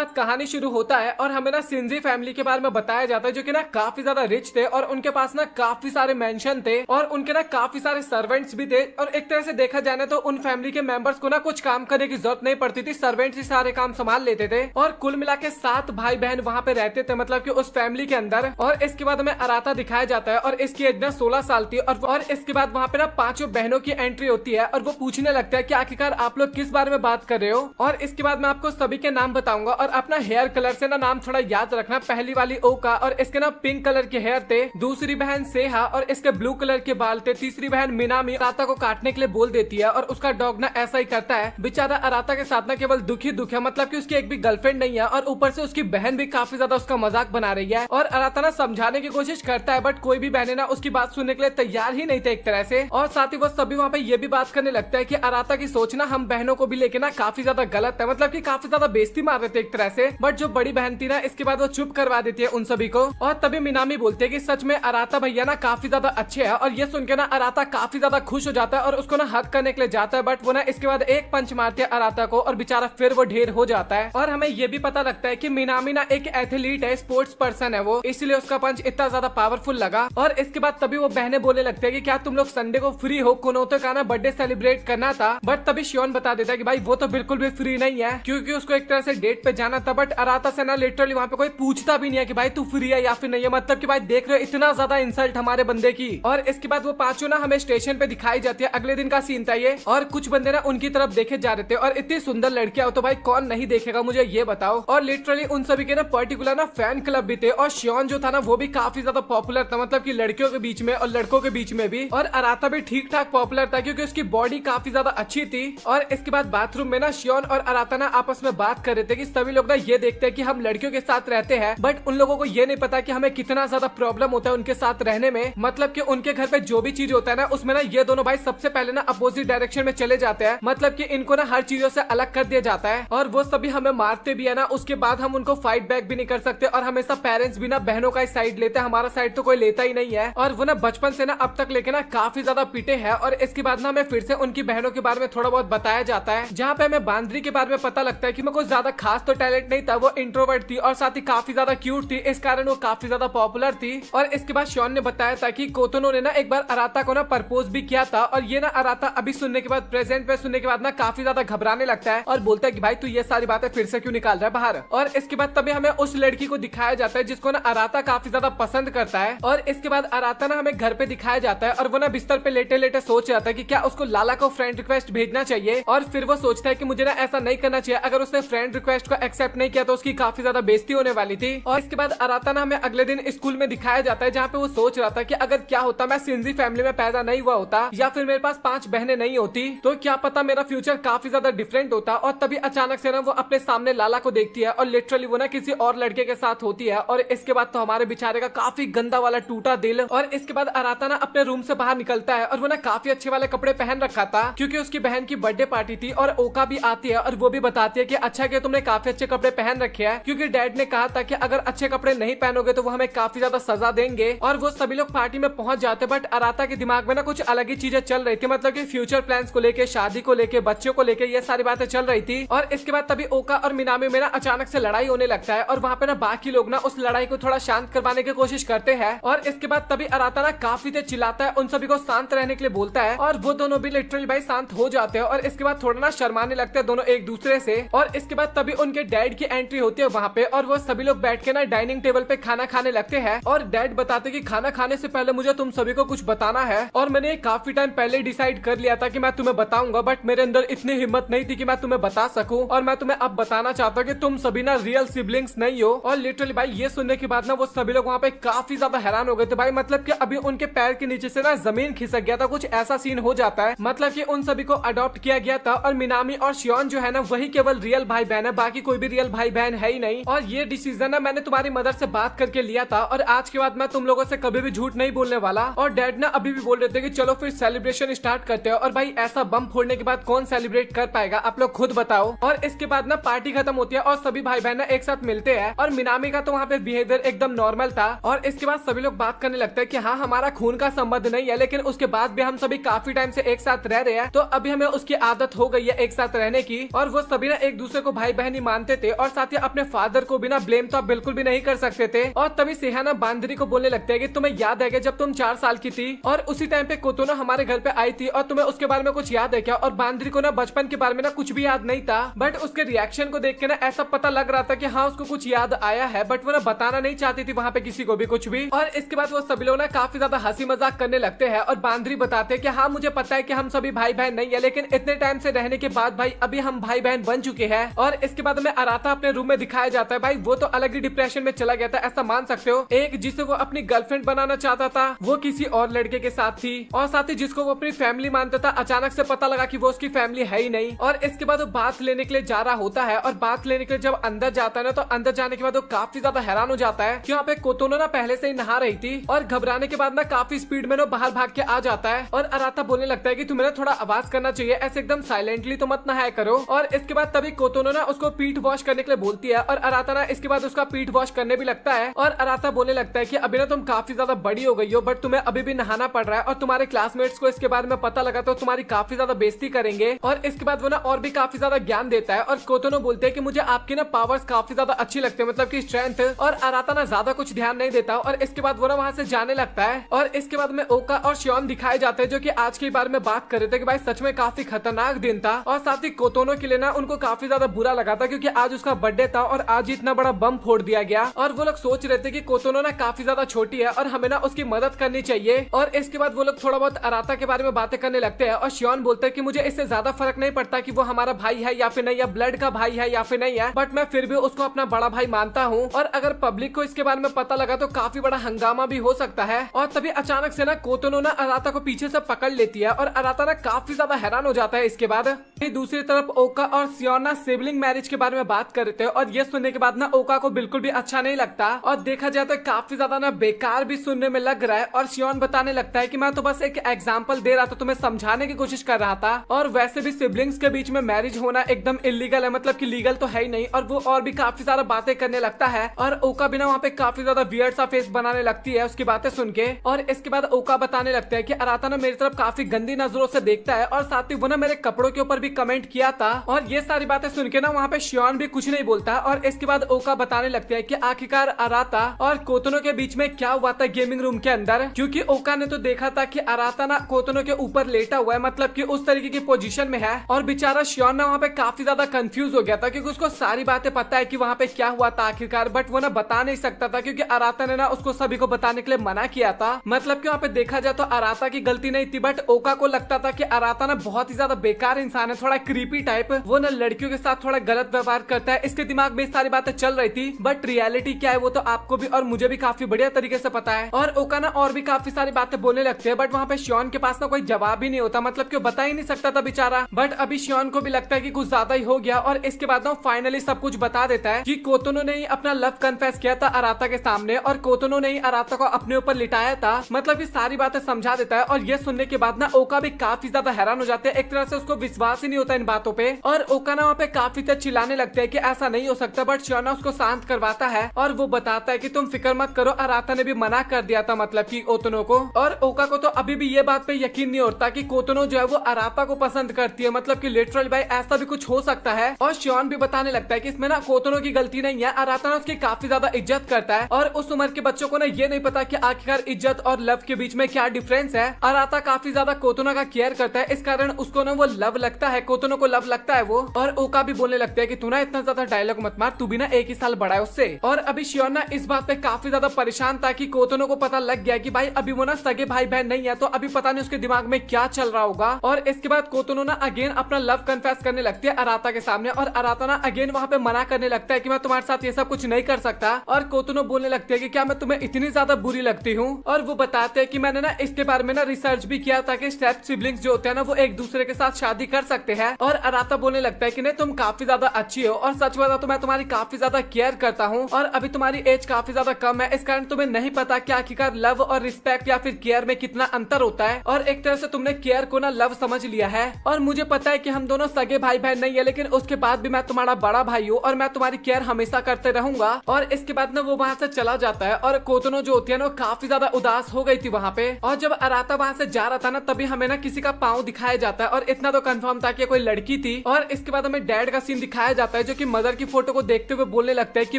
बाद कहानी शुरू होता है और हमें ना सिंजी फैमिली के बारे में बताया जाता है, जो कि ना काफी ज्यादा रिच थे और उनके पास ना काफी सारे मेंशन थे और उनके ना काफी सारे सर्वेंट्स भी थे। और एक तरह से देखा जाए तो उन फैमिली के मेंबर्स को ना कुछ काम करने की जरूरत नहीं पड़ती थी, सर्वेंट्स ही सारे काम संभाल लेते थे। और कुल मिला के 7 भाई बहन वहाँ पे रहते थे, मतलब कि उस फैमिली के अंदर। और इसके बाद हमें अराता दिखाया जाता है और इसकी एज ना 16 साल थी। और इसके बाद वहाँ पे ना 5 बहनों की एंट्री होती है और वो पूछने लगता है कि आखिरकार आप लोग किस बारे में बात कर रहे हो। और इसके बाद मैं आपको सभी के नाम बताऊंगा और अपना हेयर कलर से ना नाम थोड़ा याद रखना। पहली वाली ओका और इसके ना पिंक कलर के हेयर थे। दूसरी बहन सेहा और इसके ब्लू कलर के बाल थे। तीसरी बहन मिनामी अराता को काटने के लिए बोल देती है और उसका डॉग ना ऐसा ही करता है। बेचारा अराता के साथ ना केवल दुख ही दुख है, मतलब कि उसकी एक भी गर्लफ्रेंड नहीं है और ऊपर से उसकी बहन भी काफी ज्यादा उसका मजाक बना रही है। और अराता ना समझाने की कोशिश करता है बट कोई भी बहने ना उसकी बात सुनने के लिए तैयार ही नहीं थे एक तरह से। और साथ ही वो सभी वहाँ पे ये भी बात करने लगता है कि अराता की सोच ना हम बहनों को भी लेके ना काफी ज्यादा गलत है, मतलब कि काफी ज्यादा बेइज्जती मार रहे थे एक तरह से। बट जो बड़ी बहन थी ना इसके बाद वो चुप करवा देती है उन सभी को। और तभी मिनामी बोलते है कि सच में अराता भैया ना काफी ज्यादा अच्छे है। और ये सुन के ना अराता काफी ज्यादा खुश हो जाता है और उसको ना हक करने के लिए जाता है। बट वो ना इसके बाद एक पंच मारती है अराता को और बेचारा फिर वो ढेर हो जाता है। और हमें ये भी पता लगता है कि मिनामी ना एक एथलीट है, स्पोर्ट्स पर्सन है वो, इसलिए उसका पंच इतना ज्यादा पावरफुल लगा। और इसके बाद तभी वो बहने बोलने लगते हैं कि क्या तुम लोग संडे को फ्री हो, कोनोतो का ना बर्थडे सेलिब्रेट करना था। बट तभी शियोन बता देता है कि भाई वो तो बिल्कुल भी फ्री नहीं है, क्योंकि उसको एक तरह से डेट पे जाना था। बट अराता से ना लिटरली वहाँ पे कोई पूछता भी नहीं है कि भाई तू फ्री है या फिर नहीं है, मतलब कि भाई देख रहे हो इतना ज्यादा इंसल्ट हमारे बंदे की। और इसके बाद वो पांचों ना हमें स्टेशन पे दिखाई जाती है। अगले दिन का सीन था ये और कुछ बंदे ना उनकी तरफ देखे जा रहे थे और इतनी सुंदर लड़कियां हो तो भाई कौन नहीं देखेगा, मुझे ये बताओ। और लिटरली उन सभी के ना पर्टिकुलर ना फैन क्लब भी थे और शियोन जो था ना वो भी काफी ज्यादा पॉपुलर था, मतलब कि लड़कियों के बीच में और लड़कों के बीच में भी। और अराता भी ठीक ठाक पॉपुलर था क्योंकि उसकी बॉडी काफी ज्यादा अच्छी थी। और इसके बाद बाथरूम में ना शियोन और अराता ना आपस में बात कर रहे थे कि सभी लोग ना ये देखते हैं कि हम लड़कियों के साथ रहते हैं, बट उन लोगों को ये नहीं पता कि हमें कितना ज्यादा प्रॉब्लम होता है उनके साथ रहने में। मतलब कि उनके घर पे जो भी चीज होता है ना उसमें ना ये दोनों भाई सबसे पहले ना अपोजिट डायरेक्शन में चले जाते हैं, मतलब कि इनको ना हर चीजों से अलग कर दिया जाता है। और वो सभी हमें मारते भी है ना, उसके बाद हम उनको फाइट बैक भी नहीं कर सकते। और हमेशा पेरेंट्स भी ना बहनों का साइड लेते हैं, हमारा साइड तो कोई लेता ही नहीं है। और वो ना बचपन से ना अब तक लेके ना काफी ज्यादा पिटे हैं। और इसके बाद ना हमें फिर से उनकी बहनों के बारे में थोड़ा बहुत बताया जाता है, जहाँ पे हमें बांद्री के बारे में पता लगता है कि मैं कोई ज्यादा खास तो टैलेंट नहीं था, वो इंट्रोवर्ट थी और साथ ही काफी ज्यादा क्यूट थी, इस कारण वो काफी ज्यादा पॉपुलर थी। और इसके बाद शियोन ने बताया था कि कोतोनो ने ना एक बार अराता को ना प्रपोज भी किया था। और ये ना अराता अभी सुनने के बाद, प्रेजेंट पे सुनने के बाद ना काफी ज्यादा घबराने लगता है और बोलता है कि भाई तू ये सारी बातें फिर से क्यों निकाल रहा है बाहर। और इसके बाद तभी हमें उस लड़की को दिखाया जाता है जिसको ना अराता काफी ज्यादा पसंद करता है। और इसके बाद अराता ना हमें घर पे दिखाया जाता है और वो ना बिस्तर पे लेटे लेटे सोच रहा था कि क्या उसको लाला को फ्रेंड रिक्वेस्ट भेजना चाहिए। और फिर वो सोचता है कि मुझे ना ऐसा नहीं करना चाहिए, अगर उसने फ्रेंड रिक्वेस्ट को एक्सेप्ट नहीं किया तो उसकी काफी ज्यादा बेइज्जती होने वाली थी। और इसके बाद अराता ना हमें अगले दिन स्कूल में दिखाया जाता है जहाँ पे वो सोच रहा था कि अगर क्या होता मैं सिंजी फैमिली में पैदा नहीं हुआ होता या फिर मेरे पास 5 बहनें नहीं होती तो क्या पता मेरा फ्यूचर काफी ज्यादा डिफरेंट होता। और तभी अचानक से ना वो अपने सामने लाला को देखती है और लिटरली वो ना किसी और लड़के के साथ होती है। और इसके बाद तो हमारे बेचारे का काफी गंदा वाला टूटा दिल। और इसके बाद अराता ना अपने रूम से बाहर निकलता है और वो ना काफी अच्छे वाले कपड़े पहन रखा था क्योंकि उसकी बहन की बर्थडे पार्टी थी। और ओका भी आती है और वो भी बताती है कि अच्छा कि तुमने काफी अच्छे कपड़े पहन रखे हैं, क्योंकि डैड ने कहा था कि अगर अच्छे कपड़े नहीं पहनोगे तो वो हमें काफी ज्यादा सजा देंगे। और वो सभी लोग पार्टी में पहुंच जाते, बट अराता के दिमाग में ना कुछ अलग ही चीजें चल रही थी, मतलब कि फ्यूचर प्लान्स को लेके, शादी को लेके, बच्चों को लेके, ये सारी बातें चल रही थी। और इसके बाद तभी ओका और मिनामी में ना अचानक से लड़ाई होने लगता है और वहाँ पे ना बाकी लोग ना उस लड़ाई को थोड़ा शांत करवाने की कोशिश करते हैं। और इसके बाद तभी अराता ना काफी तेज चिल्लाता है, उन सभी को शांत रहने के लिए बोलता है और वो दोनों भी लिटरली भाई शांत हो जाते हैं। और इसके बाद थोड़ा ना शर्माने लगते हैं दोनों एक दूसरे से। और इसके बाद तभी उनके डैड की एंट्री होती है वहाँ पे और वो सभी लोग बैठ के ना डाइनिंग टेबल पे खाना खाने लगते हैं। और डैड बताते कि खाना खाने से पहले मुझे तुम सभी को कुछ बताना है और मैंने काफी टाइम पहले डिसाइड कर लिया था कि मैं तुम्हें बताऊंगा, बट मेरे अंदर इतनी हिम्मत नहीं थी कि मैं तुम्हें बता सकूं। और मैं तुम्हें अब बताना चाहता हूँ कि तुम सभी ना रियल सिबलिंग्स नहीं हो। और लिटरली भाई ये सुनने के बाद ना वो सभी लोग वहाँ पे काफी ज्यादा हैरान हो गए थे भाई, मतलब कि अभी उनके पैर के नीचे से ना जमीन खिसक गया था, कुछ ऐसा सीन हो जाता है। मतलब कि उन सभी को अडॉप्ट किया गया था और मिनामी और शियोन जो है ना वही केवल रियल भाई बहन है, बाकी कोई भी रियल भाई बहन है ही नहीं। और ये डिसीजन ना मैंने तुम्हारी मदर से बात करके लिया था और आज के बाद मैं तुम लोगों से कभी भी झूठ नहीं बोलने वाला। और डैड ना अभी भी बोल रहे थे कि चलो फिर सेलिब्रेशन स्टार्ट करते हैं। और भाई ऐसा बम फोड़ने के बाद कौन सेलिब्रेट कर पाएगा, आप लोग खुद बताओ। और इसके बाद ना पार्टी खत्म होती है और सभी भाई बहन एक साथ मिलते हैं और मिनामी का तो वहाँ पे बिहेवियर एकदम नॉर्मल था। और इसके बाद सभी लोग बात करने लगते हैं कि हाँ हमारा खून का संबंध नहीं है, लेकिन उसके बाद भी हम सभी काफी टाइम से एक साथ रह रहे हैं, तो अभी हमें उसकी आदत हो गई है एक साथ रहने की। और वो सभी ना एक दूसरे को भाई बहन ही मानते थे और साथ ही अपने फादर को भी ना ब्लेम तो आप बिल्कुल भी नहीं कर सकते थे। और तभी सेहाना बांदरी को बोलने लगता है कि तुम्हें याद है कि जब तुम 4 साल की थी और उसी टाइम पे कोतोनो हमारे घर पे आई थी और तुम्हें उसके बारे में कुछ याद है क्या? और बांदरी को ना बचपन के बारे में ना कुछ भी याद नहीं था, बट उसके रिएक्शन को देख के ना ऐसा पता लग रहा था कि हाँ उसको कुछ याद आया है, बट वो ना बताना नहीं चाहती थी वहाँ पे किसी को भी कुछ भी। और इसके बाद वो सभी लोग ना काफी ज्यादा हंसी मजाक करने लगते हैं और बांदरी बताते हैं कि हाँ मुझे पता है कि हम सभी भाई बहन नहीं है, लेकिन इतने टाइम से रहने के बाद भाई अभी हम भाई बहन बन चुके हैं। और इसके बाद में अराता अपने रूम में दिखाया जाता है, भाई वो तो अलग ही डिप्रेशन में चला गया था, ऐसा मान सकते हो। एक जिसे वो अपनी गर्लफ्रेंड बनाना चाहता था वो किसी और लड़के के साथ थी, और साथ ही जिसको वो अपनी फैमिली मानता था अचानक से पता लगा कि वो उसकी फैमिली है ही नहीं। और इसके बाद वो बात लेने के लिए जा रहा होता है और बात लेने के लिए जब अंदर जाता है ना तो अंदर जाने के बाद वो काफी ज्यादा हैरान हो जाता है कि यहाँ पे कोतोनो ना पहले से ही नहा रही थी और घबराने के बाद ना काफी स्पीड में वो बाहर भाग के आ जाता है। और अराता बोलने लगता है कि तुम्हें ना थोड़ा आवाज करना चाहिए, ऐसे एकदम साइलेंटली तो मत नहाया करो। और इसके बाद तभी कोतोनो ना उसको पीठ वॉश करने के लिए बोलती है और अराता ना इसके बाद उसका पीठ वॉश करने भी लगता है। और अराता बोलने लगता है कि अभी ना तुम काफी ज्यादा बड़ी हो गई हो, बट तुम्हें अभी भी नहाना पड़ रहा है और तुम्हारे क्लासमेट्स को इसके बारे में पता लगा तो तुम्हारी काफी ज्यादा बेइज्जती करेंगे। और इसके बाद वो ना और भी काफी ज्यादा ज्ञान देता है और कोतोनो बोलते हैं कि मुझे आपकी ना पावर्स काफी ज्यादा अच्छी लगती है, मतलब की स्ट्रेंथ। और अराता ना ज्यादा कुछ ध्यान नहीं देता और इसके बाद वो ना वहाँ से जाने लगता है। और इसके बाद में ओका और श्योन दिखाए जाते हैं जो कि आज के बारे में बात कर रहे थे कि भाई सच में काफी खतरनाक दिन था। और साथ ही कोतोनो के लिए ना उनको काफी ज्यादा बुरा लगा था क्योंकि आज उसका बर्थडे था और आज इतना बड़ा बम फोड़ दिया गया। और वो लोग सोच रहे थे कि कोतोनो ना काफी ज्यादा छोटी है और हमें ना उसकी मदद करनी चाहिए। और इसके बाद वो लोग थोड़ा बहुत अराता के बारे में बातें करने लगते हैं और श्योन बोलते हैं कि मुझे इससे ज्यादा फर्क नहीं पड़ता कि वो हमारा भाई है या फिर नहीं, या ब्लड का भाई है या फिर नहीं है, बट मैं फिर भी उसको अपना बड़ा भाई मानता हूँ। और अगर पब्लिक को इसके बारे में पता लगा तो काफी बड़ा हंगामा भी हो सकता है। और तभी अचानक से ना कोतोनो ना अराता को पीछे से पकड़ लेती है और अराता ना काफी ज्यादा हैरान हो जाता है। इसके बाद दूसरी तरफ ओका और श्योन ना सिबलिंग मैरिज के बारे में बात कर रहे थे और ये सुनने के बाद ना ओका को बिल्कुल भी अच्छा नहीं लगता और देखा जाए तो काफी ज्यादा ना बेकार भी सुनने में लग रहा है। और श्योन बताने लगता है कि मैं तो बस एक एग्जाम्पल दे रहा था, तुम्हें समझाने की कोशिश कर रहा था, और वैसे भी सिबलिंग्स के बीच में मैरिज होना एकदम इलीगल है, मतलब कि लीगल तो है ही नहीं। और वो और भी काफी सारा बातें करने लगता है और ओका भी ना वहाँ पे काफी ज्यादा वियर्ड सा फेस बनाने लगती है उसकी बातें सुन के। और इसके बाद ओका बताने लगता है कि अराता ना मेरी तरफ काफी गंदी नजरों से देखता है और साथ ही वो ना मेरे कपड़ों के ऊपर भी कमेंट किया था। और ये सारी बातें सुन के ना वहाँ पे श्योन भी कुछ नहीं बोलता। और इसके बाद ओका बताने लगता है कि आखिरकार अराता और कोतोनो के बीच में क्या हुआ था गेमिंग रूम के अंदर, क्योंकि ओका ने तो देखा था कि अराता ना कोतोनो के ऊपर लेटा हुआ है, मतलब कि उस तरीके की पोजीशन में है। और बेचारा श्योन ना वहाँ पे काफी ज्यादा कंफ्यूज हो गया था क्योंकि उसको सारी बातें पता है कि वहाँ पे क्या हुआ था आखिरकार, बट वो ना बता नहीं सकता था क्योंकि अराता ने ना उसको सभी को बताने के लिए मना किया था। मतलब कि वहाँ पे देखा जाए तो अराता की गलती नहीं थी, बट ओका को लगता था कि अराता ना बहुत ही ज्यादा बेकार इंसान है, थोड़ा क्रीपी टाइप, वो ना लड़कियों के साथ थोड़ा गलत व्यवहार करता है। इसके दिमाग में सारी बातें चल रही थी, बट रियलिटी क्या है वो तो आपको भी और मुझे भी काफी बढ़िया तरीके से पता है। और ओका ना और भी काफी सारी बातें बोलने लगते हैं, बट वहाँ पे श्योन के पास ना कोई जवाब ही नहीं होता, मतलब कि वो बता ही नहीं सकता था बेचारा। बट अभी श्योन को भी लगता है कि कुछ ज्यादा ही हो गया और इसके बाद ना फाइनली सब कुछ बता देता है कि कोतोनो ने ही अपना लव कन्फेस किया था अराता के सामने और कोतोनो ने ही अराता को अपने ऊपर लिटाया था, मतलब कि सारी बातें समझा देता है। और ये सुनने के बाद ना ओका भी काफी ज्यादा हैरान हो जाते हैं, एक तरह से उसको विश्वास ही नहीं होता इन बातों पे। और ओका ना वहाँ पे काफी तेज चिल्लाने लगते हैं कि ऐसा नहीं हो सकता, बट श्योन उसको शांत करवाता है और वो बताता है कि तुम फिक्र मत करो, अराता ने भी मना कर दिया था, मतलब कि कोतोनो को। और ओका को तो अभी भी ये बात पे यकीन नहीं होता कि कोतोनो जो है वो अराता को पसंद करती है, मतलब कि लिटरली भाई ऐसा भी कुछ हो सकता है। और श्योन भी बताने लगता है कि इसमें ना कोतोनो की गलती नहीं है, अराता ना उसकी काफी ज्यादा इज्जत करता है और उस उम्र के बच्चों को ना ये नहीं पता कि आखिरकार इज्जत और लव के बीच में क्या डिफरेंस है। अराता काफी ज्यादा कोतोनो का केयर करता है, इस कारण उसको ना वो लव लगता है, कोतोनो को लव लगता है वो। और ओका भी बोलने लगता है कि तू ना इतना ज्यादा डायलॉग मत मार, तू भी ना एक ही साल बड़ा है उससे। और अभी श्योन ना इस बात पे काफी ज्यादा परेशान था कि कोतोनो को पता लग गया कि भाई अभी वो ना सगे भाई बहन नहीं है, तो अभी पता नहीं उसके दिमाग में क्या चल रहा होगा। और इसके बाद कोतोनो ना अगेन अपना लव कन्फेस करने लगती है अराता के सामने और अराता ना अगेन वहाँ पे मना करने लगता है कि मैं तुम्हारे साथ ये सब कुछ नहीं कर सकता। और कोतोनो बोलने लगती है कि क्या मैं तुम्हें इतनी ज्यादा बुरी लगती हूँ। और वो बताते हैं कि मैंने ना इसके बारे में ना रिसर्च भी किया था कि स्टेप सिबलिंग्स जो होते हैं ना वो एक दूसरे के साथ शादी कर सकते हैं। और अराता बोलने लगता है कि नहीं तुम काफी ज्यादा अच्छी हो और सच बता तो मैं तुम्हारी काफी ज्यादा केयर करता हूँ और अभी तुम्हारी एज काफी ज्यादा कम है, इस कारण तुम्हें नहीं पता कि आखिरकार लव और रिस्पेक्ट या फिर केयर में कितना अंतर होता है। और एक तरह से तुमने केयर को ना लव समझ लिया है और मुझे पता है कि हम दोनों सगे भाई बहन नहीं है, लेकिन उसके बाद भी मैं तुम्हारा बड़ा भाई हूँ और मैं तुम्हारी केयर हमेशा करते रहूंगा। और इसके बाद ना वो वहाँ से चला जाता है और कोतोनो जो होती है ना वो काफी ज्यादा उदास हो गई थी वहाँ पे। और जब अराता वहाँ से जा रहा था ना तभी हमें ना किसी का पाँव दिखाया जाता है और इतना तो कंफर्म था की कोई लड़की थी। और इसके बाद हमें डैड का सीन दिखाया जाता है जो कि मदर की फोटो को देखते हुए बोलने लगता है कि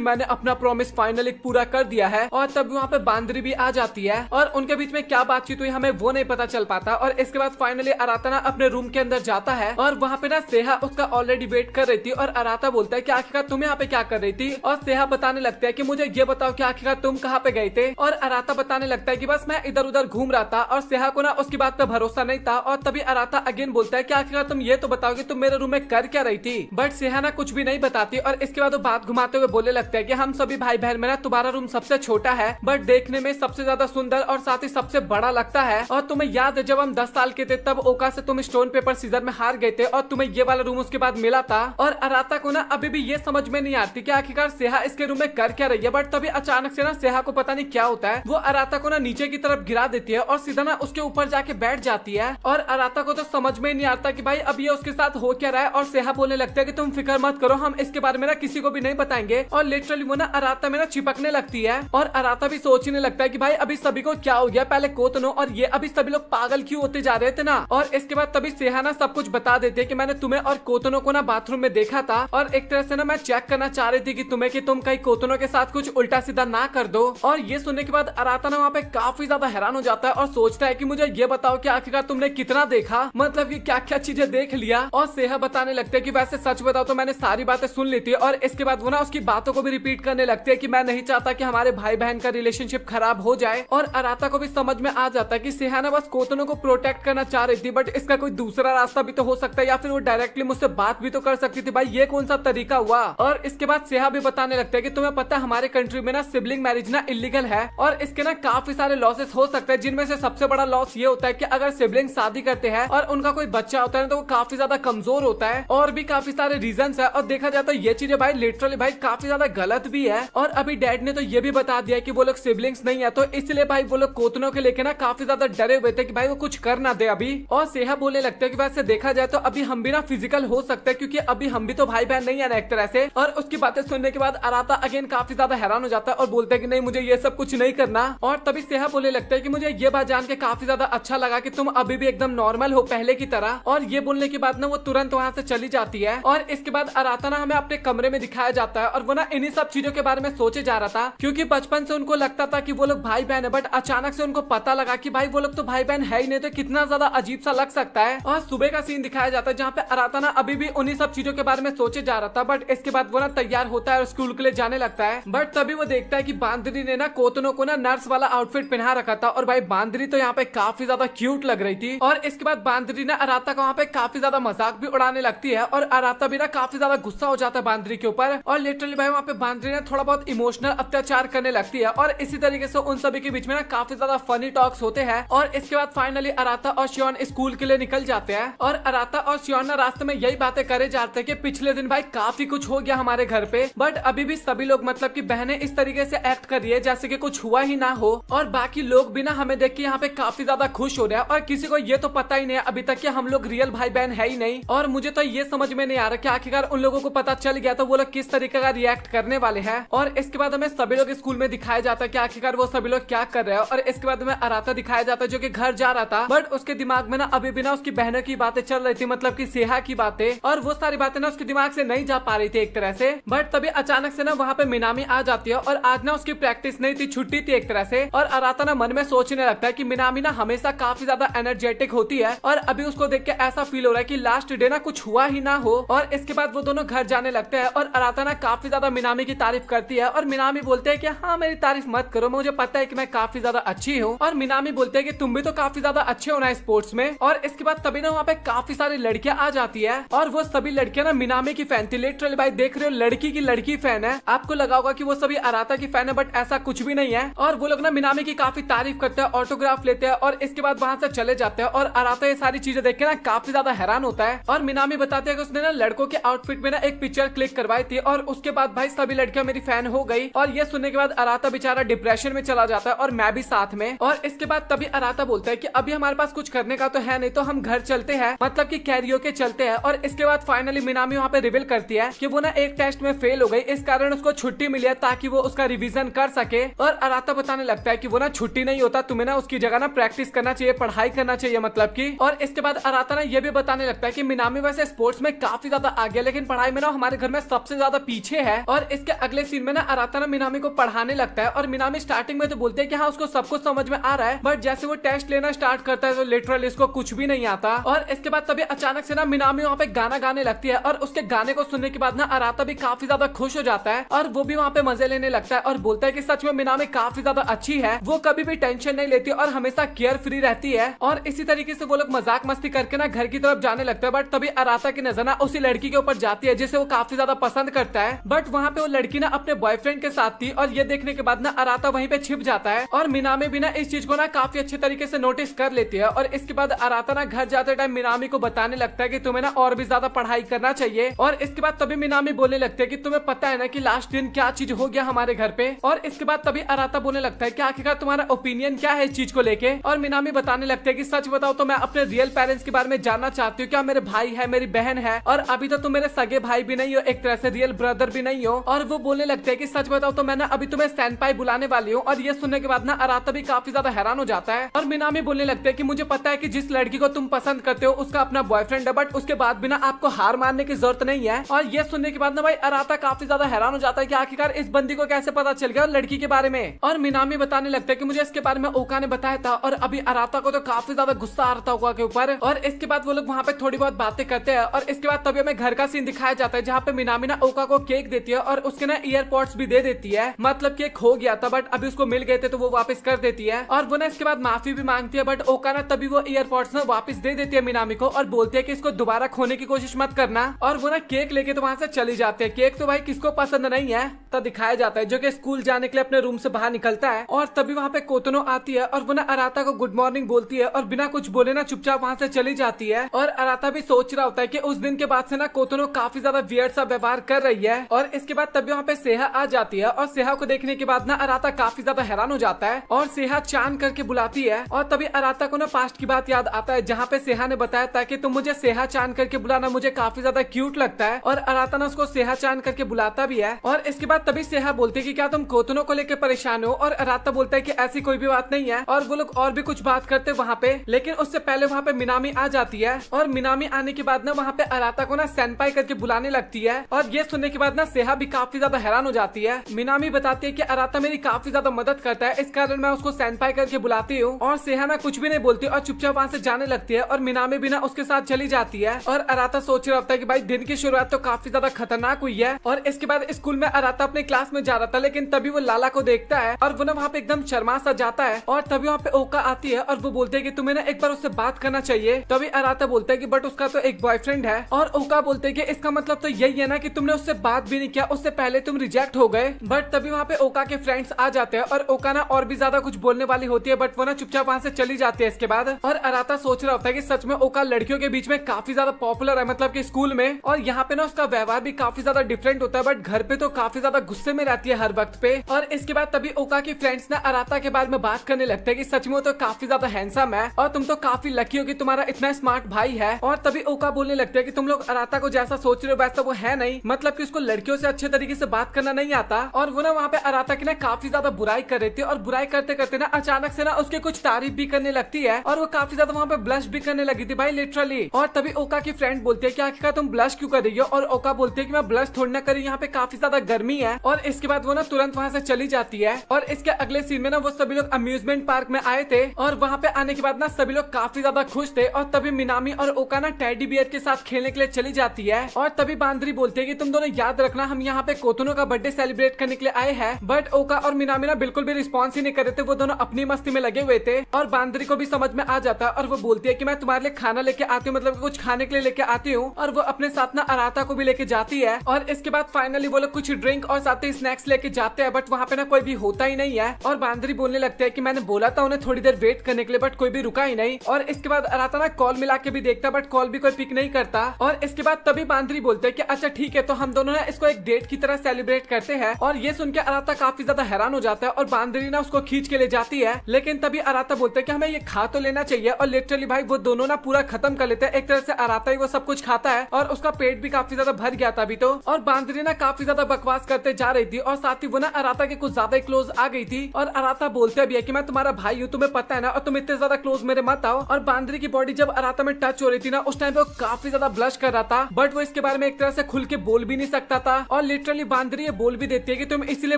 मैंने अपना प्रॉमिस फाइनली पूरा कर दिया है। और तब वहाँ पे बांदरी भी आ जाती है और उनके बीच में क्या बातचीत हुई हमें वो नहीं पता चल पाता। और इसके बाद फाइनली अराता ना अपने रूम के अंदर जाता है और वहाँ पे ना सेहा उसका ऑलरेडी वेट कर रही थी। और अराता बोलता है कि आखिरकार तुम यहाँ पे क्या कर रही थी। और सेहा बताने लगता है कि मुझे ये बताओ कि आखिरकार तुम कहाँ पे गए थे। और अराता बताने लगता है कि बस मैं इधर उधर घूम रहा था। और सेहा को ना उसकी बात पे भरोसा नहीं था। और तभी अराता अगेन बोलता है कि आखिरकार तुम ये तो बताओ कि तुम मेरे रूम में कर क्या रही थी। बट सेहा ना कुछ भी नहीं बताती। और इसके बाद वो बात घुमाते हुए बोलने लगता है कि हम सभी भाई बहन में ना तुम्हारा रूम सबसे छोटा है बट देखने में सबसे ज्यादा सुंदर और साथ ही सबसे बड़ा लगता है। और तुम्हें याद है जब हम 10 साल के थे तब ओका से तुम स्टोन पेपर सीजर में हार गए थे और तुम्हें ये वाला रूम उसके बाद मिला था। और अराता को ना अभी भी ये समझ में नहीं आती कि आखिरकार सेहा इसके रूम में कर क्या रही है। बट तभी अचानक से ना सेहा को पता नहीं क्या होता है, वो अराता को ना नीचे की तरफ गिरा देती है और सीधा ना उसके ऊपर जाके बैठ जाती है। और अराता को तो समझ में नहीं आता कि भाई अब ये उसके साथ हो क्या रहा है। और सेहा बोलने लगता है कि तुम फिक्र मत करो, हम इसके बारे में ना किसी को भी नहीं बताएंगे। और लिटरली वो ना अराता में ना चिपकने लगती है। और अराता भी सोचने लगता है कि भाई अभी सभी को क्या हो गया, पहले कोतनो और ये अभी सभी लोग पागल क्यों होते जा रहे थे ना। और इसके बाद तभी सेहा ना सब कुछ बता देती है कि मैंने तुम्हें और कोतनो को ना बाथरूम में देखा था और एक तरह से ना मैं चेक करना चाह रही थी कि तुम्हें कि तुम कहीं कोतनो के साथ कुछ उल्टा सीधा ना कर दो। और ये सुनने के बाद अराता ना वहाँ पे काफी ज्यादा हैरान हो जाता है और सोचता है कि मुझे ये बताओ कि आखिरकार तुमने कितना देखा, मतलब कि क्या क्या चीजें देख लिया। और सेहा बताने लगते है कि वैसे सच बताओ तो मैंने सारी बातें सुन ली थी। और इसके बाद वो ना उसकी बातों को भी रिपीट करने लगती है कि मैं नहीं चाहता कि हमारे भाई बहन का रिलेशनशिप खराब हो जाए। और अराता को भी समझ में आ जाता है कि सेहा ना बस कोतनो को प्रोटेक्ट करना चाह रही थी बट इसका कोई दूसरा रास्ता भी तो हो सकता है या फिर वो डायरेक्टली मुझसे बात भी तो कर सकती थी। भाई ये कौन सा तरीका हुआ। और इसके बाद सेहा भी बताने लगता है कि तुम्हें पता है हमारे कंट्री में ना सिबलिंग मैरिज ना इलीगल है और इसके ना काफी सारे लॉसेस हो सकते हैं, जिनमें से सबसे बड़ा लॉस ये होता है कि अगर सिबलिंग शादी करते हैं और उनका कोई बच्चा होता है तो वो काफी ज्यादा कमजोर होता है। और भी काफी सारे रीजंस है और देखा जाए तो ये चीजें भाई लिटरली भाई काफी ज्यादा गलत भी है। और अभी डैड ने तो ये भी बता दिया कि वो लोग सिबलिंग्स नहीं है, तो इसलिए भाई वो लोग कोतनों के लेके ना काफी ज्यादा डरे हुए थे कि भाई वो कुछ कर ना दे अभी। और सेहा बोलने लगता है कि वैसे देखा जाए तो अभी हम भी ना फिजिकल हो सकते हैं क्योंकि अभी हम भी तो भाई बहन नहीं है ना एक तरह से। और उसकी बातें सुनने के बाद अराता अगेन काफी ज्यादा हैरान हो जाता है और बोलता है कि नहीं मुझे ये सब कुछ नहीं करना। और तभी सेहा बोलने लगता है कि मुझे ये बात जान के काफी ज्यादा अच्छा लगा कि तुम अभी भी एकदम नॉर्मल हो पहले की तरह। और ये बोलने के बाद ना वो तुरंत वहाँ से चली जाती है। और इसके बाद अराता ना हमें अपने कमरे में दिखाया जाता है और वो ना इन्हीं सब चीजों के बारे में सोचे जा रहा था क्योंकि बचपन से उनको लगता था कि वो लोग भाई बहन है बट अचानक से उनको पता लगा कि भाई वो लोग तो भाई बहन है ही नहीं, तो कितना ज्यादा अजीब सा लग सकता है। और सुबह का सीन दिखाया जाता है जहाँ पे अराता ना अभी भी उन्हीं सब चीजों के बारे में सोचे जा रहा था। बट इसके बाद वो ना तैयार होता है और स्कूल के लिए जाने लगता है। बट तभी वो देखता है कि बांदरी ने ना कोतनो को ना नर्स वाला आउटफिट पहना रखा था और भाई बांदरी तो यहाँ पे काफी ज्यादा क्यूट लग रही थी। और इसके बाद बांदरी ना अराता का वहाँ पे काफी ज्यादा मजाक भी उड़ाने लगती है और अराता भी ना काफी ज्यादा गुस्सा हो जाता है बांदरी के ऊपर। और लिटरली भाई वहाँ पे बांदरी ने थोड़ा बहुत इमोशनल अत्याचार करने लगती है और इसी तरीके से उन सभी के बीच में ना काफी ज्यादा फनी टॉक्स होते हैं। और इसके बाद फाइनली अराता और शियोन स्कूल के लिए निकल जाते हैं और अराता और शियोन ना रास्ते में यही बातें करे जाते हैं कि पिछले दिन भाई काफी कुछ हो गया हमारे घर पे बट अभी भी सभी लोग मतलब कि बहनें इस तरीके से एक्ट कर रही है जैसे कि कुछ हुआ ही ना हो। और बाकी लोग भी ना हमें देख के यहाँ पे काफी ज्यादा खुश हो रहे हैं और किसी को ये तो पता ही नहीं है अभी तक कि हम लोग रियल भाई बहन है ही नहीं। और मुझे तो ये समझ में नहीं आ रहा कि आखिरकार उन लोगों को पता चल गया तो वो लोग किस तरीके का रिएक्ट करने वाले हैं। और इसके बाद हमें सभी लोग स्कूल में दिखाया जाता है कि आखिरकार वो सभी लोग क्या कर रहे हैं। और इसके बाद हमें अराता दिखाया जाता है जो कि घर जा रहा था बट उसके दिमाग में ना अभी भी ना उसकी बहनों की बातें चल रही थी, मतलब कि सेहा की बातें, और वो सारी बातें ना उसके दिमाग से नहीं जा पा रही थी एक तरह से। बट तभी अचानक से ना वहाँ पे मिनामी आ जाती है और आज ना उसकी प्रैक्टिस नहीं थी, छुट्टी थी एक तरह से। और अराता ना मन में सोचने लगता है कि मिनामी ना हमेशा काफी ज्यादा एनर्जेटिक होती है और अभी उसको देख के ऐसा फील हो रहा है कि लास्ट डे ना कुछ हुआ ही ना हो। और इसके बाद वो दोनों घर जाने लगते हैं और अराता ना काफी ज्यादा मिनामी की तारीफ करती है और मिनामी बोलते हैं कि हाँ मेरी तारीफ मत करो, मुझे पता है कि मैं काफी ज्यादा अच्छी हूँ। और मिनामी बोलते हैं कि तुम भी तो काफी ज्यादा अच्छे हो ना स्पोर्ट्स में। और इसके बाद तभी ना वहाँ पे काफी सारी लड़कियां आ जाती है और वो सभी लड़कियां ना मिनामी की फैन थी। लिटरली भाई देख रहे हो लड़की की लड़की फैन है, आपको लगा होगा कि वो सभी अराता की फैन है बट ऐसा कुछ भी नहीं है। और वो लोग ना मिनामी की काफी तारीफ करते हैं, ऑटोग्राफ लेते हैं और इसके बाद वहाँ से चले जाते हैं। और अराता ये सारी चीजें देख के ना काफी ज्यादा हैरान होता है और मिनामी बताते हैं कि उसने ना लड़कों के आउटफिट में ना एक पिक्चर क्लिक करवाई थी और उसके बाद भाई सभी लड़कियां मेरी फैन हो गई। और ये सुनने के बाद अराता बेचारा डिप्रेशन में चला जाता है और मैं भी साथ में। और इसके बाद तभी अराता बोलता है कि अभी हमारे पास कुछ करने का तो है नहीं, तो हम घर चलते हैं, मतलब कि कैरियोके चलते हैं। और इसके बाद फाइनली मिनामी वहाँ पे रिवील करती है कि वो ना एक टेस्ट में फेल हो गई, इस कारण उसको छुट्टी मिली है ताकि वो उसका रिवीजन कर सके। और अराता बताने लगता है कि वो ना छुट्टी नहीं होता, तुम्हें ना उसकी जगह ना प्रैक्टिस करना चाहिए, पढ़ाई करना चाहिए मतलब की। और इसके बाद अराता ना ये भी बताने बताने लगता है कि मिनामी वैसे स्पोर्ट्स में काफी ज्यादा आगे, लेकिन पढ़ाई में ना हमारे घर में सबसे ज्यादा पीछे है। और इसके अगले सीन में ना अराता ना मिनामी को पढ़ाने लगता है और मिनामी स्टार्टिंग में तो बोलते हैं कि हाँ उसको सब कुछ समझ में आ रहा है, बट जैसे वो टेस्ट लेना स्टार्ट करता है तो लिटरली इसको कुछ भी नहीं आता। और इसके बाद तभी अचानक से ना मिनामी वहाँ पे गाना गाने लगती है और उसके गाने को सुनने के बाद ना अराता भी काफी ज्यादा खुश हो जाता है और वो भी वहाँ पे मजे लेने लगता है और बोलता है कि सच में मिनामी काफी ज्यादा अच्छी है, वो कभी भी टेंशन नहीं लेती और हमेशा केयर फ्री रहती है। और इसी तरीके से वो लोग मजाक मस्ती करके ना घर की तरफ जाने लगता है, बट तभी अराता की नजर ना उसी लड़की के ऊपर जाती है जिसे वो काफी ज्यादा पसंद करता है। बट वहाँ पे वो लड़की ना अपने बॉयफ्रेंड के साथ थी और ये देखने के बाद ना अराता वहीं पे छिप जाता है और मिनामी भी ना इस चीज को ना काफी अच्छे तरीके से नोटिस कर लेती है। और इसके बाद अराता ना घर जाते टाइम मिनामी को बताने लगता है कि तुम्हें ना और भी ज्यादा पढ़ाई करना चाहिए। और इसके बाद तभी मिनामी बोलने लगते है कि तुम्हें पता है ना कि लास्ट दिन क्या चीज हो गया हमारे घर पे। और इसके बाद तभी अराता बोलने लगता है कि आखिरकार तुम्हारा ओपिनियन क्या है इस चीज को लेके। और मिनामी बताने लगते है कि सच बताओ तो मैं अपने रियल पेरेंट्स के बारे में जानना चाहती हूँ, क्या मेरे भाई है, मेरी बहन है, और अभी तो तुम मेरे सगे भाई भी नहीं हो, एक तरह से रियल ब्रदर भी नहीं हो। और वो बोलने लगते है कि सच बताओ तो मैं ना अभी तुम्हें सैनपाई बुलाने वाली हूँ। और ये सुनने के बाद ना अराता भी काफी ज्यादा हैरान हो जाता है और मिनामी बोलने लगते है कि मुझे पता है कि जिस लड़की को तुम पसंद करते हो उसका अपना बॉयफ्रेंड है, बट उसके बाद भी ना आपको हार मानने की जरूरत नहीं है। और ये सुनने के बाद ना भाई अराता काफी ज्यादा हैरान हो जाता है कि आखिरकार इस बंदी को कैसे पता चल गया लड़की के बारे में। और मिनामी बताने लगता है कि मुझे इसके बारे में ओका ने बताया था और अभी अराता को तो काफी ज्यादा गुस्सा आ रहा था ओका के ऊपर। और इसके बाद वो लोग वहाँ पे थोड़ी बहुत बातें करते हैं और इसके बाद तभी हमें घर का सीन दिखाया जाता है जहाँ पे मिनामी ना ओका को केक देती है और उसके ना ईयरपॉड्स भी दे देती है, मतलब केक खो गया था बट अभी उसको मिल गए थे तो वो वापस कर देती है। और वो ना इसके बाद माफी भी मांगती है, बट ओका ना तभी वो ईयरपॉड्स ना वापस दे देती है मिनामी को और बोलती है कि इसको दोबारा खोने की कोशिश मत करना। और वो ना केक लेके तो वहाँ से चली जाती है। केक तो भाई किसको पसंद नहीं है, तो दिखाया जाता है जो कि स्कूल जाने के लिए अपने रूम से बाहर निकलता है। और तभी वहाँ पे कोतनो आती है और वो ना अराता को गुड मॉर्निंग बोलती है और बिना कुछ बोले ना चुपचाप वहाँ से चली जाती है। और अराता भी सोच रहा होता है कि उस दिन के बाद से ना कोतनो काफी ज्यादा वियर्ड सा व्यवहार कर रही है। और इसके बाद तभी वहाँ पे सेहा आ जाती है और सेहा को देखने के बाद ना अराता काफी ज्यादा हैरान हो जाता है और सेहा चांद करके बुलाती है। और तभी अराता को ना पास्ट की बात याद आता है जहाँ पे सेहा ने बताया था कि तुम मुझे सेहा चांद करके बुलाना, मुझे काफी ज्यादा क्यूट लगता है। और अराता ना उसको सेहा चांद करके बुलाता भी है। और इसके बाद तभी सेहा बोलती है कि क्या तुम कोतनो को लेकर परेशान हो, और अराता बोलता है कि ऐसी कोई भी बात नहीं है। और वो लोग और भी कुछ बात करते वहाँ पे, लेकिन उससे पहले वहाँ पे मिनामी आ जाती है। और मिनामी आने के बाद ना वहाँ पे अराता को ना सेनपाई करके बुलाने लगती है। और ये सुनने के बाद ना सेहा भी काफी ज्यादा हैरान हो जाती है। मिनामी बताती है कि अराता मेरी काफी ज्यादा मदद करता है, इस कारण मैं उसको सेनपाई करके बुलाती हूँ। और सेहा ना कुछ भी नहीं बोलती और चुपचाप वहाँ से जाने लगती है और मिनामी भी ना उसके साथ चली जाती है। और अराता सोच रहा होता है कि भाई दिन की शुरुआत तो काफी ज्यादा खतरनाक हुई है। और इसके बाद स्कूल में अराता अपने क्लास में जा रहा था, लेकिन तभी वो लाला को देखता है और वो ना वहाँ पे एकदम शर्मा सा जाता है। और तभी वहाँ पे ओका आती है और वो बोलते है कि तुम्हें ना एक बार उससे बात करना चाहिए। तभी अराता बोलता है कि बट उसका तो एक बॉयफ्रेंड है। और ओका बोलते है कि इसका मतलब तो यही है ना कि तुमने उससे बात भी नहीं किया, उससे पहले तुम रिजेक्ट हो गए। बट तभी वहाँ पे ओका के फ्रेंड्स आ जाते हैं और ओका ना और भी ज्यादा कुछ बोलने वाली होती है, बट वो ना चुपचाप वहाँ से चली जाती है इसके बाद। और अराता सोच रहा होता है कि सच में ओका लड़कियों के बीच में काफी ज्यादा पॉपुलर है, मतलब कि स्कूल में, और यहाँ पे ना उसका व्यवहार भी काफी ज्यादा डिफरेंट होता है, बट घर पे तो काफी ज्यादा गुस्से में रहती है हर वक्त पे। और इसके बाद तभी ओका की फ्रेंड्स ना अराता के बारे में बात करने लगते हैं कि सच में वो तो काफी ज्यादा हैंडसम है और तुम तो काफी लकी हो कि तुम्हारा इतना स्मार्ट भाई है। और तभी ओका बोलने लगते हैं कि तुम लोग अराता को जैसा सोच रहे हो वैसा वो है नहीं, मतलब कि उसको लड़कियों से अच्छे तरीके से बात करना नहीं आता। और वो ना वहाँ पे अराता की ना काफी ज्यादा बुराई कर रही थी और बुराई करते करते ना अचानक से ना उसके कुछ तारीफ भी करने लगती है और वो काफी ज्यादा वहाँ पे ब्लश भी करने लगी थी भाई लिटरली। और तभी ओका की फ्रेंड बोलती है कि आखिरकार तुम ब्लश क्यों कर रही हो, और ओका बोलती है कि मैं ब्लश थोड़ी ना करी, यहाँ पे काफी ज्यादा गर्मी है। और इसके बाद वो ना तुरंत वहाँ से चली जाती है। और इसके अगले सीन में ना वो सभी लोग अम्यूजमेंट पार्क में आए थे और वहाँ पे आने के बाद ना सभी लोग काफी ज्यादा खुश थे। और तभी मिनामी और ओका ना टेडी बियर के साथ खेलने के लिए चली जाती है। और तभी बांदरी बोलती है कि तुम दोनों याद रखना हम यहाँ पे कोतनो का बर्थडे सेलिब्रेट करने के लिए आए हैं। बट ओका और मिनामी ना बिल्कुल भी रिस्पॉन्स ही नहीं कर रहे थे, वो दोनों अपनी मस्ती में लगे हुए थे। और बांदरी को भी समझ में आ जाता है और वो बोलती है कि मैं तुम्हारे लिए खाना लेके आती हूँ, मतलब कुछ खाने के लिए लेके आती हूँ। और वो अपने साथ ना अराता को भी लेके जाती है। और इसके बाद फाइनली वो लोग कुछ ड्रिंक और साथ ही स्नैक्स लेके जाते हैं, बट वहाँ पे ना कोई भी होता ही नहीं है। और बांदरी बोलने लगते हैं कि मैंने बोला था उन्हें थोड़ी देर वेट करने के लिए, बट कोई भी रुका ही नहीं। और इसके बाद अराता ना कॉल मिला के भी देखता, बट कॉल भी कोई पिक नहीं करता। और इसके बाद तभी बांदरी बोलते हैं कि अच्छा ठीक है, तो हम दोनों ना इसको एक डेट की तरह सेलिब्रेट करते हैं। और ये सुन के अराता काफी ज्यादा हैरान हो जाता है और बांदरी ना उसको खींच के ले जाती है। लेकिन तभी अराता बोलते हैं कि हमें ये खा तो लेना चाहिए। और लिटरली भाई वो दोनों ना पूरा खत्म कर लेते हैं, एक तरह से अराता ही वो सब कुछ खाता है और उसका पेट भी काफी ज्यादा भर गया था अभी तो। और बांदरी ना काफी ज्यादा बकवास करते जा रही थी और साथ ही वो ना अराता के कुछ ज्यादा क्लोज आ गई थी। और अराता बोलते भी है कि मैं तुम्हारा भाई हूँ, तुम्हें पता है ना, और तुम इतने ज्यादा क्लोज मेरे मत आओ। और बांदरी की बॉडी जब अराता में टच हो हो रही थी ना, उस टाइम पे वो काफी ज्यादा ब्लश कर रहा था, बट वो इसके बारे में एक तरह से खुल के बोल भी नहीं सकता था। और लिटरली बांदरी ये बोल भी देती है कि तुम इसीलिए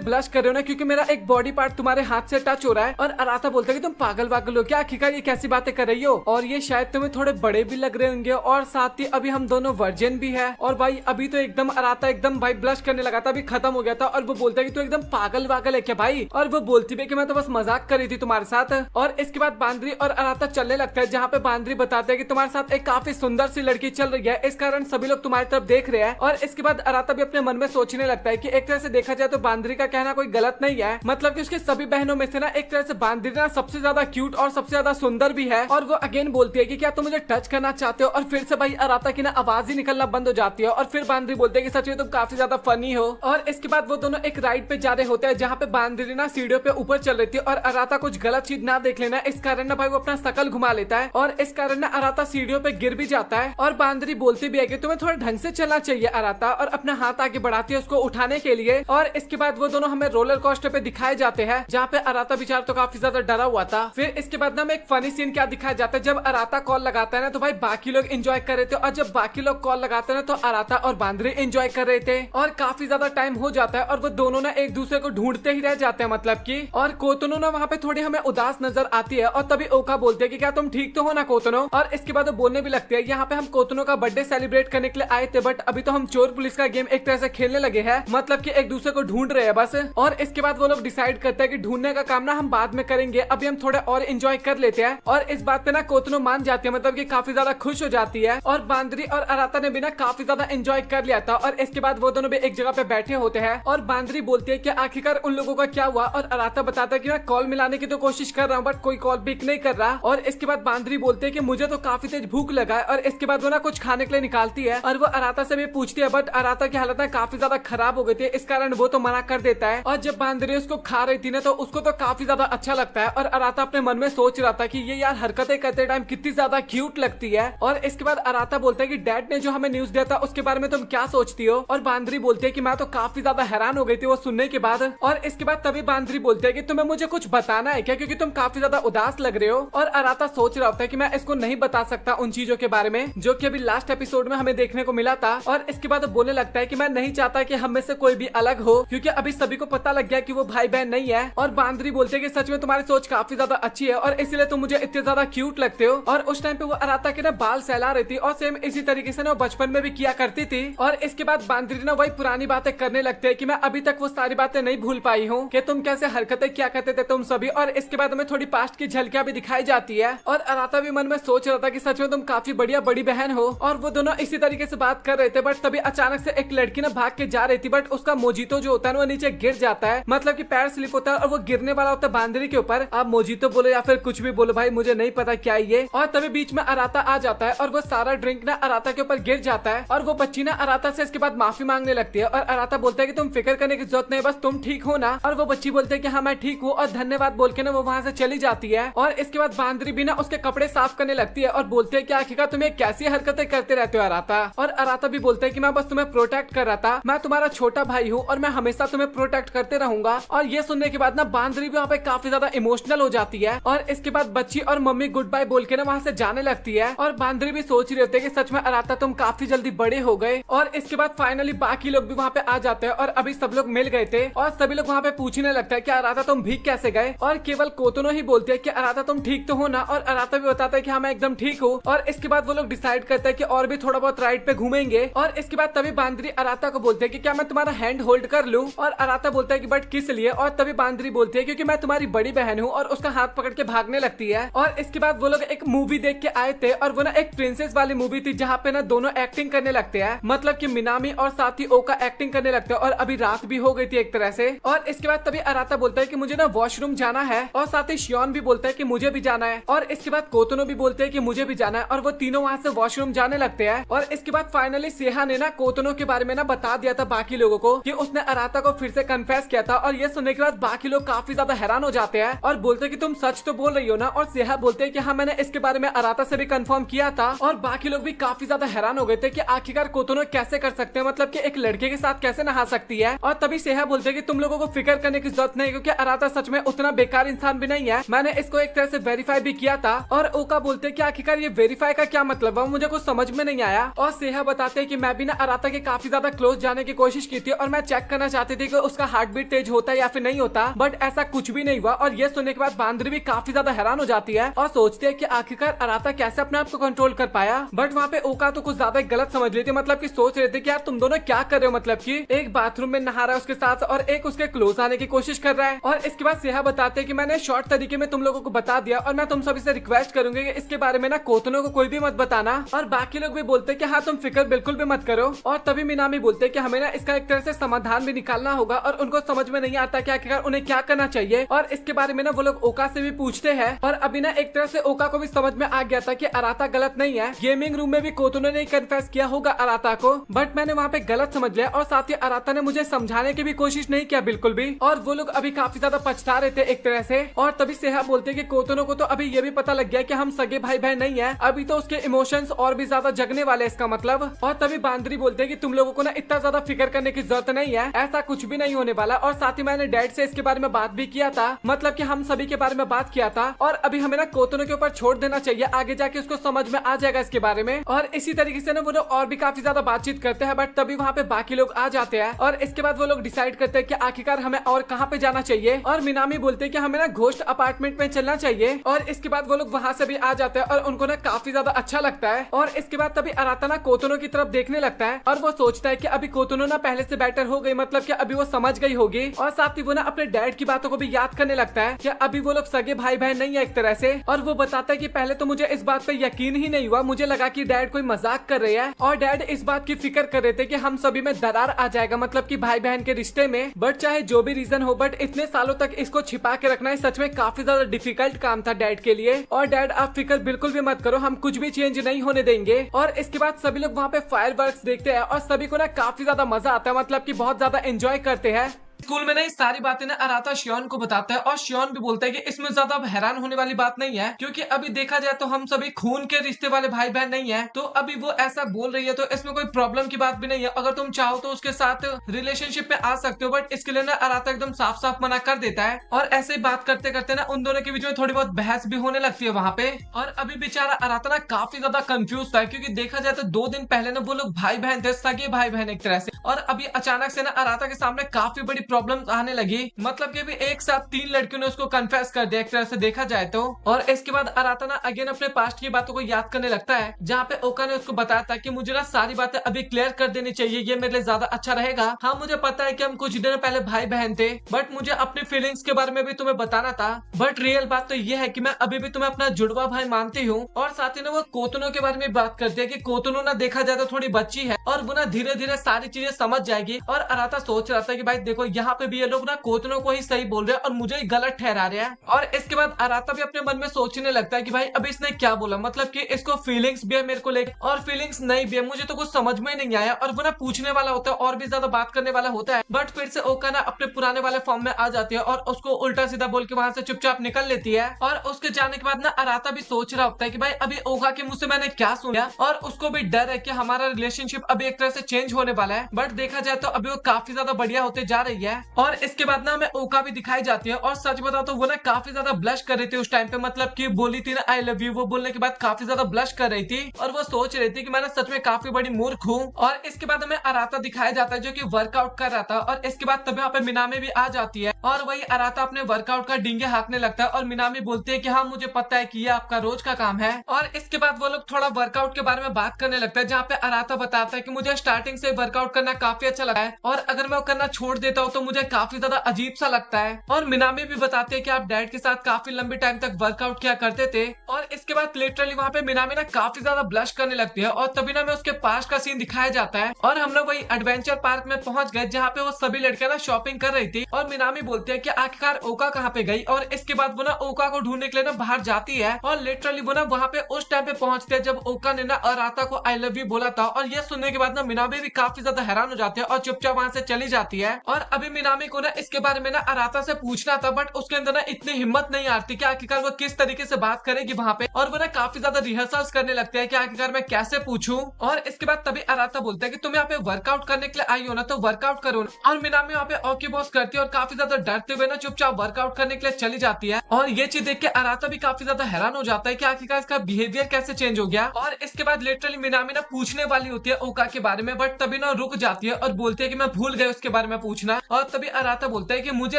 ब्लश कर रहे हो ना क्योंकि मेरा एक बॉडी पार्ट तुम्हारे हाथ से टच हो रहा है। और अराता बोलता है कि तुम पागल वागल हो क्या, आखिरकार ये कैसी बातें कर रही हो, और ये शायद तुम्हें थोड़े बड़े भी लग रहे होंगे, और साथ ही अभी हम दोनों वर्जिन भी है। और भाई अभी तो एकदम अराता एकदम भाई ब्लश करने लगा था, अभी खत्म हो गया था। और वो बोलता है कि तू एकदम पागल वागल है क्या भाई, और वो बोलती भी कि मैं तो बस मजाक कर रही थी तुम्हारे साथ। और इसके बाद बांदरी और अराता चलने लगता है, जहाँ पे बांदरी बताते हैं कि तुम्हारे साथ एक काफी सुंदर सी लड़की चल रही है, इस कारण सभी लोग तुम्हारी तरफ देख रहे हैं। और इसके बाद अराता भी अपने मन में सोचने लगता है कि एक तरह से देखा जाए तो बांदरी का कहना कोई गलत नहीं है, मतलब कि उसके सभी बहनों में से ना एक तरह से बांदरी ना सबसे ज्यादा क्यूट और सबसे ज्यादा सुंदर भी है। और वो अगेन बोलती है कि क्या तुम मुझे टच करना चाहते हो, और फिर से भाई अराता की ना आवाज ही निकलना बंद हो जाती है। और फिर बांदरी बोलते है कि सच में तुम काफी ज्यादा फनी हो। और इसके बाद वो दोनों एक राइड पे जा रहे होते हैं, जहाँ पे बांदरी ना सीढ़ियों पे ऊपर चल रही थी, और अराता कुछ गलत चीज ना देख लेना, इस कारण ना भाई वो अपना शकल घुमा लेता है, और इस कारण ना अराता सीढ़ियों पे गिर भी जाता है। और बांदरी बोलती भी है कि तुम्हें थोड़ा ढंग से चलना चाहिए अराता, और अपना हाथ आगे बढ़ाती है उसको उठाने के लिए। और इसके बाद वो दोनों हमें रोलर कोस्टर पे दिखाए जाते हैं, जहाँ पे अराता बेचारा तो काफी ज्यादा डरा हुआ था। फिर इसके बाद ना हमें एक फनी सीन क्या दिखाया जाता है, जब अराता कॉल लगाता है ना तो भाई बाकी लोग एंजॉय कर रहे थे, और जब बाकी लोग कॉल लगाते हैं ना तो अराता और बांदरी एंजॉय कर रहे थे। और काफी ज्यादा टाइम हो जाता है, और वो दोनों ना एक दूसरे को ढूंढते ही रह जाते हैं, मतलब की। और कोतनो ना वहाँ पे थोड़ी हमें उदास नजर आती है, और तभी ओका बोलते हैं कि क्या तुम ठीक तो हो ना कोतनो। और इसके बाद वो बोलने भी लगते हैं, यहाँ पे हम कोतनो का बर्थडे सेलिब्रेट करने के लिए आए थे, बट अभी तो हम चोर पुलिस का गेम एक तरह से खेलने लगे हैं, मतलब कि एक दूसरे को ढूंढ रहे हैं बस। और इसके बाद वो लोग डिसाइड करते हैं कि ढूंढने का काम ना हम बाद में करेंगे, अभी हम थोड़ा और एंजॉय कर लेते हैं। और इस बात पे ना कोतनो मान जाती है, मतलब कि काफी ज्यादा खुश हो जाती है। और बांदरी और अराता ने भी ना काफी ज्यादा एंजॉय कर लिया था। और इसके बाद वो दोनों भी एक जगह पे बैठे होते हैं, और बांदरी बोलती है कि आखिरकार उन लोगों का क्या हुआ। और अराता बताता है कि मैं कॉल मिलाने की तो कोशिश कर रहा हूँ, बट कोई कॉल पिक नहीं कर रहा। और इसके बाद बांदरी बोलते है कि मुझे तो काफी तेज भूख लगा है। और इसके बाद वो ना कुछ खाने के लिए निकालती है, और वो अराता से भी पूछती है, बट अराता की हालत काफी ज्यादा खराब हो गई थी, इस कारण वो तो मना कर देता है। और जब बांदरी उसको खा रही थी ना तो उसको तो काफी ज्यादा अच्छा लगता है, और अराता अपने मन में सोच रहा था कि ये यार हरकतें करते टाइम कितनी ज्यादा क्यूट लगती है। और इसके बाद अराता बोलता है कि डैड ने जो हमें न्यूज दिया था उसके बारे में तुम क्या सोचती हो। और बांदरी बोलती है कि मैं तो काफी ज्यादा हैरान हो गई थी वो सुनने के बाद। और इसके बाद तभी बांदरी बोलती है कि तुम्हें मुझे कुछ बताना है क्या, क्योंकि तुम काफी ज्यादा उदास लग रहे हो। और अराता सोच रहा होता है कि मैं इसको नहीं बता सकता उन चीजों के बारे में जो कि अभी लास्ट एपिसोड में हमें देखने को मिला था। और इसके बाद बोलने लगता है कि मैं नहीं चाहता कि हम में से कोई भी अलग हो, क्योंकि अभी सभी को पता लग गया कि वो भाई बहन नहीं है। और बांदरी बोलते है कि सच में तुम्हारी सोच काफी ज्यादा अच्छी है, और इसलिए तुम मुझे इतने ज्यादा क्यूट लगते हो। और उस टाइम पे वो अराता के ना बाल सहला रही थी, और सेम इसी तरीके से ना बचपन में भी किया करती थी। और इसके बाद बांदरी ना वही पुरानी बातें करने लगते हैं कि मैं अभी तक वो सारी बातें नहीं भूल पाई हूँ कि तुम कैसे हरकतें क्या करते थे तुम सभी। और इसके बाद हमें थोड़ी पास्ट की झलकियां भी दिखाई जाती है, और अराता भी मन में सोच रहा था कि सच में तुम काफी बढ़िया बड़ी बहन हो। और वो दोनों इसी तरीके से बात कर रहे थे, बट तभी अचानक से एक लड़की ना भाग के जा रही थी, बट उसका मोजीतो जो होता है वो नीचे गिर जाता है, मतलब कि पैर स्लिप होता है, और वो गिरने वाला होता है बांदरी के ऊपर। आप मोजीतो बोलो या फिर कुछ भी बोलो भाई, मुझे नहीं पता क्या ये। और तभी बीच में अराता आ जाता है, और वो सारा ड्रिंक ना अराता के ऊपर गिर जाता है, और वो बच्ची ना अराता से इसके बाद माफी मांगने लगती है। और अराता बोलता है कि तुम फिक्र करने की जरूरत नहीं, बस तुम ठीक हो ना। और वो बच्ची बोलते है कि हाँ मैं ठीक हूँ, और धन्यवाद बोल के ना वो वहाँ से चली जाती है। और इसके बाद बांदरी भी ना उसके कपड़े साफ करने लगती है, और बोलते है कि आखिरकार तुम्हें कैसी हरकतें करते रहते हो अराता। और अराता भी बोलता है कि मैं बस तुम्हें प्रोटेक्ट कर रहा था, मैं तुम्हारा छोटा भाई हूँ, और मैं हमेशा तुम्हें प्रोटेक्ट करते रहूंगा। और ये सुनने के बाद ना बांदरी भी वहाँ पे काफी ज्यादा इमोशनल हो जाती है। और इसके बाद बच्ची और मम्मी गुड बाय बोल के ना वहाँ से जाने लगती है। और बांदरी भी सोच रही होती है कि सच में अराता तुम काफी जल्दी बड़े हो गए। और इसके बाद फाइनली बाकी लोग भी वहाँ पे आ जाते हैं, और अभी सब लोग मिल गए थे, और सभी लोग वहाँ पे पूछने लगता है कि अराता तुम भीग कैसे गए। और केवल कोतनो ही बोलते हैं कि अराता तुम ठीक तो हो ना। और अराता भी बताता है कि हाँ मैं एकदम ठीक हूँ। और इसके बाद वो लोग डिसाइड करते हैं कि और भी थोड़ा बहुत राइड पे घूमेंगे। और इसके बाद तभी बांदरी अराता को बोलते हैं कि क्या मैं तुम्हारा हैंड होल्ड कर लूं। और अराता बोलता है कि बट किस लिए। और तभी बांदरी बोलती है क्योंकि मैं तुम्हारी बड़ी बहन हूँ, और उसका हाथ पकड़ के भागने लगती है। और इसके बाद वो लोग एक मूवी देख के आए थे, और वो ना एक प्रिंसेस वाली मूवी थी, जहाँ पे ना दोनों एक्टिंग करने लगते हैं, मतलब कि मिनामी और साथ ही ओका एक्टिंग करने लगते हैं। और अभी रात भी हो गई थी एक तरह से। और इसके बाद तभी अराता बोलता है कि मुझे ना वॉशरूम जाना है, और साथ ही शियोन भी बोलता है कि मुझे भी जाना है। और इसके बाद कोतनो भी बोलते हैं कि मुझे भी जाना है, और वो तीनों वहाँ से वॉशरूम जाने लगते हैं। और इसके बाद फाइनली सेहा ने ना कोतनो के बारे में ना बता दिया था बाकी लोगों को कि उसने अराता को फिर से कन्फेस किया था। और ये सुनने के बाद बाकी लोग काफी ज्यादा हैरान हो जाते हैं, और बोलते हैं कि तुम सच तो बोल रही हो ना। और सेहा बोलते हैं कि हाँ मैंने इसके बारे में अराता से भी कंफर्म किया था। और बाकी लोग भी काफी ज्यादा हैरान हो गए थे कि आखिरकार कोतनो कैसे कर सकते हैं, मतलब कि एक लड़के के साथ कैसे नहा सकती है। और तभी सेहा बोलते हैं कि तुम लोगों को फिक्र करने की जरूरत नहीं, क्योंकि अराता सच में उतना बेकार इंसान भी नहीं है, मैंने इसको एक तरह से वेरीफाई भी किया था। और ओका बोलते हैं कि आखिरकार ये वेरीफाई आइडेंटिफाई का क्या मतलब है मुझे कुछ समझ में नहीं आया। और सेहा बताते हैं कि मैं भी ना अराता के काफी ज्यादा क्लोज जाने की कोशिश की थी और मैं चेक करना चाहती थी कि उसका हार्ट बीट तेज होता है या फिर नहीं होता, बट ऐसा कुछ भी नहीं हुआ। और ये सुनने के बाद बांदरी भी काफी ज्यादा हैरान हो जाती है और सोचती है कि आखिरकार अराता कैसे अपने आप को कंट्रोल कर पाया। बट वहाँ पे ओका तो कुछ ज्यादा गलत समझ लेती, मतलब कि सोच रहे थे कि यार तुम दोनों क्या कर रहे हो, मतलब कि एक बाथरूम में नहा रहा है उसके साथ और एक उसके क्लोज आने की कोशिश कर रहा है। और इसके बाद सेहा बताते हैं कि मैंने शॉर्ट तरीके में तुम लोगों को बता दिया और मैं तुम सभी से रिक्वेस्ट करूंगी कि इसके बारे में ना कोतनो को कोई भी मत बताना। और बाकी लोग भी बोलते हैं कि हाँ तुम फिक्र बिल्कुल भी मत करो। और तभी मिनामी बोलते हैं कि हमें ना इसका एक तरह से समाधान भी निकालना होगा और उनको समझ में नहीं आता कि आखिरकार उन्हें क्या करना चाहिए। और इसके बारे में ना वो लोग ओका से भी पूछते हैं और अभी ना एक तरह से ओका को भी समझ में आ गया था कि अराता गलत नहीं है। गेमिंग रूम में भी कोतनो ने कन्फेस किया होगा अराता को, बट मैंने वहाँ पे गलत समझ लिया और साथ ही अराता ने मुझे समझाने की भी कोशिश नहीं किया बिल्कुल भी। और वो लोग अभी काफी ज्यादा पछता रहे थे एक तरह से। और तभी सेहा बोलते कि कोतनो को तो अभी ये भी पता लग गया कि हम सगे भाई बहन नहीं है, अभी तो उसके इमोशंस और भी ज्यादा जगने वाले इसका मतलब। और तभी बांदरी बोलते कि तुम लोगों को ना इतना ज्यादा फिक्र करने की जरूरत नहीं है, ऐसा कुछ भी नहीं होने वाला। और साथ ही मैंने डैड से इसके बारे में बात भी किया था, मतलब कि हम सभी के बारे में बात किया था और अभी हमें ना कोतनो के ऊपर छोड़ देना चाहिए, आगे जाके उसको समझ में आ जाएगा इसके बारे में। और इसी तरीके से ना वो लोग और भी काफी ज्यादा बातचीत करते हैं, बट तभी वहाँ पे बाकी लोग आ जाते हैं और इसके बाद वो लोग डिसाइड करते हैं कि आखिरकार हमें और कहाँ पे जाना चाहिए। और मिनामी बोलते हैं कि हमें ना घोस्ट अपार्टमेंट में चलना चाहिए। और इसके बाद वो लोग वहाँ से भी आ जाते हैं और उनको ना काफी ज्यादा अच्छा लगता है। और इसके बाद तभी अराता ना कोतनो की तरफ देखने लगता है और वो सोचता है कि अभी कोतनो ना पहले से बेटर हो गई, मतलब कि अभी वो समझ गई होगी। और साथ ही वो ना अपने डैड की बातों को भी याद करने लगता है कि अभी वो लोग सगे भाई बहन नहीं है एक तरह से। और वो बताता है कि पहले तो मुझे इस बात पे यकीन ही नहीं हुआ, मुझे लगा कि डैड कोई मजाक कर रहे हैं और डैड इस बात की फिक्र कर रहे थे कि हम सभी में दरार आ जाएगा, मतलब कि भाई बहन के रिश्ते में। बट चाहे जो भी रीजन हो, बट इतने सालों तक इसको छिपा के रखना सच में काफी ज्यादा डिफिकल्ट काम था डैड के लिए। और डैड आप फिक्र बिल्कुल भी मत करो, हम कुछ भी चेंज नहीं होने देंगे। और इसके बाद सभी लोग वहाँ पे फायरवर्क्स देखते हैं और सभी को ना काफी ज्यादा मजा आता है, मतलब कि बहुत ज्यादा एंजॉय करते हैं। स्कूल में ना ये सारी बातें ना अराता शियोन को बताता है और शियोन भी बोलता है कि इसमें ज्यादा हैरान होने वाली बात नहीं है, क्योंकि अभी देखा जाए तो हम सभी खून के रिश्ते वाले भाई बहन नहीं है। तो अभी वो ऐसा बोल रही है तो इसमें कोई प्रॉब्लम की बात भी नहीं है, अगर तुम चाहो तो उसके साथ रिलेशनशिप में आ सकते हो। बट इसके लिए ना अराता एकदम साफ साफ मना कर देता है। और ऐसे ही बात करते करते ना उन दोनों के बीच में थोड़ी बहुत बहस भी होने लगती है वहाँ पे। और अभी बेचारा अराता ना काफी ज्यादा कंफ्यूज था, क्योंकि देखा जाए तो 2 दिन पहले ना वो लोग भाई बहन थे, सगे भाई बहन एक तरह से। और अभी अचानक से ना अराता के सामने काफी बड़ी प्रॉब्लम आने लगी, मतलब कि अभी एक साथ 3 लड़कियों ने उसको कन्फेस कर दिया एक तरह से देखा जाए तो। और इसके बाद अराता ना अगेन अपने पास्ट की बातों को याद करने लगता है, जहाँ पे ओका ने उसको बताया था कि मुझे ना सारी बातें अभी क्लियर कर देनी चाहिए, ये मेरे लिए ज्यादा अच्छा रहेगा। हाँ मुझे पता है कि हम कुछ दिन पहले भाई बहन थे, बट मुझे अपनी फीलिंग्स के बारे में भी तुम्हें बताना था। बट रियल बात तो ये है कि मैं अभी भी तुम्हें अपना जुड़वा भाई मानती हूँ। और साथ ही ना वो कोतनो के बारे में बात करती है कि कोतनो ना देखा जाए तो थोड़ी बच्ची है और वो ना धीरे धीरे सारी चीजें समझ जाएगी। और अराता सोच रहा था कि भाई देखो यहाँ पे भी ये लोग ना कोतनो को ही सही बोल रहे हैं और मुझे ही गलत ठहरा रहे हैं। और इसके बाद अराता भी अपने मन में सोचने लगता है कि भाई अभी इसने क्या बोला, मतलब कि इसको फीलिंग्स भी है मेरे को लेकर और फीलिंग्स नहीं भी है, मुझे तो कुछ समझ में नहीं आया। और वो ना पूछने वाला होता है और भी ज्यादा बात करने वाला होता है, बट फिर से ओका ना अपने पुराने वाले फॉर्म में आ जाती है और उसको उल्टा सीधा बोल के वहां से चुपचाप निकल लेती है। और उसके जाने के बाद ना अराता भी सोच रहा होता है कि भाई अभी ओका के मुंह से मैंने क्या सुना, और उसको भी डर है कि हमारा रिलेशनशिप अभी एक तरह से चेंज होने वाला है। बट देखा जाए तो अभी वो काफी ज्यादा बढ़िया होते जा रही है। और इसके बाद ना हमें ओका भी दिखाई जाती है और सच बताओ तो वो ना काफी ज्यादा ब्लश कर रही थी उस टाइम पे, मतलब कि बोली थी ना आई लव यू, वो बोलने के बाद काफी ज्यादा ब्लश कर रही थी और वो सोच रही थी कि मैं ना सच में काफी बड़ी मूर्ख हूँ। और इसके बाद हमें अराता दिखाया जाता है जो कि वर्कआउट कर रहा था। और इसके बाद तभी वहाँ पे मिनामी भी आ जाती है और वही अराता अपने वर्कआउट का डींगे हाँकने लगता है और मिनामी बोलती है कि हाँ मुझे पता है कि ये आपका रोज का काम है। और इसके बाद वो लोग थोड़ा वर्कआउट के बारे में बात करने लगता है, जहाँ पे अराता बताता है कि मुझे स्टार्टिंग से वर्कआउट करना काफी अच्छा लगा है और अगर मैं वो करना छोड़ देता हूँ तो मुझे काफी ज्यादा अजीब सा लगता है। और मिनामी भी बताते हैं कि आप डैड के साथ काफी लंबे टाइम तक वर्कआउट किया करते थे। और इसके बाद लिटरली वहाँ पे मिनामी ना काफी ज्यादा ब्लश करने लगती है और तभी ना मैं उसके पास का सीन दिखाया जाता है और हम लोग वही एडवेंचर पार्क में पहुंच गए, जहाँ पे वो सभी लड़कियां ना शॉपिंग कर रही थी। और मिनामी बोलती है कि आखिरकार ओका कहाँ पे गई। और इसके बाद वो ना ओका को ढूंढने के लिए ना बाहर जाती है और लिटरली वो ना वहाँ पे उस टाइम पे पहुंचते हैं जब ओका ने ना अराता को आई लव यू बोला था। और ये सुनने के बाद ना मिनामी भी काफी ज्यादा हैरान हो जाती है और चुपचाप वहाँ से चली जाती है। और अभी मिनामी को ना इसके बारे में ना अराता से पूछना था, बट उसके अंदर ना इतनी हिम्मत नहीं आती कि आखिरकार वो किस तरीके से बात करेगी वहाँ पे, और वो ना काफी ज्यादा रिहर्सल्स करने लगते हैं कि आखिरकार मैं कैसे पूछूं। और इसके बाद तभी अराता बोलता है कि तुम यहाँ पे वर्कआउट करने के लिए आई हो ना, तो वर्कआउट करो ना। और मिनामी वहाँ पे ओके बॉस करती है और काफी ज्यादा डरते हुए ना चुपचाप वर्कआउट करने के लिए चली जाती है। और ये चीज देख के अराता भी काफी ज्यादा हैरान हो जाता है कि आखिरकार इसका बिहेवियर कैसे चेंज हो गया। और इसके बाद लिटरली मिनामी ना पूछने वाली होती है ओका के बारे में, बट तभी ना रुक जाती है और बोलती है कि मैं भूल गई उसके बारे में पूछना। और तभी अराता बोलता है कि मुझे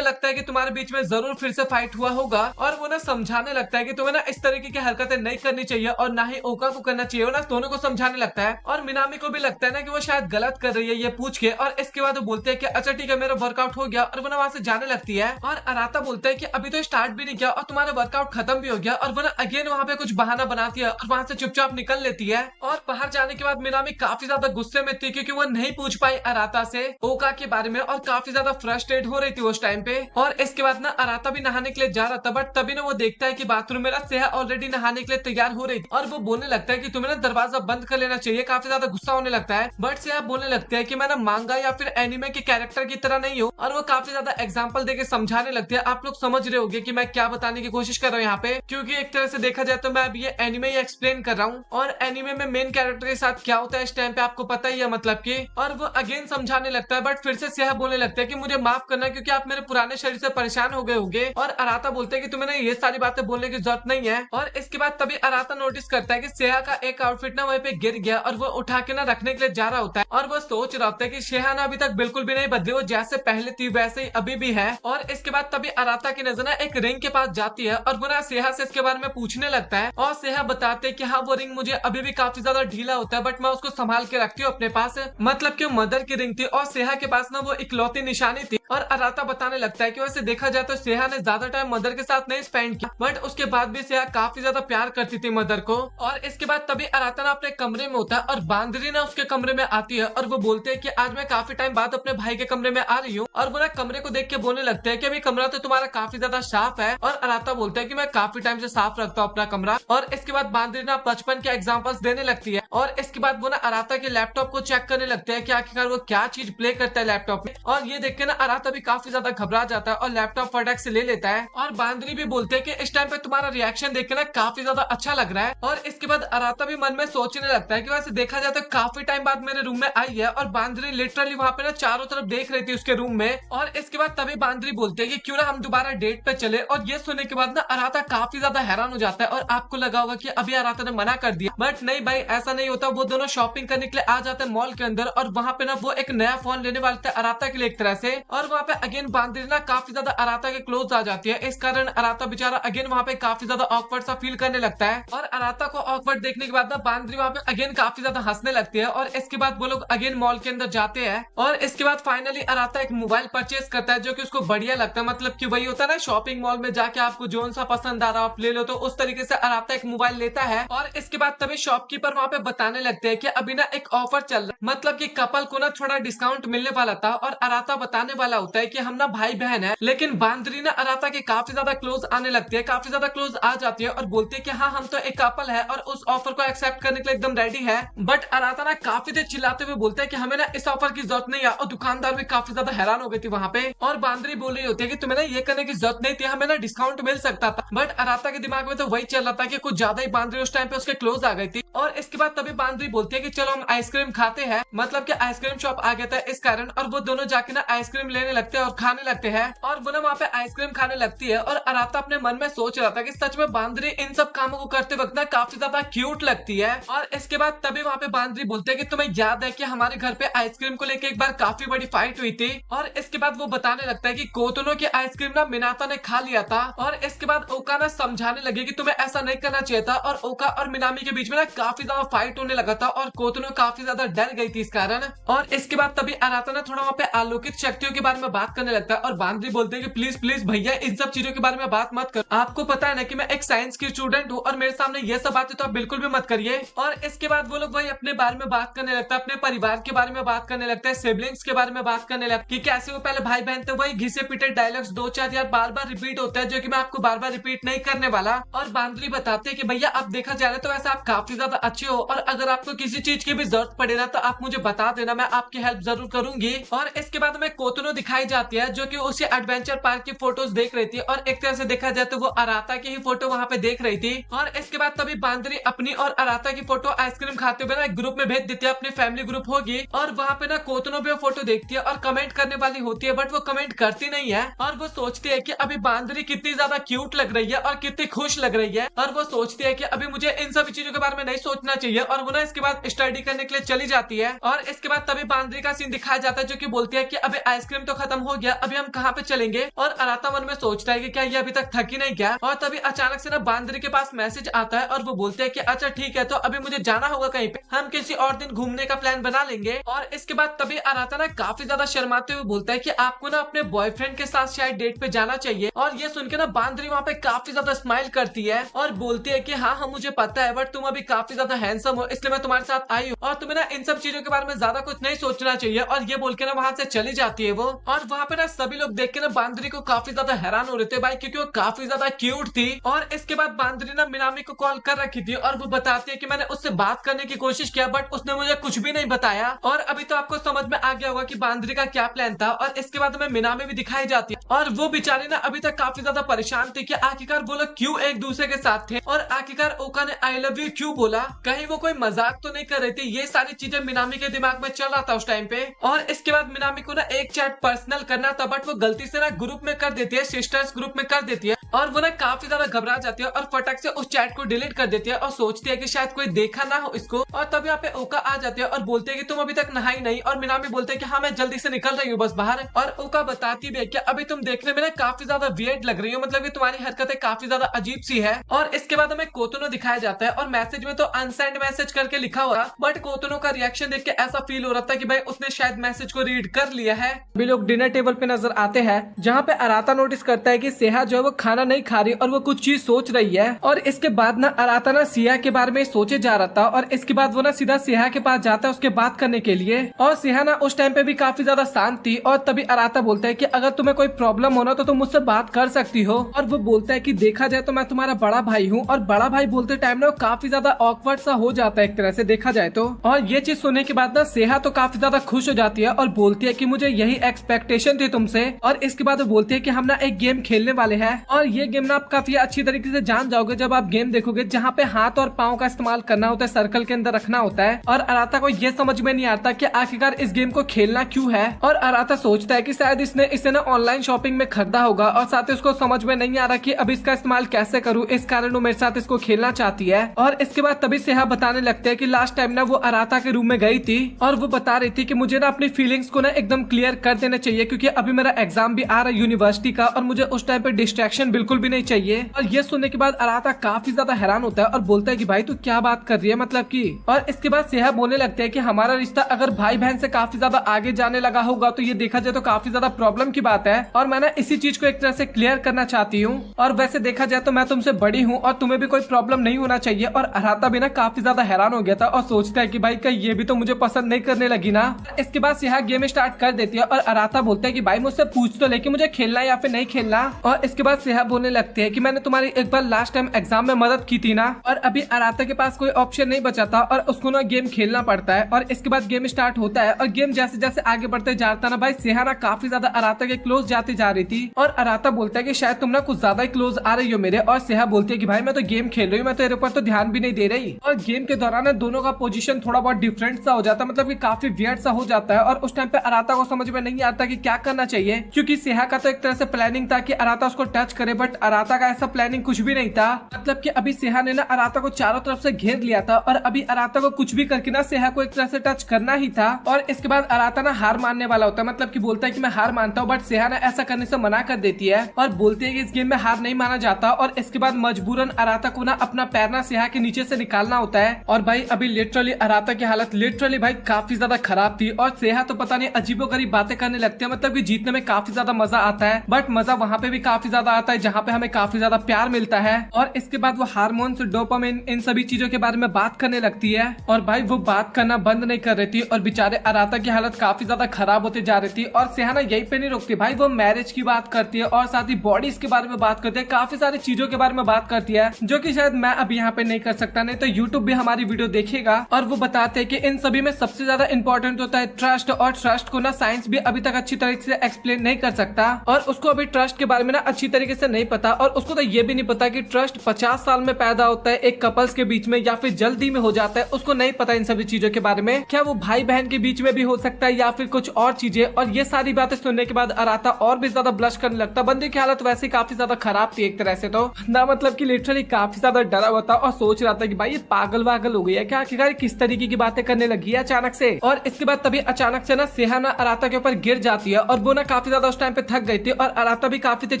लगता है कि तुम्हारे बीच में जरूर फिर से फाइट हुआ होगा। और वो ना समझाने लगता है कि तुम्हें ना इस तरीके की हरकतें नहीं करनी चाहिए और ना ही ओका को करना चाहिए, ना दोनों को समझाने लगता है। और मिनामी को भी लगता है ना कि वो शायद गलत कर रही है ये पूछ के। और इसके बाद वो बोलते हैं कि अच्छा ठीक है, मेरा वर्कआउट हो गया। और वो ना वहां से जाने लगती है। और अराता बोलता है कि अभी तो स्टार्ट भी नहीं किया और तुम्हारा वर्कआउट खत्म भी हो गया। और वो ना अगेन वहाँ पे कुछ बहाना बनाती है और वहां से चुपचाप निकल लेती है। और बाहर जाने के बाद मिनामी काफी ज्यादा गुस्से में थी क्योंकि वो नहीं पूछ पाई अराता से ओका के बारे में और काफी ज्यादा फ्रस्ट्रेट हो रही थी उस टाइम पे। और इसके बाद ना अराता भी नहाने के लिए जा रहा था, बट तभी ना वो देखता है कि बाथरूम में ना सेहा ऑलरेडी नहाने के लिए तैयार हो रही थी। और वो बोलने लगता है कि तुम्हें ना दरवाजा बंद कर लेना चाहिए। काफी ज्यादा गुस्सा होने लगता है, बट सेहा बोलने लगता है कि मैं ना मांगा या फिर एनिमे के कैरेक्टर की तरह नहीं हूँ। और वो काफी ज्यादा एग्जाम्पल देके समझाने लगते हैं। आप लोग समझ रहे होंगे कि मैं क्या बताने की कोशिश कर रहा हूँ यहाँ पे, क्योंकि एक तरह से देखा जाए तो मैं अभी ये एनिमे ही एक्सप्लेन कर रहा हूँ। और एनिमे में मेन कैरेक्टर के साथ क्या होता है इस टाइम पे आपको पता ही है मतलब की। और वो अगेन समझाने लगता है, बट फिर से सेहा बोलने लगता है कि मुझे माफ करना क्योंकि आप मेरे पुराने शरीर से परेशान हो गए होंगे। और अराता बोलते हैं कि तुम्हें ये सारी बातें बोलने की जरूरत नहीं है। और इसके बाद तभी अराता नोटिस करता है कि सेहा का एक आउटफिट ना वहीं पे गिर गया और वो उठा के ना रखने के लिए जा रहा होता है। और वो सोच रहा होता है कि सेहा ना अभी तक बिल्कुल भी नहीं बदली, वो जैसे पहले थी वैसे ही अभी भी है। और इसके बाद तभी अराता की नजर ना एक रिंग के पास जाती है और वो ना सेहा से इसके बारे में पूछने लगता है। और सेहा बताते है कि हाँ वो रिंग मुझे अभी भी काफी ज्यादा ढीला होता है, बट मैं उसको संभाल के रखती हूँ अपने पास, मतलब कि मदर की रिंग थी और सेहा के पास ना वो इकलौती निशानी थी। और अराता बताने लगता है कि वैसे देखा जाए तो सेहा ने ज्यादा टाइम मदर के साथ नहीं स्पेंड किया, बट उसके बाद भी सेहा काफी ज्यादा प्यार करती थी मदर को। और इसके बाद तभी अराता ना अपने कमरे में होता है और बांदरी ना उसके कमरे में आती है और वो बोलते हैं कि आज मैं काफी टाइम बाद अपने भाई के कमरे में आ रही हूँ। और वो ना कमरे को देख के बोलने लगते हैं कि अभी कमरा तो तुम्हारा काफी ज्यादा साफ है। और अराता बोलता है कि मैं काफी टाइम से साफ रखता हूँ अपना कमरा। और इसके बाद बांदरी ना बचपन के एग्जाम्पल्स देने लगती है। और इसके बाद वो ना अराता के लैपटॉप को चेक करने लगते हैं कि आखिरकार वो क्या चीज प्ले करता है लैपटॉप में। और ये देख के ना अराता भी काफी ज्यादा घबरा जाता है और लैपटॉप फटाक से ले लेता है। और बांदरी भी बोलते हैं कि इस टाइम पे तुम्हारा रिएक्शन देख के ना काफी ज्यादा अच्छा लग रहा है। और इसके बाद अराता भी मन में सोचने लगता है कि वैसे देखा जाए तो काफी टाइम बाद मेरे रूम में आई है। और बांदरी लिटरली वहाँ पे ना चारों तरफ देख रही थी उसके रूम में। और इसके बाद तभी बांदरी बोलते हैं कि क्यों ना हम दोबारा डेट पे चले। और ये सुनने के बाद ना अराता काफी ज्यादा हैरान हो जाता है। और आपको लगा होगा कि अभी अराता ने मना कर दिया, बट नहीं भाई ऐसा नहीं होता। वो दोनों शॉपिंग करने के लिए आ जाते हैं मॉल के अंदर और वहाँ पे ना वो एक नया फोन लेने वाले थे अराता के लिए एक तरह से। और वहाँ पे अगेन बांदरी ना काफी ज्यादा अराता के क्लोज आ जाती है। इस कारण अराता बेचारा अगेन वहाँ पे काफी ज्यादा ऑकवर्ड सा फील करने लगता है। और अराता को ऑकवर्ड देखने के बाद ना बांदरी वहाँ पे अगेन काफी ज्यादा हंसने लगती है। और इसके बाद वो लोग अगेन मॉल के अंदर जाते हैं। और इसके बाद फाइनली अराता एक मोबाइल परचेज करता है जो कि उसको बढ़िया लगता है, मतलब कि वही होता है ना शॉपिंग मॉल में जाके आपको जोन सा पसंद आ रहा आप ले लो, तो उस तरीके से अराता एक मोबाइल लेता है। और इसके बाद तभी शॉपकीपर वहाँ पे बताने लगते हैं कि अभी ना एक ऑफर चल रहा है, मतलब कि कपल को ना थोड़ा डिस्काउंट मिलने वाला था। और अराता बताने वाला होता है कि हम ना भाई बहन है, लेकिन बांदरी ना अराता के काफी ज्यादा क्लोज आने लगती है, काफी ज्यादा क्लोज आ जाती है और बोलती है कि हाँ हम तो एक कपल है और उस ऑफर को एक्सेप्ट करने के लिए एकदम रेडी है। बट अराता ना काफी देर चिल्लाते हुए बोलते हैं कि हमें ना इस ऑफर की जरूरत नहीं है। और दुकानदार भी काफी ज्यादा हैरान हो गई थी वहाँ पे। और बांदरी बोल रही होती है कि तुम्हें ना ये करने की जरूरत नहीं थी, हमें ना डिस्काउंट मिल सकता था। बट अराता के दिमाग में तो वही चल रहा था कि कुछ ज्यादा ही बांदरी उस टाइम पे उसके क्लोज आ गई थी। और इसके बाद तभी बांदरी बोलती है कि चलो हम आइसक्रीम खाते हैं, मतलब कि आइसक्रीम शॉप आ गया था इस कारण। और वो दोनों जाके ना आइसक्रीम लेने लगते हैं और खाने लगते हैं। और वो ना वहाँ पे आइसक्रीम खाने लगती है। और अराता अपने मन में सोच रहा था कि सच में बांदरी इन सब कामों को करते वक्त ना काफी ज्यादा क्यूट लगती है। और इसके बाद तभी वहाँ पे बांदरी बोलते हैं कि तुम्हें याद है कि हमारे घर पे आइसक्रीम को लेके एक बार काफी बड़ी फाइट हुई थी। और इसके बाद वो बताने लगता है कि कोतोनो की आइसक्रीम ना मिनाता ने खा लिया था। और इसके बाद ओका ना समझाने लगे कि तुम्हें ऐसा नहीं करना चाहिए था। और ओका और मिनामी के बीच में ना काफी ज्यादा फाइट होने लगा था और कोतोनो काफी ज्यादा डर गई थी इस कारण। और इसके बाद तभी अराता ना थोड़ा वहाँ पे अलौकिक शक्तियों के बारे में बात करने लगता है। और बांदरी बोलते हैं कि प्लीज प्लीज भैया इन सब चीजों के बारे में बात मत कर, आपको पता है ना कि मैं एक साइंस की स्टूडेंट हूँ और मेरे सामने ये सब बातें तो आप बिल्कुल भी मत करिए। और इसके बाद वो लोग वही अपने बारे में बात करने लगता है, अपने परिवार के बारे में बात करने लगता है, सिबलिंग्स के बारे में बात करने लगता है कि कैसे वो पहले भाई बहन थे। वही घिसे पीटे डायलॉग्स 2-4 यार बार बार रिपीट होता है जो कि मैं आपको बार बार रिपीट नहीं करने वाला। और बांदरी बताते हैं कि भैया आप देखा जा रहा है तो वैसे आप काफी ज्यादा अच्छे हो और अगर आपको किसी चीज की भी जरूरत पड़े ना तो आप मुझे बता देना, मैं आपकी हेल्प जरूर करूंगी। और इसके बाद हमें कोतुनो दिखाई जाती है जो कि उसी एडवेंचर पार्क की फोटोज देख रही थी और एक तरह से देखा जाए तो वो अराता की ही फोटो वहाँ पे देख रही थी। और इसके बाद तभी बांदरी अपनी और अराता की फोटो आइसक्रीम खाते हुए ना एक ग्रुप में भेज देती है, अपनी फैमिली ग्रुप होगी। और वहाँ पे ना कोतुनो भी फोटो देखती है और कमेंट करने वाली होती है, बट वो कमेंट करती नहीं है। और वो सोचती है कि अभी बांदरी कितनी ज्यादा क्यूट लग रही है और कितनी खुश लग रही है। और वो सोचती है कि अभी मुझे इन सभी चीजों के बारे में नहीं सोचना चाहिए। और वो ना इसके बाद स्टडी करने के लिए चली जाती है। और इसके बाद तभी बांदरी का सीन दिखाया जाता है जो कि बोलती है कि अभी आइसक्रीम तो खत्म हो गया, अभी हम कहाँ पे चलेंगे। और अराता मन में सोचता है कि क्या ये अभी तक थकी नहीं क्या। और तभी अचानक से ना बांदरी के पास मैसेज आता है और वो बोलते हैं कि अच्छा ठीक है, तो अभी मुझे जाना होगा कहीं पे, हम किसी और दिन घूमने का प्लान बना लेंगे। और इसके बाद तभी अराता ना काफी ज्यादा शर्माते हुए बोलता है कि आपको ना अपने बॉयफ्रेंड के साथ शायद डेट पे जाना चाहिए। और ये सुन के ना बांदरी वहाँ पे काफी ज्यादा स्माइल करती है और बोलती है कि हाँ मुझे पता है, बट तुम अभी काफी ज्यादा हैंडसम हो इसलिए मैं तुम्हारे साथ आई हूँ और तुम्हें ना इन सब चीजों के बारे में ज्यादा कुछ नहीं सोचना चाहिए। और ये बोल के ना वहाँ से चली जाती है वो। और वहाँ पे ना सभी लोग देख के ना बांदरी को काफी ज्यादा हैरान हो रहे थे भाई, क्योंकि वो काफी ज्यादा क्यूट थी। और इसके बाद बांदरी ना मिनामी को कॉल कर रखी थी और वो बताती है कि मैंने उससे बात करने की कोशिश किया बट उसने मुझे कुछ भी नहीं बताया। और अभी तो आपको समझ में आ गया होगा कि बांदरी का क्या प्लान था। और इसके बाद हमें मिनामी भी दिखाई जाती है और वो बेचारी ना अभी तक काफी ज्यादा परेशान थी कि आखिरकार वो लोग क्यों एक दूसरे के साथ थे और आखिरकार ओका ने आई लव यू क्यों बोला, कहीं वो कोई मजाक तो नहीं कर रही थी। ये सारी चीजें मिनामी के दिमाग में चल रहा था उस टाइम पे। और इसके बाद मिनामी को ना एक चैट पर्सनल करना था बट वो गलती से ना ग्रुप में कर देती है, सिस्टर्स ग्रुप में कर देती है। और वो ना काफी ज्यादा घबरा जाती है और फटक से उस चैट को डिलीट कर देती है और सोचती है कि शायद कोई देखा ना हो इसको। और तब यहाँ पे ओका आ जाती है और बोलते है कि तुम अभी तक नहाई नहीं। और मिनामी बोलते है कि हाँ मैं जल्दी से निकल रही हूँ बस बाहर। और ओका बताती भी है कि अभी तुम देखने में ना काफी ज्यादा वियर्ड लग रही हो, मतलब ये तुम्हारी हरकतें काफी ज्यादा अजीब सी है। और इसके बाद हमें कोतुनो दिखाया जाता है और मैसेज में तो अनसेंड मैसेज करके लिखा हुआ, बट कोतुनो का रिएक्शन देख के ऐसा फील हो रहा था कि भाई उसने शायद मैसेज को रीड कर लिया है। अभी लोग डिनर टेबल पे नजर आते हैं जहाँ पे अराता नोटिस करता है कि सेहा जो है वो खाना नहीं खा रही और वो कुछ चीज सोच रही है। और इसके बाद ना अराता ना सिया के बारे में सोचे जा रहा था और इसके बाद वो ना सीधा सेहा के पास जाता है उसके बात करने के लिए। और सेहा ना उस टाइम पे भी काफी ज्यादा शांत थी। और तभी अराता बोलता है कि अगर तुम्हें कोई प्रॉब्लम हो ना तो तुम मुझसे बात कर सकती हो। और वो बोलता है कि देखा जाए तो मैं तुम्हारा बड़ा भाई हूँ। और बड़ा भाई बोलते टाइम ना काफी ज्यादा ऑकवर्ड सा हो जाता है एक तरह से देखा जाए तो। और ये चीज सुनने के बाद ना सेहा तो काफी ज्यादा खुश हो जाती है और बोलती है कि मुझे यही एक्सपेक्टेशन थी तुमसे। और इसके बाद वो बोलती है कि हम ना एक गेम खेलने वाले हैं और ये गेम ना आप काफी अच्छी तरीके से जान जाओगे जब आप गेम देखोगे, जहाँ पे हाथ और पाँव का इस्तेमाल करना होता है, सर्कल के अंदर रखना होता है। और अराता को ये समझ में नहीं आता कि आखिरकार इस गेम को खेलना क्यों है। और अराता सोचता है कि शायद इसने इसे ना ऑनलाइन शॉपिंग में खरीदा होगा और साथ ही उसको समझ में नहीं आ रहा कि अब इसका इस्तेमाल कैसे करूँ, इस कारण वो मेरे साथ इसको खेलना चाहती है। और इसके बाद तभी सेहा बताने लगते हैं कि लास्ट टाइम ना वो अराता के रूम में गई थी और वो बता रही थी कि मुझे ना अपनी फीलिंग्स को ना एकदम क्लियर कर देना चाहिए क्योंकि अभी मेरा एग्जाम भी आ रहा है यूनिवर्सिटी का और मुझे उस टाइम पे डिस्ट्रैक्शन बिल्कुल भी नहीं चाहिए। और ये सुनने के बाद अराता काफी ज्यादा हैरान होता है और बोलता है कि भाई तू क्या बात कर रही है, मतलब की। और इसके बाद सेहा बोलने लगते हैं कि हमारा रिश्ता अगर भाई बहन से काफी ज्यादा आगे जाने लगा होगा तो ये देखा जाए तो काफी ज्यादा प्रॉब्लम की बात है और मैं ना इसी चीज को एक तरह से क्लियर करना चाहती हूँ। और वैसे देखा जाए तो मैं तुमसे बड़ी हूँ और तुम्हें भी कोई प्रॉब्लम नहीं होना चाहिए। और अराता भी ना काफी ज्यादा हैरान हो गया था और सोचता है कि भाई कहीं ये भी तो मुझे पसंद नहीं करने लगी ना। इसके बाद सेहा गेम स्टार्ट कर देती है और अराता बोलता है कि भाई मुझसे पूछ तो ले कि मुझे खेलना है या फिर नहीं खेलना। और इसके बाद सेहा बोलने लगती है कि मैंने तुम्हारी एक बार लास्ट टाइम एग्जाम में मदद की थी ना। और अभी अराता के पास कोई ऑप्शन नहीं बचा था और उसको ना गेम खेलना पड़ता है। और इसके बाद गेम स्टार्ट होता है और गेम जैसे जैसे आगे बढ़ते जाता ना भाई सेहा ना काफी ज्यादा अराता के क्लोज जाती जा रही थी। और अराता बोलता है कि शायद तुम ना कुछ ज्यादा ही क्लोज आ रही हो मेरे। और सेहा बोलती है कि भाई मैं तो गेम खेल रही हूँ, मैं तेरे ऊपर तो ध्यान भी नहीं दे रही। और गेम के दौरान दोनों का पोजीशन थोड़ा बहुत डिफरेंट सा हो जाता है, मतलब कि काफी वियर्ड सा हो जाता है। और उस टाइम पे अराता को समझ में नहीं आता कि क्या करना चाहिए क्योंकि सेहा का तो एक तरह से प्लानिंग था कि अराता उसको टच करे, बट अराता का ऐसा प्लानिंग कुछ भी नहीं था। मतलब कि अभी सेहा ने ना अराता को चारों तरफ से घेर लिया था और अभी अराता को कुछ भी करके ना सेहा को एक तरह से टच करना ही था। और इसके बाद अराता ना हार मानने वाला होता है, मतलब कि बोलता है कि मैं हार मानता हूँ, बट सेहा ने ऐसा करने से मना कर देती है और बोलती है कि इस गेम में हार नहीं माना जाता। और इसके बाद मजबूरन अराता को ना अपना पैर ना सेहा के नीचे से निकालना होता है। और भाई अभी लिटरली अराता की हालत लिटरली भाई काफी ज्यादा खराब थी और सेहा तो पता नहीं अजीबोगरीब बातें करने लगती है, मतलब कि जीतने में काफी ज्यादा मजा आता है बट मजा वहाँ पे भी काफी ज्यादा आता है जहाँ पे हमें काफी ज्यादा प्यार मिलता है। और इसके बाद वो हार्मोन्स, डोपामिन, इन सभी चीजों के बारे में बात करने लगती है। और भाई वो बात करना बंद नहीं कर रही थी और बेचारे अराता की हालत काफी ज्यादा खराब होती जा रही थी। और सेहाना यही पे नहीं रुकती भाई, वो मैरिज की बात करती है और साथ ही बॉडीज के बारे में बात करती है, काफी सारी चीजों के बारे में बात करती है जो कि शायद मैं अभी यहाँ पे नहीं कर सकता, नहीं तो यूट्यूब भी हमारी वीडियो देखेगा। और वो बताते हैं कि इन सभी में सबसे ज्यादा इंपॉर्टेंट होता है ट्रस्ट, और ट्रस्ट को ना साइंस भी अभी तक अच्छी तरीके से एक्सप्लेन नहीं कर सकता। और उसको अभी ट्रस्ट के बारे में ना अच्छी तरीके से नहीं पता, और उसको तो ये भी नहीं पता कि ट्रस्ट 50 साल में पैदा होता है एक कपल्स के बीच में या फिर जल्दी में हो जाता है। उसको नहीं पता इन सभी चीजों के बारे में, क्या वो भाई बहन के बीच में भी हो सकता है या फिर कुछ और चीजें। और ये सारी बातें सुनने के बाद अराता और भी ज्यादा ब्लश करने लगता। बंदे की हालत वैसे काफी ज्यादा खराब थी एक तरह से, तो ना मतलब कि लिटरली काफी ज्यादा डरा हुआ था और सोच रहा था कि भाई ये पागल वागल हो गई है क्या, आखिरकार किस तरीके की बातें करने लगी है अचानक से। और इसके बाद तभी अचानक से ना सेहाना अराता के ऊपर गिर जाती है और वो ना काफी ज्यादा उस टाइम पे थक गई थी। और अराता भी काफी तेज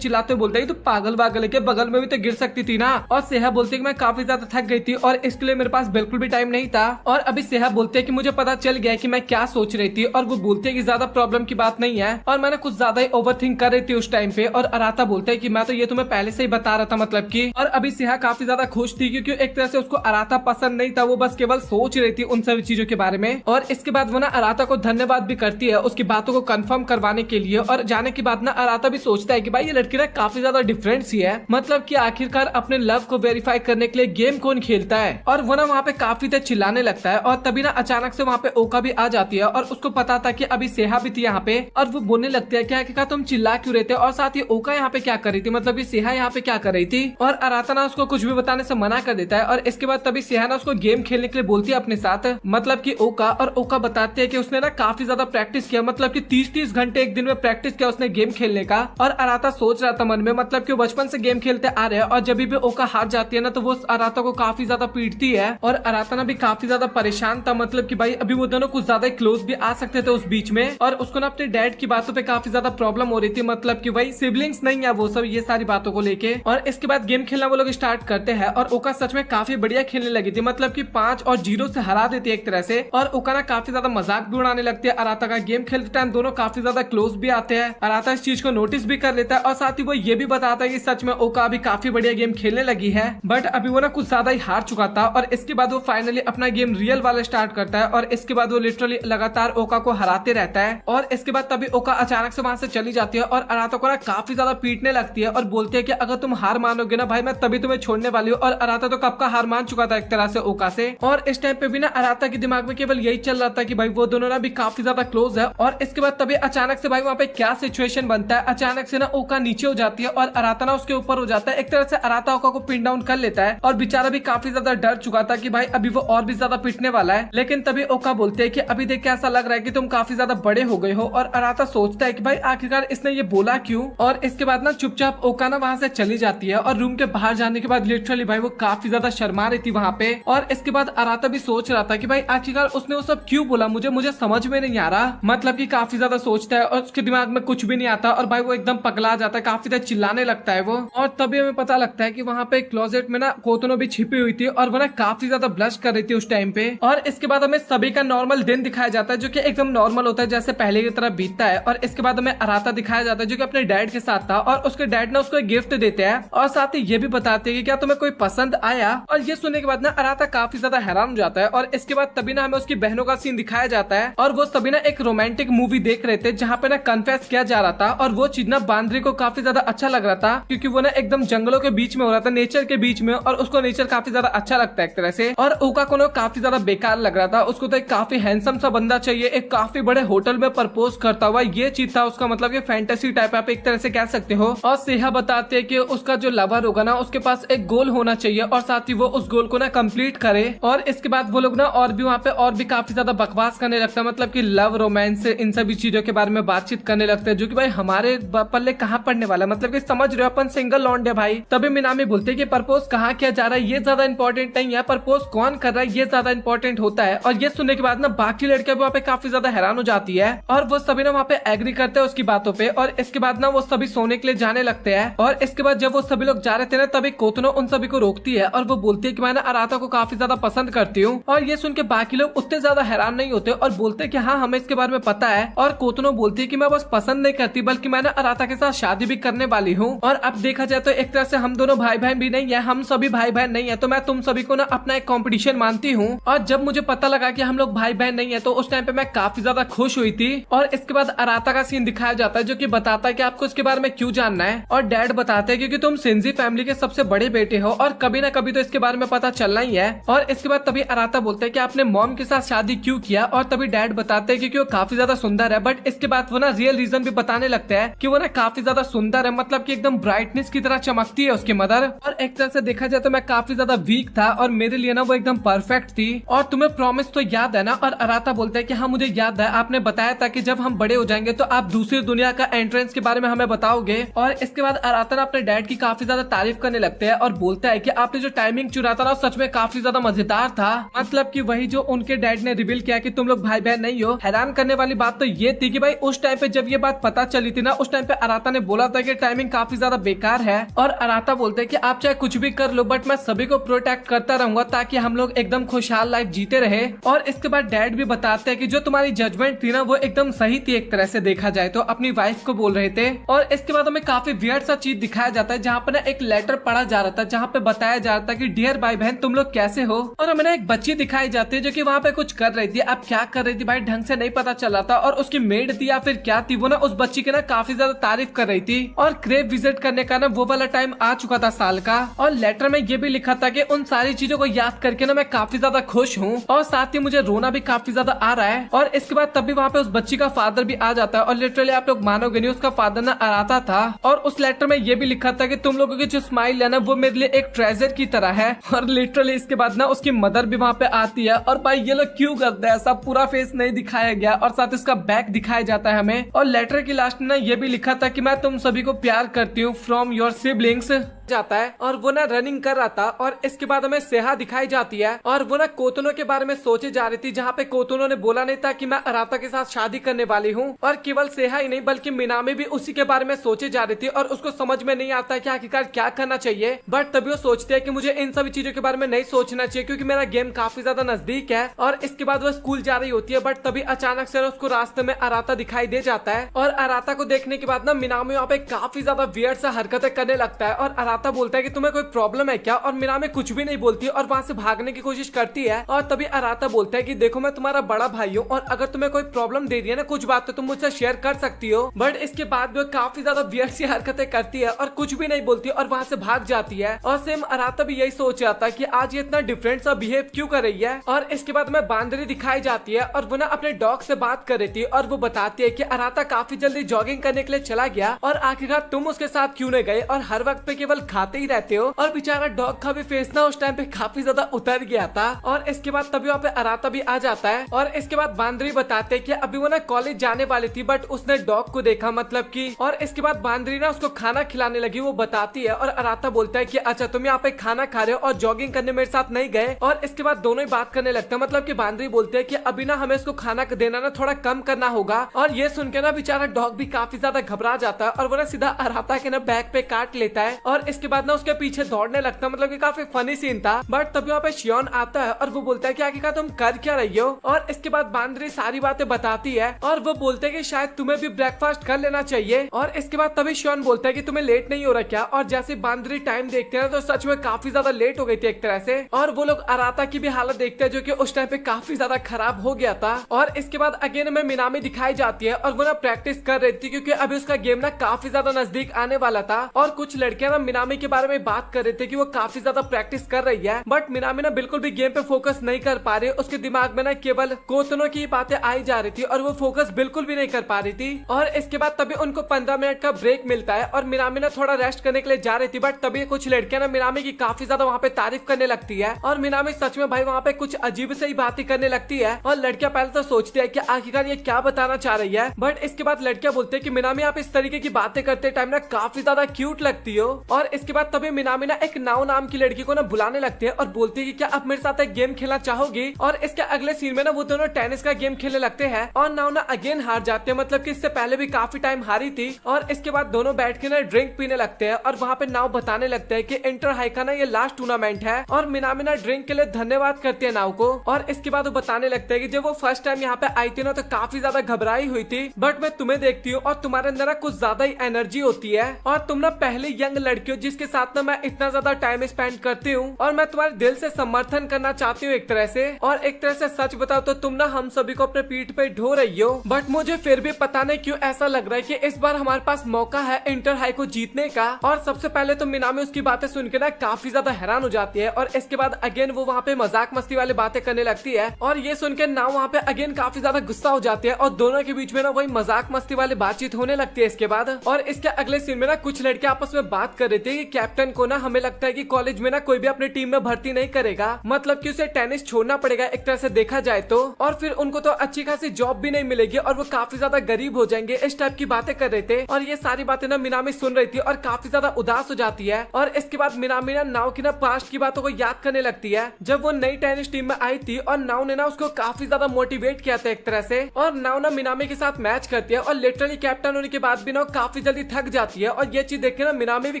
चिल्लाते बोलता है तो पागल वागल के बगल में भी तो गिर सकती थी ना। और सेहा बोलती है कि मैं काफी ज्यादा थक गई थी और इसके लिए मेरे पास बिल्कुल भी टाइम नहीं था। और अभी सेहा बोलते है कि मुझे पता चल गया कि मैं क्या सोच रही थी। और वो बोलती है कि ज्यादा प्रॉब्लम की बात नहीं है और मैंने कुछ ज्यादा ही ओवरथिंक कर रही थी उस टाइम पे। और अराता बोलते है कि मैं तो ये तुम्हें पहले से ही बता रहा था मतलब की। और अभी सेहा काफी ज्यादा खुश थी क्योंकि एक तरह से उसको अराता पसंद नहीं था, वो बस केवल सोच रही थी उन सभी चीजों के बारे में। और इसके बाद वो ना अराता को धन्यवाद भी करती है उसकी बातों को कंफर्म करवाने के लिए। और जाने के बाद ना अराता भी सोचता है कि भाई ये लड़की ना काफी ज्यादा डिफरेंट सी है, मतलब कि आखिरकार अपने लव को वेरीफाई करने के लिए गेम कौन खेलता है। और वो ना वहाँ पे काफी तेज चिल्लाने लगता है। और तभी ना अचानक से वहाँ पे ओका भी आ जाती है और उसको पता था कि अभी सेहा भी थी यहाँ पे। और वो बोलने लगती है क्या तुम चिल्ला क्यों रहे थे, और साथ ही ओका यहाँ पे क्या कर रही थी, मतलब कि सेहा यहाँ पे क्या कर रही थी। और अराता ना उसको कुछ भी बताने से मना कर देता है। और इसके बाद तभी सेहा ना उसको गेम खेलने के लिए बोलती है अपने साथ, मतलब कि ओका। और ओका बताते हैं कि उसने ना काफी ज्यादा प्रैक्टिस किया, मतलब कि 30-30 घंटे एक दिन में प्रैक्टिस किया उसने गेम खेलने का। और अराता सोच रहा था मन में, मतलब कि वो बचपन से गेम खेलते आ रहे हैं और जब भी ओका हार जाती है ना तो वो अराता को काफी ज्यादा पीटती है। और अराता ना भी काफी ज्यादा परेशान था, मतलब कि भाई अभी वो दोनों कुछ ज्यादा क्लोज भी आ सकते थे उस बीच में। और उसको ना अपने डैड की बातों पे काफी ज्यादा प्रॉब्लम हो रही थी, मतलब कि भाई सिबलिंग्स नहीं है वो सब, ये सारी बातों को लेके। और इसके बाद गेम खेलना वो लोग स्टार्ट करते हैं और ओका सच में काफी बढ़िया खेलने लगी थी, मतलब कि 5 और 0 से हरा देती है एक तरह से। और ओका ना काफी ज्यादा मजाक भी उड़ाने लगती है अराता का। गेम खेलते टाइम दोनों काफी ज्यादा क्लोज भी आते हैं। अराता इस चीज को नोटिस भी कर लेता है और साथ ही वो ये भी बताता है कि सच में ओका अभी काफी बढ़िया गेम खेलने लगी है, बट अभी वो ना कुछ ज्यादा ही हार चुका था। और इसके बाद वो फाइनली अपना गेम रियल वाला स्टार्ट करता है और इसके बाद वो लिटरली लगातार ओका को हराते रहता है। और इसके बाद तभी ओका अचानक से वहां से चली जाती है और अराता को ना काफी ज्यादा पीटने लगती है और बोलती है कि अगर तुम हार मानोगे ना भाई मैं तभी तुम्हें छोड़ने वाली हूँ। और अराता तो कब का हार मान चुका था एक तरह से ओका से। और इस टाइम पे भी ना अराता के दिमाग में केवल यही चल रहा था कि भाई वो दोनों ना भी काफी ज्यादा क्लोज है। और इसके बाद तभी अचानक से भाई वहाँ पे क्या सिचुएशन बनता है, अचानक से ना ओका नीचे हो जाती है और अराता ना उसके ऊपर हो जाता है। एक तरह से अराता ओका को पिन डाउन कर लेता है और बेचारा भी काफी ज्यादा डर चुका था कि भाई अभी वो और भी ज्यादा पिटने वाला है। लेकिन तभी ओका बोलते हैं कि अभी देख के ऐसा लग रहा है कि तुम काफी ज्यादा बड़े हो गए हो। और अराता सोचता है कि भाई आखिरकार इसने ये बोला क्यों। और इसके बाद ना चुपचाप ओका ना वहाँ से चली जाती है और रूम के बाहर जाने के बाद लिटरली भाई वो काफी ज्यादा शर्मा रही थी वहाँ पे। और इसके बाद अराता भी सोच रहा था कि भाई आखिरकार उसने वो सब क्यों बोला, मुझे समझ में नहीं आ रहा, मतलब कि काफी ज्यादा सोचता है और उसके दिमाग में कुछ भी नहीं आता और भाई वो एकदम पगला जाता है, काफी ज्यादा चिल्लाने लगता है वो। और तभी हमें पता लगता है कि वहाँ पे क्लोजेट में ना कोतनो भी छिपी हुई थी और वो ना काफी ज्यादा ब्लश कर रही थी उस टाइम पे। और इसके बाद हमें सभी का नॉर्मल दिन दिखाया जाता है जो कि एकदम नॉर्मल होता है जैसे पहले की तरह बीतता है। और इसके बाद हमें अराता दिखाया जाता है जो कि अपने डैड के साथ था और उसके डैड ने उसको एक गिफ्ट देते हैं और साथ ही ये भी बताते हैं कि क्या तुम्हें कोई पसंद आया। और ये सुनने के बाद ना अराता काफी ज्यादा हैरान हो जाता है। और इसके बाद तभी ना हमें उसकी बहनों का सीन दिखाया जाता है और वो सभी ना एक रोमांटिक मूवी देख रहे थे जहाँ पे ना कन्फेस किया जा रहा था। और वो चीज ना बांद्री को काफी ज्यादा अच्छा लग रहा था क्योंकि वो ना एकदम जंगलों के बीच में हो रहा था, नेचर के बीच में, और उसको नेचर काफी ज्यादा अच्छा लगता है एक तरह से। और ओका को ना काफी ज्यादा बेकार लग रहा था, उसको तो एक काफी हैंडसम सा बंदा चाहिए, एक काफी बड़े होटल में प्रपोज करता हुआ, ये चीज था उसका, मतलब ये फैंटेसी टाइप आप एक तरह से कह सकते हो। और सेहा बताते हैं कि उसका जो लवर होगा ना उसके पास एक गोल होना चाहिए और साथ ही वो उस गोल को ना कंप्लीट करे। और इसके बाद वो लोग ना और भी वहाँ पे और भी काफी ज्यादा बकवास करने लगता है, मतलब कि लव, रोमांस, इन सभी चीजों के बारे में बातचीत करने लगते हैं जो कि भाई हमारे पल्ले कहाँ पड़ने वाला, मतलब कि समझ रहे हो अपन सिंगल लॉन्ड है भाई। तभी मिनामी बोलते हैं कि प्रपोज कहाँ किया जा रहा है ये ज्यादा इंपॉर्टेंट नहीं है, प्रपोज कौन कर रहा है ये ज्यादा इंपॉर्टेंट होता है। और ये सुनने के बाद ना बाकी लड़कियां भी वहाँ पे काफी ज्यादा हैरान हो जाती है और वो सभी ना वहाँ पे एग्री करते हैं उसकी बातों पे। और इसके बाद ना वो सभी सोने के लिए जाने लगते हैं। और इसके बाद जब वो सभी लोग जा रहे थे ना तभी कोतनो उन सभी को रोकती है और वो बोलती है कि मैं ना अराता को काफी ज्यादा पसंद करती हूँ। और ये सुन के बाकी लोग उतने ज्यादा हैरान नहीं होते और बोलते हैं कि हाँ हमें इसके बारे में पता है। और कोतनो बोलती है कि मैं बस पसंद नहीं करती बल्कि मैं ना अराता के साथ शादी भी करने वाली हूँ। हूँ, और अब देखा जाए तो एक तरह से हम दोनों भाई बहन भी नहीं है, हम सभी भाई बहन नहीं है, तो मैं तुम सभी को ना अपना एक कंपटीशन मानती हूँ। और जब मुझे पता लगा कि हम लोग भाई बहन नहीं है तो उस टाइम पे मैं काफी ज्यादा खुश हुई थी। और इसके बाद अराता का सीन दिखाया जाता है जो कि बताता है कि आपको इसके बारे में क्यों जानना है। और डैड बताते हैं क्योंकि तुम सिंजी फैमिली के सबसे बड़े बेटे हो और कभी ना कभी तो इसके बारे में पता चलना ही है। और इसके बाद तभी अराता बोलते हैं कि आपने मॉम के साथ शादी क्यों किया, और तभी डैड बताते हैं क्योंकि वो काफी ज्यादा सुंदर है। बट इसके बाद वो ना रियल रीजन भी बताने लगते हैं कि वो ना काफी ज्यादा सुंदर है, मतलब कि एकदम ब्राइटनेस की तरह चमकती है उसकी मदर। और एक तरह से देखा जाए तो मैं काफी ज्यादा वीक था और मेरे लिए ना वो एकदम परफेक्ट थी। और तुम्हें प्रॉमिस तो याद है ना? और अराता बोलता है कि हाँ मुझे याद है, आपने बताया था कि जब हम बड़े हो जाएंगे तो आप दूसरी दुनिया का एंट्रेंस के बारे में हमें बताओगे। और इसके बाद अराता ना अपने डैड की काफी ज्यादा तारीफ करने लगते हैं और बोलता है कि आपने जो टाइमिंग चुना था ना सच में काफी ज्यादा मजेदार था, मतलब कि वही जो उनके डैड ने रिवील किया कि तुम लोग भाई बहन नहीं हो। हैरान करने वाली बात तो ये थी कि भाई उस टाइम पे जब ये बात पता चली थी ना, उस टाइम पे अराता ने बोला था कि टाइमिंग काफी ज्यादा बेकार है। और अराता बोलते हैं कि आप चाहे कुछ भी कर लो बट मैं सभी को प्रोटेक्ट करता रहूंगा ताकि हम लोग एकदम खुशहाल लाइफ जीते रहे। और इसके बाद डैड भी बताते हैं कि जो तुम्हारी जजमेंट थी ना वो एकदम सही थी एक तरह से देखा जाए तो, अपनी वाइफ को बोल रहे थे। और इसके बाद हमें काफी वियर्ड सा चीज दिखाया जाता है जहाँ पे ना एक लेटर पढ़ा जा रहा था जहाँ पे बताया जा रहा था कि डियर भाई बहन तुम लोग कैसे हो। और हमें ना एक बच्ची दिखाई जाती है जो कि वहाँ पे कुछ कर रही थी। अब क्या कर रही थी भाई ढंग से नहीं पता चला था, और उसकी मेड थी या फिर क्या थी, वो ना उस बच्ची की ना काफी ज्यादा तारीफ कर रही थी। और क्रेब विजिट करने का ना वो वाला टाइम आ चुका था साल का। और लेटर में ये भी लिखा था कि उन सारी चीजों को याद करके ना मैं काफी ज्यादा खुश हूँ और साथ ही मुझे रोना भी काफी ज्यादा आ रहा है। और इसके बाद तभी वहाँ पे उस बच्ची का फादर भी आ जाता है और लिटरली आप लोग मानोगे नहीं, उसका फादर ना अराता था। और उस लेटर में ये भी लिखा था कि तुम लोगों की जो स्माइल है ना वो मेरे लिए एक ट्रेजर की तरह है। और लिटरली इसके बाद ना उसकी मदर भी वहाँ पे आती है। और भाई ये लोग क्यों करते हैं ऐसा, पूरा फेस नहीं दिखाया गया और साथ इसका बैक दिखाया जाता है हमें। और लेटर की लास्ट में ना ये भी लिखा था कि मैं तुम सभी को प्यार करती हूँ फ्रॉम योर सिबलिंग्स जाता है। और वो ना रनिंग कर रहा था। और इसके बाद हमें सेहा दिखाई जाती है और वो ना कोतुनो के बारे में सोचे जा रही थी जहाँ पे कोतुनो ने बोला नहीं था कि मैं अराता के साथ शादी करने वाली हूँ। और केवल सेहा ही नहीं बल्कि मिनामी भी उसी के बारे में सोचे जा रही थी और उसको समझ में नहीं आता कि आखिरकार क्या करना चाहिए। बट तभी वो सोचते हैं कि मुझे इन सभी चीजों के बारे में नहीं सोचना चाहिए क्योंकि मेरा गेम काफी ज्यादा नजदीक है। और इसके बाद वो स्कूल जा रही होती है बट तभी अचानक से उसको रास्ते में अराता दिखाई दे जाता है। और अराता को देखने के बाद ना मिनामी वहाँ पे काफी ज्यादा वियर्ड सा हरकतें करने लगता है। और अराता बोलता है कि तुम्हें कोई प्रॉब्लम है क्या? और मिनामी कुछ भी नहीं बोलती और वहाँ से भागने की कोशिश करती है। और तभी अराता बोलता है कि देखो मैं तुम्हारा बड़ा भाई हूँ और अगर तुम्हें कोई प्रॉब्लम दे रही है ना कुछ बात तो तुम मुझसे शेयर कर सकती हो। बट इसके बाद वो काफी ज्यादा वियर्ड सी हरकतें करती है और कुछ भी नहीं बोलती और वहाँ से भाग जाती है। और सेम अराता भी यही सोच रहा था कि आज ये इतना डिफरेंट सा बिहेव क्यों कर रही है। और इसके बाद में बांदरी दिखाई जाती है और वो ना अपने डॉग से बात कर रही थी और वो बताती है कि अराता काफी जल्दी जॉगिंग करने के लिए चला गया और आखिरकार तुम उसके साथ क्यों नहीं गए और हर वक्त पे केवल खाते ही रहते हो। और बेचारा डॉग का भी फेस ना उस टाइम पे काफी ज्यादा उतर गया था। और इसके बाद तभी वहाँ पे अराता भी आ जाता है। और इसके बाद बांदरी बताते हैं कि अभी वो ना कॉलेज जाने वाली थी बट उसने डॉग को देखा मतलब कि। और इसके बाद बांदरी ना उसको खाना खिलाने लगी, वो बताती है। और अराता बोलता है कि अच्छा तुम यहाँ पे खाना खा रहे हो और जॉगिंग करने मेरे साथ नहीं गए। और इसके बाद दोनों ही बात करने लगते हैं, मतलब कि बांदरी बोलते हैं कि अभी ना हमें इसको खाना देना ना थोड़ा कम करना होगा। और ये सुन के ना बेचारा डॉग भी काफी ज्यादा घबरा जाता है और वो ना सीधा अराता के ना बैक पे काट लेता है। और इसके बाद ना उसके पीछे दौड़ने लगता है, मतलब कि काफी फनी सीन था। बट तभी वहाँ पे शियोन आता है और वो बोलता है कि आखिरकार तुम कर क्या रही हो। और इसके बाद बांदरी सारी बातें बताती है और वो बोलते हैं कि शायद तुम्हें भी ब्रेकफास्ट कर लेना चाहिए। और इसके बाद तभी शियोन बोलता है कि तुम्हें लेट नहीं हो रहा क्या? और जैसे बांदरी टाइम देखते हैं तो सच में काफी ज्यादा लेट हो गई थी एक तरह से। और वो लोग अराता की भी हालत देखते हैं जो कि उस टाइम पे काफी ज्यादा खराब हो गया था। और इसके बाद अगेन में मिनामी दिखाई जाती है और वो ना प्रैक्टिस कर रही थी क्योंकि अभी उसका गेम ना काफी ज्यादा नजदीक आने वाला था। और कुछ लड़कियां ना मिनामी के बारे में बात कर रहे थे कि वो काफी ज्यादा प्रैक्टिस कर रही है बट मिनामी ना बिल्कुल भी गेम पे फोकस नहीं कर पा रही। उसके दिमाग में ना केवल कोतुनो की बातें आई जा रही थी और वो फोकस बिल्कुल भी नहीं कर पा रही थी। और इसके बाद तभी उनको 15 मिनट का ब्रेक मिलता है और मिनामी ना थोड़ा रेस्ट करने के लिए जा रही थी बट तभी कुछ लड़कियां ना मिनामी की काफी ज्यादा वहाँ पे तारीफ करने लगती है। और मिनामी सच में भाई वहाँ पे कुछ अजीब से ही बातें करने लगती है। और लड़कियां पहले तो सोचती है कि आखिरकार ये क्या बताना चाह रही है, बट इसके बाद लड़कियां बोलते हैं कि मिनामी आप इस तरीके की बातें करते टाइम ना काफी ज्यादा क्यूट लगती हो। और और इसके बाद तभी मिनामी ना एक नाओ नाम की लड़की को ना बुलाने लगती है और बोलती है कि क्या आप मेरे साथ एक गेम खेलना चाहोगी। और इसके अगले सीन में ना वो दोनों टेनिस का गेम खेलने लगते हैं और नाओ ना अगेन हार जाते हैं, मतलब कि इससे पहले भी काफी टाइम हारी थी। और इसके बाद दोनों बैठ के ना ड्रिंक पीने लगते हैं और वहाँ पे नाओ बताने लगते हैं कि इंटर हाई का ना ये लास्ट टूर्नामेंट है। और मिनामी ना ड्रिंक के लिए धन्यवाद करती है नाओ को। और इसके बाद वो बताने लगते हैं कि जब वो फर्स्ट टाइम यहाँ पे आई थी ना तो काफी ज्यादा घबराई हुई थी, बट मैं तुम्हें देखती हूँ और तुम्हारे अंदर ना कुछ ज्यादा ही एनर्जी होती है और तुम ना पहली यंग लड़की हो जिसके साथ ना मैं इतना ज्यादा टाइम स्पेंड करती हूँ और मैं तुम्हारे दिल से समर्थन करना चाहती हूँ एक तरह से। और एक तरह से सच बताओ तो तुम ना हम सभी को अपने पीठ पे ढो रही हो, बट मुझे फिर भी पता नहीं क्यों ऐसा लग रहा है कि इस बार हमारे पास मौका है इंटर हाई को जीतने का। और सबसे पहले तो मिनामी उसकी बातें सुन के ना काफी ज्यादा हैरान हो जाती है और इसके बाद अगेन वो वहाँ पे मजाक मस्ती वाली बातें करने लगती है। और ये सुन के नाव वहाँ पे अगेन काफी ज्यादा गुस्सा हो जाती है और दोनों के बीच में ना वही मजाक मस्ती वाली बातचीत होने लगती है इसके बाद। और इसके अगले सीन में ना कुछ लड़के आपस में बात कर रहे थे कि कैप्टन को ना हमें लगता है कि कॉलेज में ना कोई भी अपनी टीम में भर्ती नहीं करेगा, मतलब कि उसे टेनिस छोड़ना पड़ेगा एक तरह से देखा जाए तो। और फिर उनको तो अच्छी खासी जॉब भी नहीं मिलेगी और वो काफी ज्यादा गरीब हो जाएंगे, इस टाइप की बातें कर रहे थे। और ये सारी बातें ना मिनामी सुन रही थी और काफी ज्यादा उदास हो जाती है। और इसके बाद मिनामी ना नाव की ना पास्ट की बातों को याद करने लगती है जब वो नई टेनिस टीम में आई थी और नाव ने ना उसको काफी ज्यादा मोटिवेट किया था एक तरह से। और नाव ना मिनामी के साथ मैच करती है और लिटरली कैप्टन होने के बाद भी ना काफी जल्दी थक जाती है। और ये चीज देख के ना मिनामी भी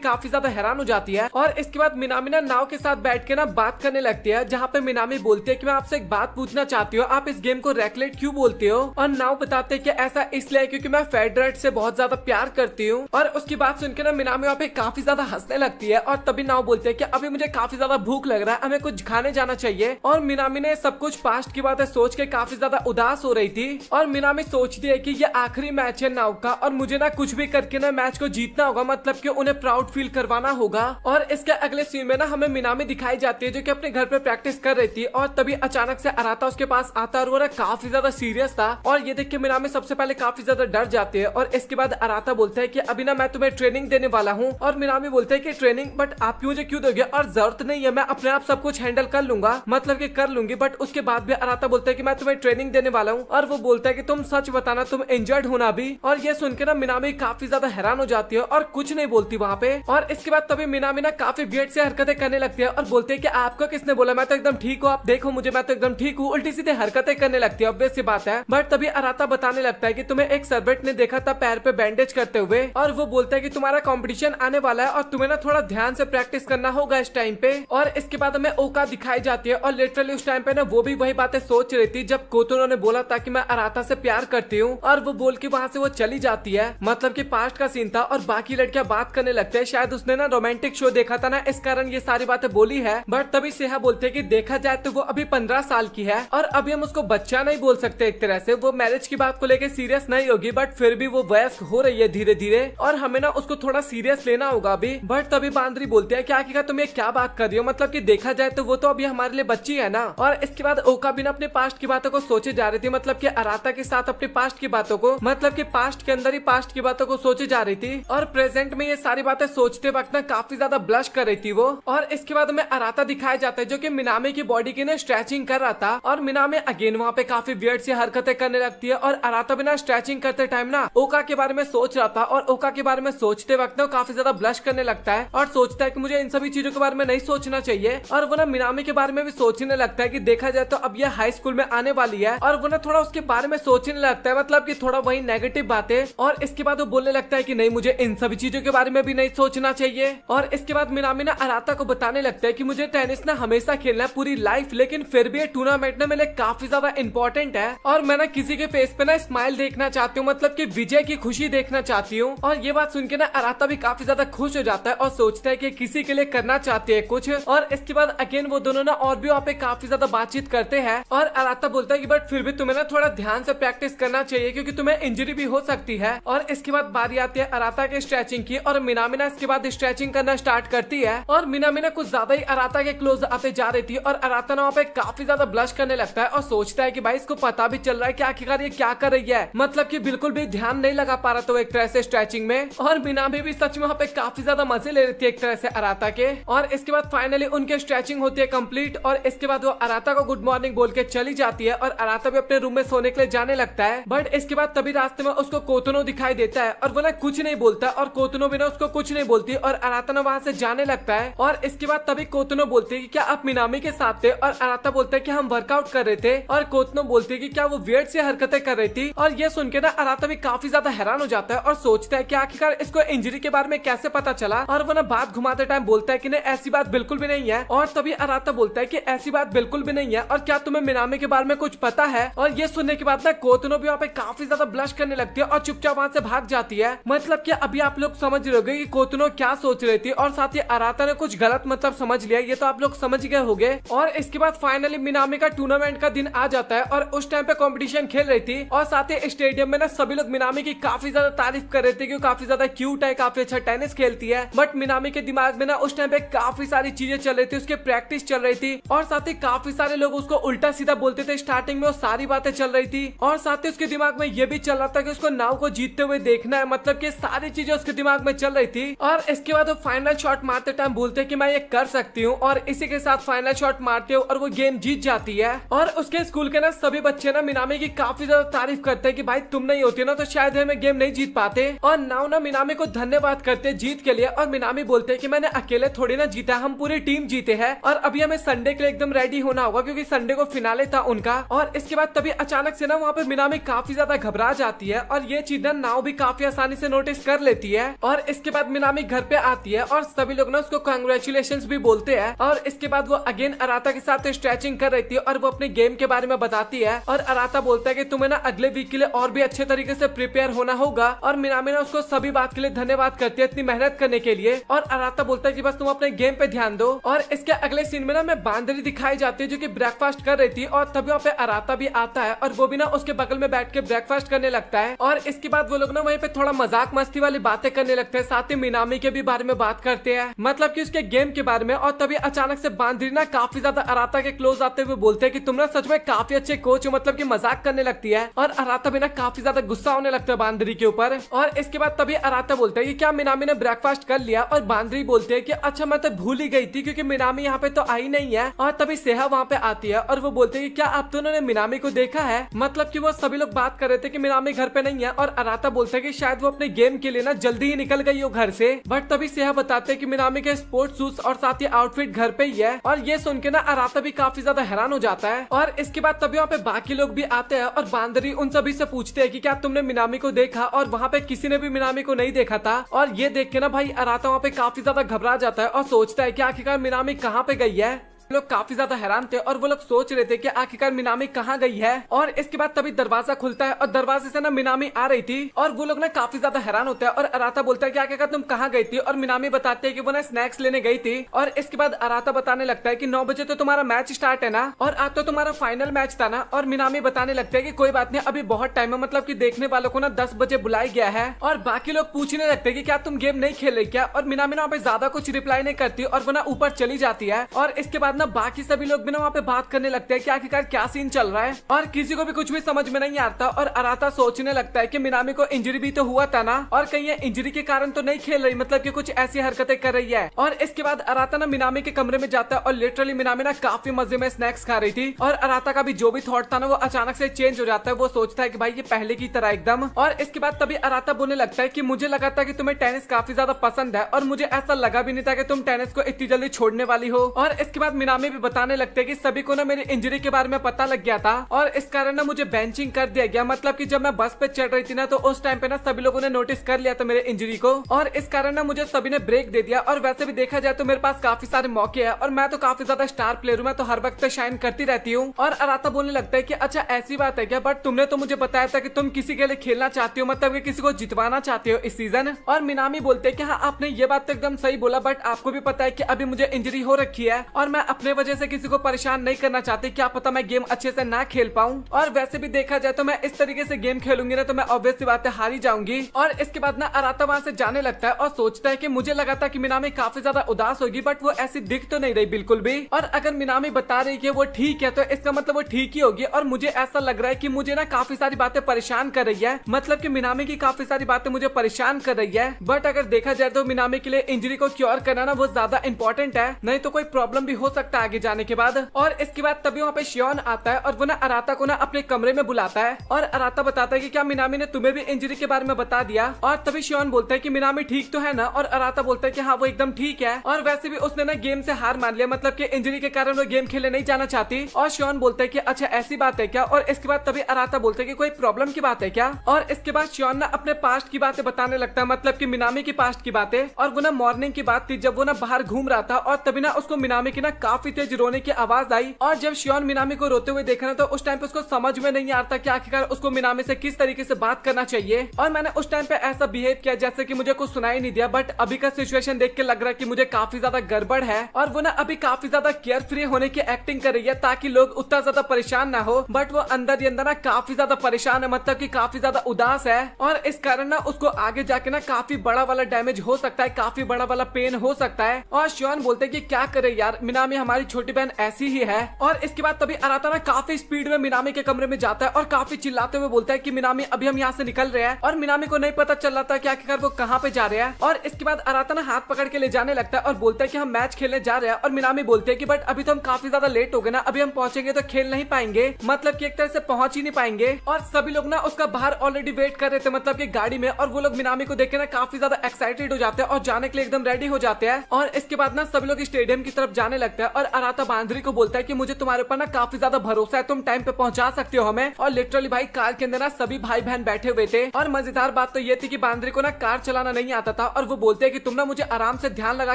काफी ज्यादा हैरान हो जाती है। और इसके बाद मिनामी ना नाव के साथ बैठ के ना बात करने लगती है जहाँ पे मिनामी बोलती है कि मैं आपसे एक बात पूछना चाहती हूँ, आप इस गेम को रैकलेट क्यों बोलते हो। और नाव बताते हैं कि ऐसा इसलिए क्योंकि मैं फेडरेट से बहुत ज्यादा प्यार करती हूँ। और उसकी बात सुनकर ना मिनामी वहाँ पे काफी ज्यादा हंसने लगती है। और तभी नाव बोलते हैं कि अभी मुझे काफी ज्यादा भूख लग रहा है, हमें कुछ खाने जाना चाहिए। और मिनामी ने सब कुछ पास्ट की बातें सोच के काफी ज्यादा उदास हो रही थी। और मिनामी सोचती है कि ये आखिरी मैच है नाव का और मुझे ना कुछ भी करके ना मैच को जीतना होगा, मतलब कि उन्हें प्राउड फील करवाना होगा। और इसके अगले सीन में ना हमें मिनामी दिखाई जाती है जो कि अपने घर पे प्रैक्टिस कर रही थी। और तभी अचानक से अराता उसके पास आता और वो ना काफी ज्यादा सीरियस था। और ये देख के मिनामी सबसे पहले काफी ज्यादा डर जाती है। और इसके बाद अराता बोलता है कि अभी ना मैं तुम्हें ट्रेनिंग देने वाला हूँ। और मिनामी बोलते है कि ट्रेनिंग, बट आप मुझे क्यों दोगे, और जरूरत नहीं है, मैं अपने आप सब कुछ हैंडल कर लूंगा, मतलब कि कर लूंगी। बट उसके बाद भी अराता बोलता है कि मैं तुम्हें ट्रेनिंग देने वाला हूँ। और वो बोलता है कि तुम सच बताना, तुम इंजर्ड होना भी। और ये सुनकर ना मिनामी काफी ज्यादा हैरान हो जाती है और कुछ नहीं बोलती वहाँ पे। और इसके बाद तभी मिनामी ना काफी वियर्ड से हरकतें करने लगती है और बोलते है कि आपको किसने बोला, मैं तो एकदम ठीक हूँ, आप देखो मुझे, मैं तो एकदम ठीक हूँ। उल्टी सीधे हरकतें करने लगती है, ऑब्वियस सी बात है। बट तभी अराता बताने लगता है कि तुम्हें एक सर्वेंट ने देखा था पैर पे बैंडेज करते हुए। और वो बोलता है कि तुम्हारा कंपटीशन आने वाला है और तुम्हें ना थोड़ा ध्यान से प्रैक्टिस करना होगा इस टाइम पे। और इसके बाद हमें ओका दिखाई जाती है और लिटरली उस टाइम पे ना वो भी वही बातें सोच रही थी जब कोतोनो ने बोला था कि मैं अराता से प्यार करती हूँ। और वो बोल के वहाँ से वो चली जाती है, मतलब कि पास्ट का सीन था। और बाकी लड़कियां बात करने लगते हैं, शायद उसने ना रोमांटिक शो देखा था ना, इस कारण ये सारी बातें बोली है। बट तभी सेहा बोलते हैं कि देखा जाए तो वो अभी 15 साल की है और अभी हम उसको बच्चा नहीं बोल सकते एक तरह से। वो मैरिज की बात को लेके सीरियस नहीं होगी, बट फिर भी वो वयस्क हो रही है धीरे धीरे और हमें ना उसको थोड़ा सीरियस लेना होगा अभी। बट तभी बांदरी बोलते हैं क्या किया, तुम ये क्या बात कर रही हो, मतलब कि देखा जाए तो वो तो अभी हमारे लिए बच्ची है ना। और इसके बाद ओका भी ना अपने पास्ट की बातों को सोचे जा रही थी, मतलब कि अराता के साथ अपने पास्ट की बातों को, मतलब कि पास्ट के अंदर ही पास्ट की बातों को सोचे जा रही थी। और प्रेजेंट में ये सारी बातें सोचते वक्त ना काफी ज्यादा ब्लश कर रही थी वो। और इसके बाद हमें अराता दिखाया जाता है जो कि मिनामी की बॉडी की ना स्ट्रेचिंग कर रहा था। और मिनामी अगेन वहाँ पे काफी वियर्ड सी हरकतें करने लगती है। और अराता भी ना स्ट्रेचिंग करते टाइम ना ओका के बारे में सोच रहा था और ओका के बारे में सोचते वक्त ना काफी ज्यादा ब्लश करने लगता है और सोचता है कि मुझे इन सभी चीजों के बारे में नहीं सोचना चाहिए। और वो ना मिनामी के बारे में भी सोचने लगता है कि देखा जाए तो अब ये हाई स्कूल में आने वाली है और वो ना थोड़ा उसके बारे में सोचने लगता है, मतलब कि थोड़ा वही नेगेटिव बातें। और इसके बाद वो बोलने लगता है कि नहीं, मुझे इन सभी चीजों के बारे में भी नहीं सोचना चाहिए। और इसके बाद मिनामी ना अराता को बताने लगता है कि मुझे टेनिस ना हमेशा खेलना है पूरी लाइफ, लेकिन फिर भी ये टूर्नामेंट ना मेरे लिए काफी ज्यादा इंपॉर्टेंट है और मैं ना किसी के फेस पे ना स्माइल देखना चाहती हूँ, मतलब कि विजय की खुशी देखना चाहती हूँ। और ये बात सुन के ना अराता भी काफी ज्यादा खुश हो जाता है और सोचता है कि किसी के लिए करना चाहती है कुछ। और इसके बाद अगेन वो दोनों ना और भी वहाँ पे काफी ज्यादा बातचीत करते हैं। और अराता बोलता है कि बट फिर भी तुम्हें ना थोड़ा ध्यान से प्रैक्टिस करना चाहिए क्योंकि तुम्हें इंजरी भी हो सकती है। और इसके बाद बारी आती है अराता के स्ट्रेचिंग की और मिनामी ना इसके बाद स्ट्रेचिंग करना स्टार्ट करती है। और मिनामी ना कुछ ज्यादा ही अराता के क्लोज आते जा रही थी और अराता ना वहाँ पे काफी ज्यादा ब्लश करने लगता है और सोचता है कि भाई इसको पता भी चल रहा है कि आखिरकार ये क्या कर रही है, मतलब कि बिल्कुल भी ध्यान नहीं लगा पा रहा तो एक तरह से स्ट्रेचिंग में। और मिनामी भी सच में वहाँ पे काफी ज्यादा मजे ले रही थी एक तरह से अराता के। और इसके बाद फाइनली उनके स्ट्रेचिंग होती है कंप्लीट और इसके बाद वो अराता को गुड मॉर्निंग बोल के चली जाती है और अराता भी अपने रूम में सोने के लिए जाने लगता है। बट इसके बाद तभी रास्ते में उसको कोतोनो दिखाई देता है और वो ना कुछ नहीं बोलता और कोतोनो भी ना उसको कुछ नहीं बोलती और अराता ना वहाँ से जाने लगता है। और इसके बाद तभी कोतनो बोलती है कि क्या आप मिनामी के साथ थे, और अराता बोलता है कि हम वर्कआउट कर रहे थे, और कोतनो बोलती है कि क्या वो वियर्ड सी हरकतें कर रही थी। और ये सुन के ना अराता भी काफी ज्यादा हैरान हो जाता है और सोचता है कि आखिरकार इसको इंजरी के बारे में कैसे पता चला। और वो ना बात घुमाते टाइम बोलता है कि नहीं ऐसी बात बिल्कुल भी नहीं है। और तभी अराता बोलता है कि ऐसी बात बिल्कुल भी नहीं है, और क्या तुम्हें मिनामी के बारे में कुछ पता है। और ये सुनने के बाद ना कोतनो भी वहाँ पे काफी ज्यादा ब्लश करने लगती है और चुपचाप वहाँ से भाग जाती है। मतलब कि अभी आप लोग समझ रहे होगे कि कोतनो क्या सोच रही थी, और साथ ही अराता ने कुछ गलत मतलब समझ लिया, ये तो आप लोग समझ गए होंगे। और इसके बाद फाइनली मिनामी का टूर्नामेंट का दिन आ जाता है और उस टाइम पे कंपटीशन खेल रही थी, और साथ ही स्टेडियम में ना सभी लोग मिनामी की काफी ज्यादा तारीफ कर रहे थे कि काफी ज्यादा क्यूट है, काफी अच्छा टेनिस खेलती है। बट मिनामी के दिमाग में ना उस टाइम पे काफी सारी चीजें चल रही थी, उसके प्रैक्टिस चल रही थी, और साथ ही काफी सारे लोग उसको उल्टा सीधा बोलते थे। स्टार्टिंग में वो सारी बातें चल रही थी, और साथ ही उसके दिमाग में ये भी चल रहा था कि उसको नाव को जीतते हुए देखना है। मतलब कि सारी चीजें उसके दिमाग में चल रही थी। और इसके बाद वो फाइनल शॉट मारते टाइम बोलते कि मैं ये कर सकती हूँ, और इसी के साथ फाइनल शॉट मारते हो और वो गेम जीत जाती है। और उसके स्कूल के ना सभी बच्चे ना मिनामी की काफी ज्यादा तारीफ करते हैं कि भाई तुम नहीं होती ना तो शायद हमें गेम नहीं जीत पाते। और नाउ ना मिनामी को धन्यवाद करते जीत के लिए, और मिनामी बोलते हैं कि मैंने अकेले थोड़ी ना जीता, हम पूरी टीम जीते हैं, और अभी हमें संडे के लिए एकदम रेडी होना होगा क्योंकि संडे को फिनाले था उनका। और इसके बाद तभी अचानक से ना वहाँ पे मिनामी काफी ज्यादा घबरा जाती है, और ये चीज ना नाउ भी काफी आसानी से नोटिस कर लेती है। और इसके बाद मिनामी घर पे आती है और सभी लोग ना उसको कांग्रेचुलेशंस भी बोलते हैं। और इसके बाद वो अगेन अराता के साथ स्ट्रेचिंग कर रही थी और वो अपने गेम के बारे में बताती है। और अराता बोलता है कि तुम्हें ना अगले वीक के लिए और भी अच्छे तरीके से प्रिपेयर होना होगा, और मिनामी ना उसको सभी बात के लिए धन्यवाद करती है इतनी मेहनत करने के लिए। और अराता बोलता है कि बस तुम अपने गेम पे ध्यान दो। और इसके अगले सीन में ना मैं बांदरी दिखाई जाती है जो कि ब्रेकफास्ट कर रही थी, और तभी वहाँ पे अराता भी आता है और वो भी ना उसके बगल में बैठ के ब्रेकफास्ट करने लगता है। और इसके बाद वो लोग ना वहीं पे थोड़ा मजाक मस्ती वाली बातें करने लगते हैं, साथ ही मिनामी के भी बारे में बात करते हैं, मतलब कि उसके गेम के बारे में। और तभी अचानक से बांदरी ना काफी ज्यादा अराता के क्लोज आते हुए बोलते हैं कि तुम ना सच में काफी अच्छे कोच हो, मतलब कि मजाक करने लगती है। और अराता भी ना काफी ज्यादा गुस्सा होने लगता है बांदरी के ऊपर। और इसके बाद तभी अराता बोलते हैं कि क्या मिनामी ने ब्रेकफास्ट कर लिया, और बांदरी बोलते हैं कि अच्छा मैं तो भूल ही गई थी क्योंकि मिनामी यहाँ पे तो आई नहीं है। और तभी सेहा वहाँ पे आती है और वो बोलते हैं कि क्या आप दोनों ने मिनामी को देखा है, मतलब कि वो सभी लोग बात कर रहे थे कि मिनामी घर पे नहीं है। और अराता बोलते हैं कि शायद वो अपने गेम के लिए ना जल्दी ही निकल गई हो घर से। बट तभी सेहा बताते हैं कि मिनामी के स्पोर्ट्स शूज और साथ ही आउटफिट घर पे ही है। और ये सुन के ना अराता भी काफी ज्यादा हैरान हो जाता है। और इसके बाद तभी वहाँ पे बाकी लोग भी आते हैं और बांदरी उन सभी से पूछते हैं कि क्या तुमने मिनामी को देखा, और वहाँ पे किसी ने भी मिनामी को नहीं देखा था। और ये देख के ना भाई अराता वहाँ पे काफी ज्यादा घबरा जाता है और सोचता है कि आखिरकार मिनामी कहाँ पे गई है। लोग काफी ज्यादा हैरान थे और वो लोग सोच रहे थे कि आखिरकार मिनामी कहाँ गई है। और इसके बाद तभी दरवाजा खुलता है और दरवाजे से ना मिनामी आ रही थी, और वो लोग ना काफी ज्यादा हैरान होते हैं। और अराता बोलता है कि आखिरकार तुम कहाँ गई थी, और मिनामी बताते हैं कि वो ना स्नैक्स लेने गई थी। और इसके बाद अराता बताने लगता है कि 9 बजे तो तुम्हारा मैच स्टार्ट है ना, और आज तो तुम्हारा फाइनल मैच था ना। और मिनामी बताने लगता है कि कोई बात नहीं, अभी बहुत टाइम है, मतलब कि देखने वालों को ना 10 बजे बुलाया गया है। और बाकी लोग पूछने लगते हैं कि क्या तुम गेम नहीं खेल रही क्या, और मिनामी ना वहाँ पे ज्यादा कुछ रिप्लाई नहीं करती और वो ना ऊपर चली जाती है। और इसके बाद ना बाकी सभी लोग भी ना वहाँ पे बात करने लगते हैं कि आखिरकार क्या सीन चल रहा है, और किसी को भी कुछ भी समझ में नहीं आता। और अराता सोचने लगता है कि मिनामी को इंजरी भी तो हुआ था ना, और कहीं ये इंजरी के कारण तो नहीं खेल रही, मतलब कि कुछ ऐसी हरकतें कर रही है। और इसके बाद अराता ना मिनामी के कमरे में जाता है और लिटरली मिनामी ना काफी मजे में स्नैक्स खा रही थी। और अराता का भी जो भी थॉट था ना वो अचानक से चेंज हो जाता है, वो सोचता है कि भाई ये पहले की तरह एकदम। और इसके बाद तभी अराता बोलने लगता है कि मुझे लगा था कि तुम्हें टेनिस काफी ज्यादा पसंद है, और मुझे ऐसा लगा भी नहीं था कि तुम टेनिस को इतनी जल्दी छोड़ने वाली हो। और इसके बाद मिनामी भी बताने लगते हैं कि सभी को ना मेरी इंजरी के बारे में पता लग गया था, और इस कारण ना मुझे बेंचिंग कर दिया गया, मतलब कि जब मैं बस पे चढ़ रही थी ना तो उस टाइम पे ना सभी लोगों ने नोटिस कर लिया था मेरे इंजरी को, और इस कारण ना मुझे सभी ने ब्रेक दे दिया। और वैसे भी देखा जाए तो मेरे पास काफी सारे मौके हैं, और मैं तो काफी ज्यादा स्टार प्लेयर हूँ, मैं तो हर वक्त शाइन करती रहती हूँ। और अराता बोलने लगता है कि अच्छा ऐसी बात है क्या, बट तुमने तो मुझे बताया था कि तुम किसी के लिए खेलना चाहती हो, मतलब कि किसी को जितवाना चाहते हो इस सीजन। और मिनामी बोलते हैं कि हाँ आपने ये बात तो एकदम सही बोला, बट आपको भी पता है कि अभी मुझे इंजरी हो रखी है, और मैं अपने वजह से किसी को परेशान नहीं करना चाहती, क्या पता मैं गेम अच्छे से ना खेल पाऊं। और वैसे भी देखा जाए तो मैं इस तरीके से गेम खेलूंगी ना तो मैं ऑब्वियस सी बात है हारी जाऊंगी। और इसके बाद ना अराता वहां से जाने लगता है और सोचता है कि मुझे लगा था कि मिनामी काफी ज्यादा उदास होगी, बट वो ऐसी दिख तो नहीं रही बिल्कुल भी। और अगर मिनामी बता रही कि वो ठीक है तो इसका मतलब वो ठीक ही होगी, और मुझे ऐसा लग रहा है कि मुझे ना काफी सारी बातें परेशान कर रही है, मतलब कि मिनामी की काफी सारी बातें मुझे परेशान कर रही है। बट अगर देखा जाए तो मिनामी के लिए इंजरी को क्योर करना ना वो ज्यादा इंपॉर्टेंट है, नहीं तो कोई प्रॉब्लम भी हो सकती लगता है आगे जाने के बाद। और इसके बाद तभी वहाँ पे शियोन आता है और वो ना अराता को ना अपने कमरे में बुलाता है और अराता बताता है कि क्या मिनामी ने तुम्हें भी इंजरी के बारे में बता दिया। और तभी शियोन बोलता है कि मिनामी ठीक तो है ना, और अराता बोलता है कि हाँ वो एकदम ठीक है और वैसे भी उसने ना गेम से हार मान लिया, मतलब कि इंजरी के कारण वो गेम खेलने नहीं जाना चाहती। और शियोन बोलता है कि अच्छा ऐसी बात है क्या। और इसके बाद तभी अराता बोलता है कि कोई प्रॉब्लम की बात है क्या। और इसके बाद शियोन ना अपने पास्ट की बातें बताने लगता है, मतलब कि मिनामी की पास्ट की बातें। और वो ना मॉर्निंग की बात थी जब वो ना बाहर घूम रहा था और तभी ना उसको मिनामी की ना काफी तेज रोने की आवाज आई। और जब शियोन मिनामी को रोते हुए देखा ना तो उस टाइम पे उसको समझ में नहीं आता कि आखिरकार उसको मिनामी से किस तरीके से बात करना चाहिए। और मैंने उस टाइम पे ऐसा बिहेव किया जैसे कि मुझे कुछ सुनाई नहीं दिया, बट अभी का सिचुएशन देख के लग रहा है कि मुझे काफी ज्यादा गड़बड़ है। और वो ना अभी काफी ज्यादा केयर फ्री होने की एक्टिंग कर रही है ताकि लोग उतना ज्यादा परेशान ना हो, बट वो अंदर ही अंदर ना काफी ज्यादा परेशान है, मतलब कि काफी ज्यादा उदास है। और इस कारण ना उसको आगे जाके ना काफी बड़ा वाला डैमेज हो सकता है, काफी बड़ा वाला पेन हो सकता है। और शियोन बोलते हैं कि क्या करे यार, मिनामी हमारी छोटी बहन ऐसी ही है। और इसके बाद तभी अराता ना काफी स्पीड में मिनामी के कमरे में जाता है और काफी चिल्लाते हुए बोलता है कि मिनामी अभी हम यहाँ से निकल रहे हैं। और मिनामी को नहीं पता चल रहा था कि आखिरकार वो कहाँ पे जा रहे हैं। और इसके बाद अराता ना हाथ पकड़ के ले जाने लगता है और बोलता है कि हम मैच खेलने जा रहे हैं। और मिनामी बोलते हैं कि बट अभी तो हम काफी ज्यादा लेट हो गए ना, अभी हम पहुंचेंगे तो खेल नहीं पाएंगे, मतलब कि एक तरह से पहुंच ही नहीं पाएंगे। और सभी लोग ना उसका बाहर ऑलरेडी वेट कर रहे थे, मतलब कि गाड़ी में। और वो लोग मिनामी को देख के ना काफी ज्यादा एक्साइटेड हो जाते हैं और जाने के लिए एकदम रेडी हो जाते हैं। और इसके बाद ना सभी लोग स्टेडियम की तरफ जाने लगते हैं और अराता बांद्री को बोलता है कि मुझे तुम्हारे ऊपर ना काफी ज्यादा भरोसा है, तुम टाइम पे पहुंचा सकते हो हमें। और लिटरली भाई कार के अंदर ना सभी भाई बहन बैठे हुए थे। और मजेदार बात तो ये थी कि बांद्री को ना कार चलाना नहीं आता था और वो बोलते हैं कि तुम ना मुझे आराम से ध्यान लगा